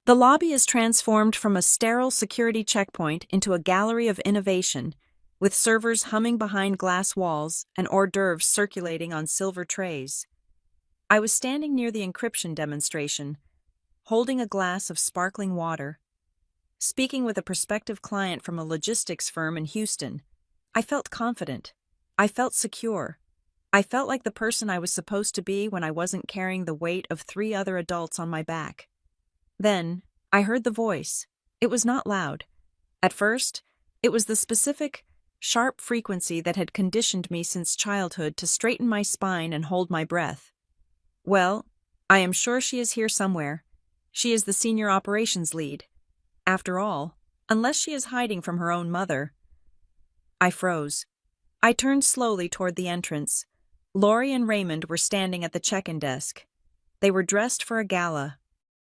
The lobby is transformed from a sterile security checkpoint into a gallery of innovation, with servers humming behind glass walls and hors d'oeuvres circulating on silver trays. I was standing near the encryption demonstration, holding a glass of sparkling water. Speaking with a prospective client from a logistics firm in Houston, I felt confident. I felt secure. I felt like the person I was supposed to be when I wasn't carrying the weight of 3 other adults on my back. Then, I heard the voice. It was not loud. At first, it was the specific, sharp frequency that had conditioned me since childhood to straighten my spine and hold my breath. Well, I am sure she is here somewhere. She is the senior operations lead. After all, unless she is hiding from her own mother. I froze. I turned slowly toward the entrance. Lori and Raymond were standing at the check-in desk. They were dressed for a gala.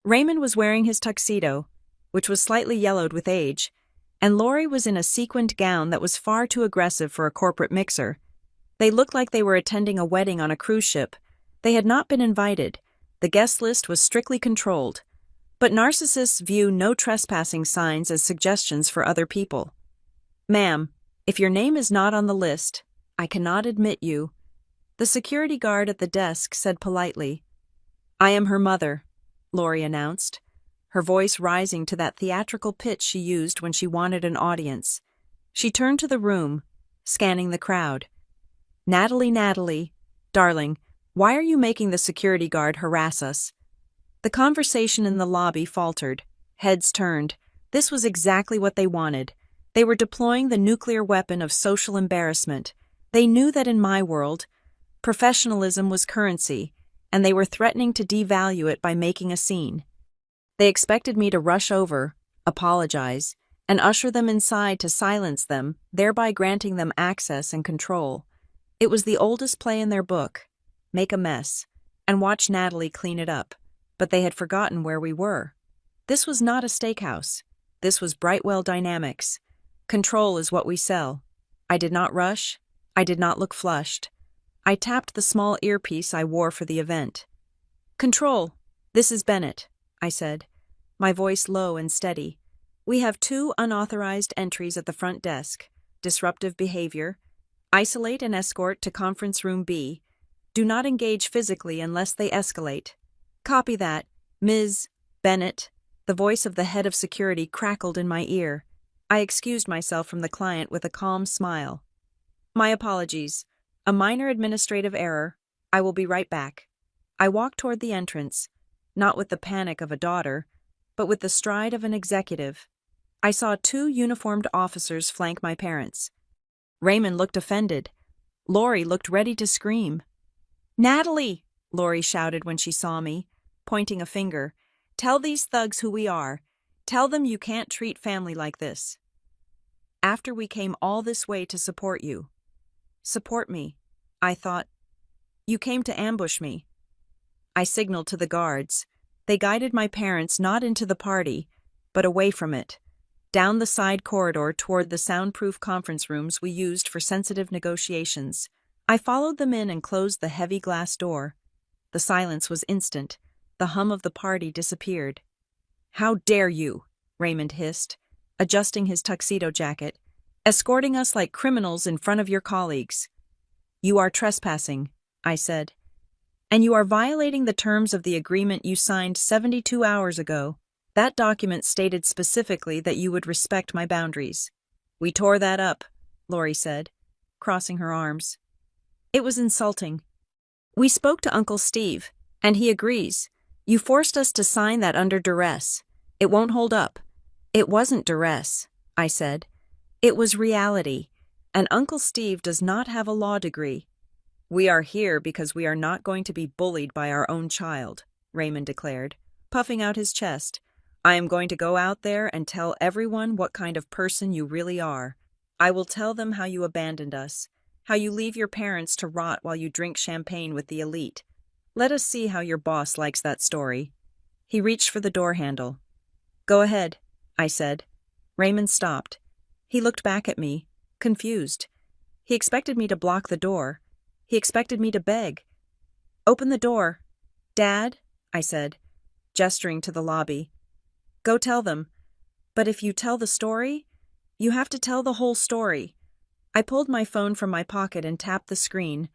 Raymond was wearing his tuxedo, which was slightly yellowed with age, and Lori was in a sequined gown that was far too aggressive for a corporate mixer. They looked like they were attending a wedding on a cruise ship. They had not been invited. The guest list was strictly controlled. But narcissists view no trespassing signs as suggestions for other people. "Ma'am, if your name is not on the list, I cannot admit you," the security guard at the desk said politely. "I am her mother," Lori announced, her voice rising to that theatrical pitch she used when she wanted an audience. She turned to the room, scanning the crowd. Natalie, darling, why are you making the security guard harass us?" The conversation in the lobby faltered. Heads turned. This was exactly what they wanted. They were deploying the nuclear weapon of social embarrassment. They knew that in my world, professionalism was currency, and they were threatening to devalue it by making a scene. They expected me to rush over, apologize, and usher them inside to silence them, thereby granting them access and control. It was the oldest play in their book: make a mess, and watch Natalie clean it up. But they had forgotten where we were. This was not a steakhouse. This was Brightwell Dynamics. Control is what we sell. I did not rush. I did not look flushed. I tapped the small earpiece I wore for the event. "Control, this is Bennett," I said, my voice low and steady. "We have 2 unauthorized entries at the front desk. Disruptive behavior. Isolate and escort to conference room B. Do not engage physically unless they escalate." "Copy that, Ms. Bennett." The voice of the head of security crackled in my ear. I excused myself from the client with a calm smile. "My apologies. A minor administrative error. I will be right back." I walked toward the entrance, not with the panic of a daughter, but with the stride of an executive. I saw 2 uniformed officers flank my parents. Raymond looked offended. Lori looked ready to scream. "Natalie!" Lori shouted when she saw me, pointing a finger. "Tell these thugs who we are. Tell them you can't treat family like this. After we came all this way to support you." Support me, I thought. You came to ambush me. I signaled to the guards. They guided my parents not into the party, but away from it, down the side corridor toward the soundproof conference rooms we used for sensitive negotiations. I followed them in and closed the heavy glass door. The silence was instant. The hum of the party disappeared. "How dare you?" Raymond hissed, adjusting his tuxedo jacket, "escorting us like criminals in front of your colleagues." "You are trespassing," I said. "And you are violating the terms of the agreement you signed 72 hours ago. That document stated specifically that you would respect my boundaries." "We tore that up," Lori said, crossing her arms. "It was insulting. We spoke to Uncle Steve, and he agrees. You forced us to sign that under duress. It won't hold up." "It wasn't duress," I said. "It was reality, and Uncle Steve does not have a law degree." "We are here because we are not going to be bullied by our own child," Raymond declared, puffing out his chest. "I am going to go out there and tell everyone what kind of person you really are. I will tell them how you abandoned us, how you leave your parents to rot while you drink champagne with the elite. Let us see how your boss likes that story." He reached for the door handle. "Go ahead," I said. Raymond stopped. He looked back at me, confused. He expected me to block the door. He expected me to beg. "Open the door. Dad," I said, gesturing to the lobby. "Go tell them. But if you tell the story, you have to tell the whole story." I pulled my phone from my pocket and tapped the screen.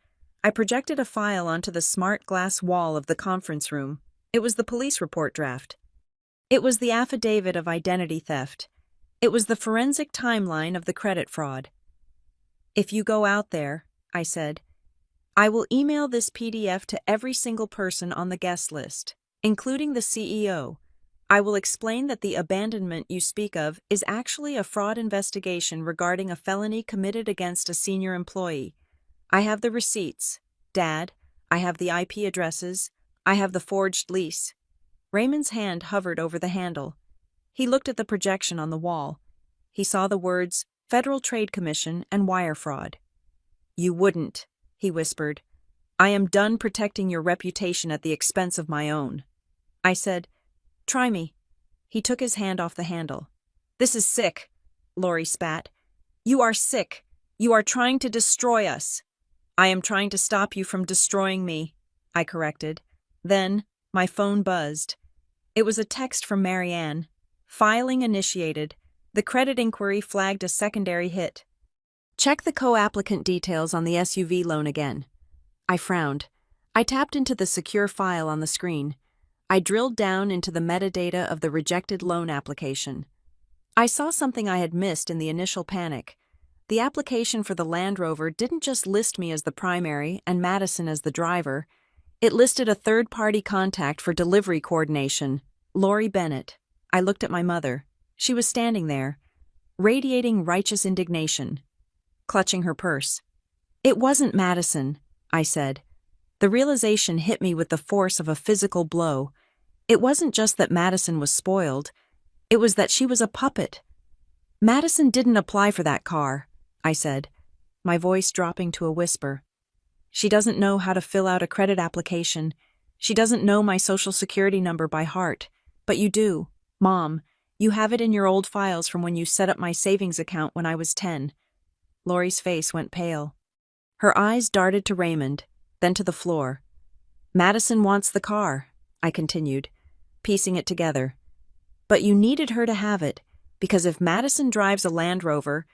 I projected a file onto the smart glass wall of the conference room. It was the police report draft. It was the affidavit of identity theft. It was the forensic timeline of the credit fraud. "If you go out there," I said, "I will email this PDF to every single person on the guest list, including the CEO. I will explain that the abandonment you speak of is actually a fraud investigation regarding a felony committed against a senior employee. I have the receipts, Dad. I have the IP addresses. I have the forged lease." Raymond's hand hovered over the handle. He looked at the projection on the wall. He saw the words Federal Trade Commission and wire fraud. "You wouldn't," he whispered. "I am done protecting your reputation at the expense of my own." I said, "Try me." He took his hand off the handle. "This is sick," Lori spat. "You are sick. You are trying to destroy us." "I am trying to stop you from destroying me," I corrected. Then, my phone buzzed. It was a text from Marianne. "Filing initiated. The credit inquiry flagged a secondary hit. Check the co-applicant details on the SUV loan again." I frowned. I tapped into the secure file on the screen. I drilled down into the metadata of the rejected loan application. I saw something I had missed in the initial panic. The application for the Land Rover didn't just list me as the primary and Madison as the driver. It listed a third-party contact for delivery coordination, Lori Bennett. I looked at my mother. She was standing there, radiating righteous indignation, clutching her purse. "It wasn't Madison," I said. The realization hit me with the force of a physical blow. It wasn't just that Madison was spoiled. It was that she was a puppet. "Madison didn't apply for that car," I said, my voice dropping to a whisper. "She doesn't know how to fill out a credit application. She doesn't know my social security number by heart. But you do, Mom. You have it in your old files from when you set up my savings account when I was 10. Lori's face went pale. Her eyes darted to Raymond, then to the floor. "Madison wants the car," I continued, piecing it together. "But you needed her to have it, because if Madison drives a Land Rover,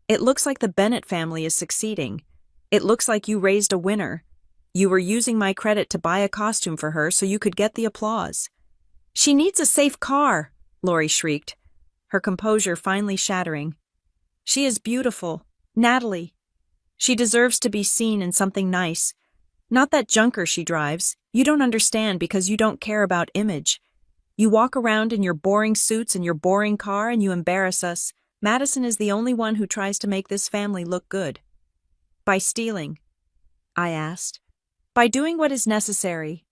it looks like the Bennett family is succeeding. It looks like you raised a winner. You were using my credit to buy a costume for her so you could get the applause." "She needs a safe car," Lori shrieked, her composure finally shattering. "She is beautiful, Natalie. She deserves to be seen in something nice. Not that junker she drives. You don't understand because you don't care about image. You walk around in your boring suits and your boring car and you embarrass us. Madison is the only one who tries to make this family look good." "By stealing?" I asked. "By doing what is necessary,"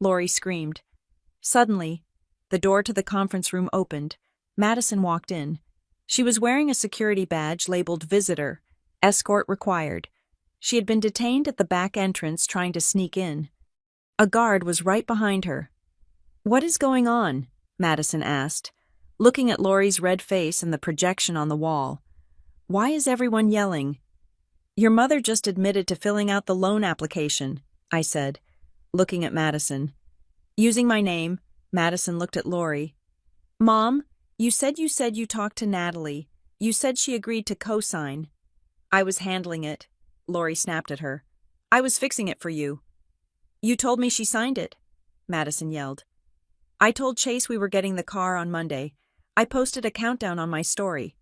Lori screamed. Suddenly, the door to the conference room opened. Madison walked in. She was wearing a security badge labeled Visitor, Escort Required. She had been detained at the back entrance trying to sneak in. A guard was right behind her. "What is going on?" Madison asked, looking at Lori's red face and the projection on the wall. "Why is everyone yelling?" "Your mother just admitted to filling out the loan application," I said, looking at Madison. Using my name, Madison looked at Lori. "Mom, you said you talked to Natalie. You said she agreed to co-sign." "I was handling it," Lori snapped at her. "I was fixing it for you." "You told me she signed it," Madison yelled. "I told Chase we were getting the car on Monday. I posted a countdown on my story."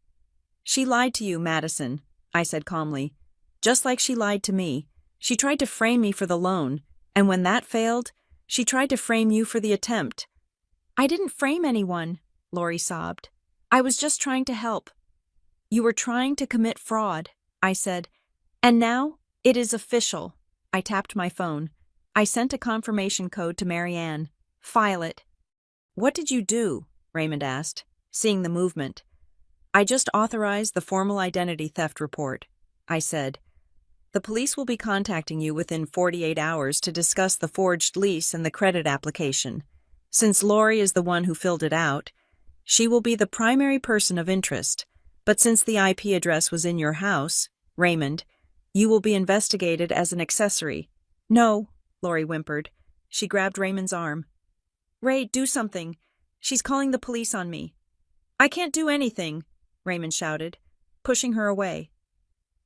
"She lied to you, Madison," I said calmly. "Just like she lied to me. She tried to frame me for the loan, and when that failed, she tried to frame you for the attempt." "I didn't frame anyone," Lori sobbed. "I was just trying to help." "You were trying to commit fraud," I said. "And now, it is official." I tapped my phone. I sent a confirmation code to Marianne. "File it." "What did you do?" Raymond asked, seeing the movement. "I just authorized the formal identity theft report," I said. "The police will be contacting you within 48 hours to discuss the forged lease and the credit application. Since Lori is the one who filled it out, she will be the primary person of interest. But since the IP address was in your house, Raymond, you will be investigated as an accessory." "No," Lori whimpered. She grabbed Raymond's arm. "Ray, do something. She's calling the police on me." "I can't do anything," Raymond shouted, pushing her away.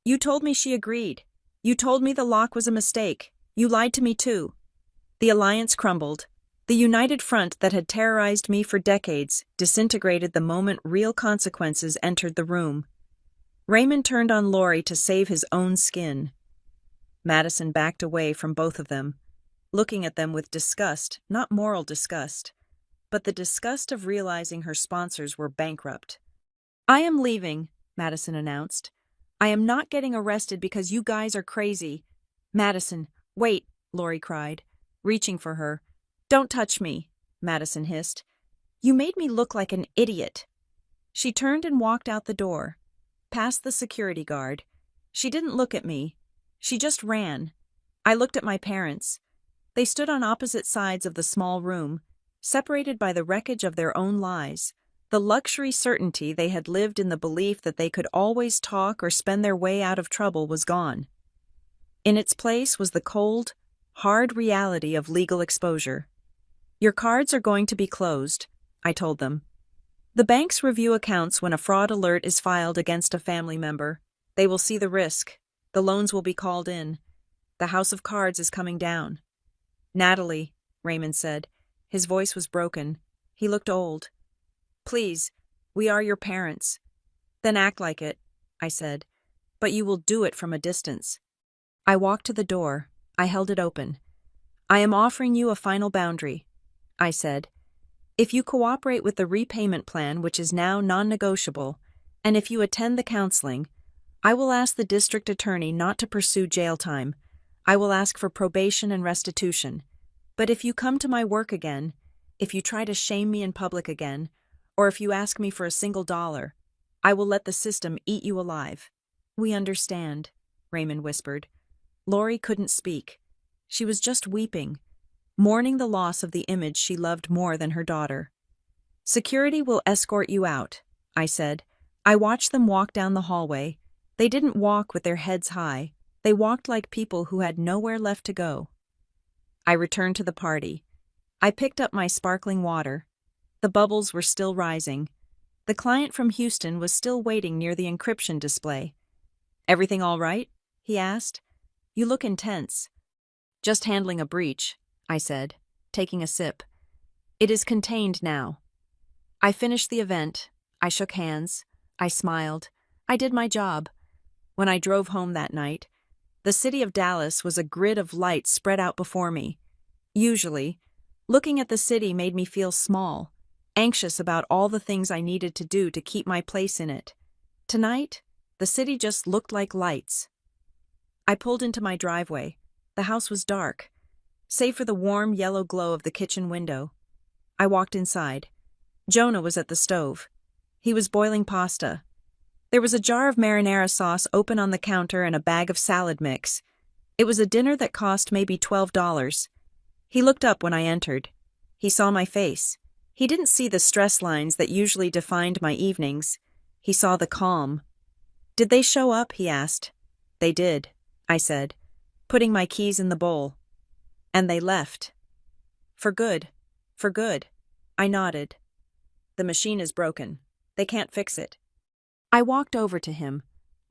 "You told me she agreed. You told me the lock was a mistake. You lied to me too. The alliance crumbled. The united front that had terrorized me for decades disintegrated the moment real consequences entered the room. Raymond turned on Lori to save his own skin. Madison backed away from both of them, looking at them with disgust, not moral disgust, but the disgust of realizing her sponsors were bankrupt. I am leaving, Madison announced. I am not getting arrested because you guys are crazy. Madison, wait, Lori cried, reaching for her. Don't touch me, Madison hissed. You made me look like an idiot. She turned and walked out the door, past the security guard. She didn't look at me. She just ran. I looked at my parents. They stood on opposite sides of the small room, separated by the wreckage of their own lies, the luxury certainty they had lived in the belief that they could always talk or spend their way out of trouble was gone. In its place was the cold, hard reality of legal exposure. Your cards are going to be closed, I told them. The banks review accounts when a fraud alert is filed against a family member. They will see the risk. The loans will be called in. The house of cards is coming down. Natalie, Raymond said. His voice was broken. He looked old. Please, we are your parents. Then act like it, I said. But you will do it from a distance. I walked to the door. I held it open. I am offering you a final boundary, I said. If you cooperate with the repayment plan, which is now non-negotiable, and if you attend the counseling, I will ask the district attorney not to pursue jail time. I will ask for probation and restitution. But if you come to my work again, if you try to shame me in public again, or if you ask me for a single dollar, I will let the system eat you alive. We understand, Raymond whispered. Lori couldn't speak. She was just weeping, mourning the loss of the image she loved more than her daughter. Security will escort you out, I said. I watched them walk down the hallway. They didn't walk with their heads high. They walked like people who had nowhere left to go. I returned to the party. I picked up my sparkling water. The bubbles were still rising. The client from Houston was still waiting near the encryption display. Everything all right? He asked. You look intense. Just handling a breach, I said, taking a sip. It is contained now. I finished the event. I shook hands. I smiled. I did my job. When I drove home that night, the city of Dallas was a grid of lights spread out before me. Usually, looking at the city made me feel small, anxious about all the things I needed to do to keep my place in it. Tonight, the city just looked like lights. I pulled into my driveway. The house was dark, save for the warm yellow glow of the kitchen window. I walked inside. Jonah was at the stove. He was boiling pasta. There was a jar of marinara sauce open on the counter and a bag of salad mix. It was a dinner that cost maybe $12. He looked up when I entered. He saw my face. He didn't see the stress lines that usually defined my evenings. He saw the calm. Did they show up? He asked. They did, I said, putting my keys in the bowl. And they left. For good. For good. I nodded. The machine is broken. They can't fix it. I walked over to him.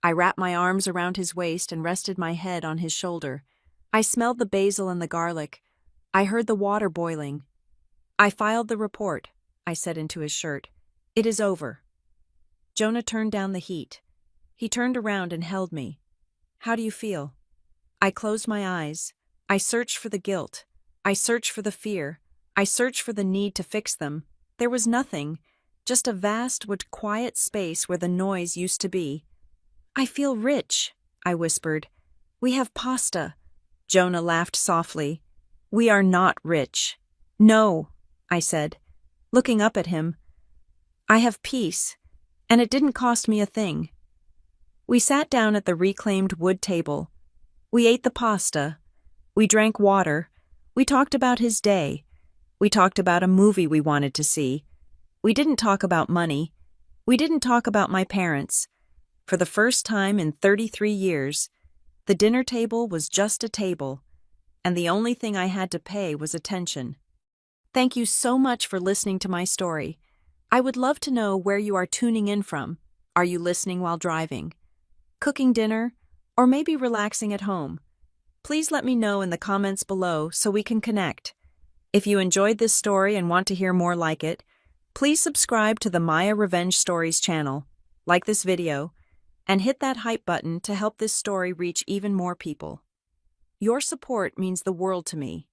I wrapped my arms around his waist and rested my head on his shoulder. I smelled the basil and the garlic. I heard the water boiling. I filed the report, I said into his shirt. It is over. Jonah turned down the heat. He turned around and held me. How do you feel? I closed my eyes. I searched for the guilt. I searched for the fear. I searched for the need to fix them. There was nothing. Just a vast but quiet space where the noise used to be. I feel rich, I whispered. We have pasta. Jonah laughed softly. We are not rich. No, I said, looking up at him. I have peace, and it didn't cost me a thing. We sat down at the reclaimed wood table. We ate the pasta. We drank water. We talked about his day. We talked about a movie we wanted to see. We didn't talk about money. We didn't talk about my parents. For the first time in 33 years, the dinner table was just a table, and the only thing I had to pay was attention. Thank you so much for listening to my story. I would love to know where you are tuning in from. Are you listening while driving, cooking dinner, or maybe relaxing at home? Please let me know in the comments below so we can connect. If you enjoyed this story and want to hear more like it, please subscribe to the Maya Revenge Stories channel, like this video, and hit that hype button to help this story reach even more people. Your support means the world to me.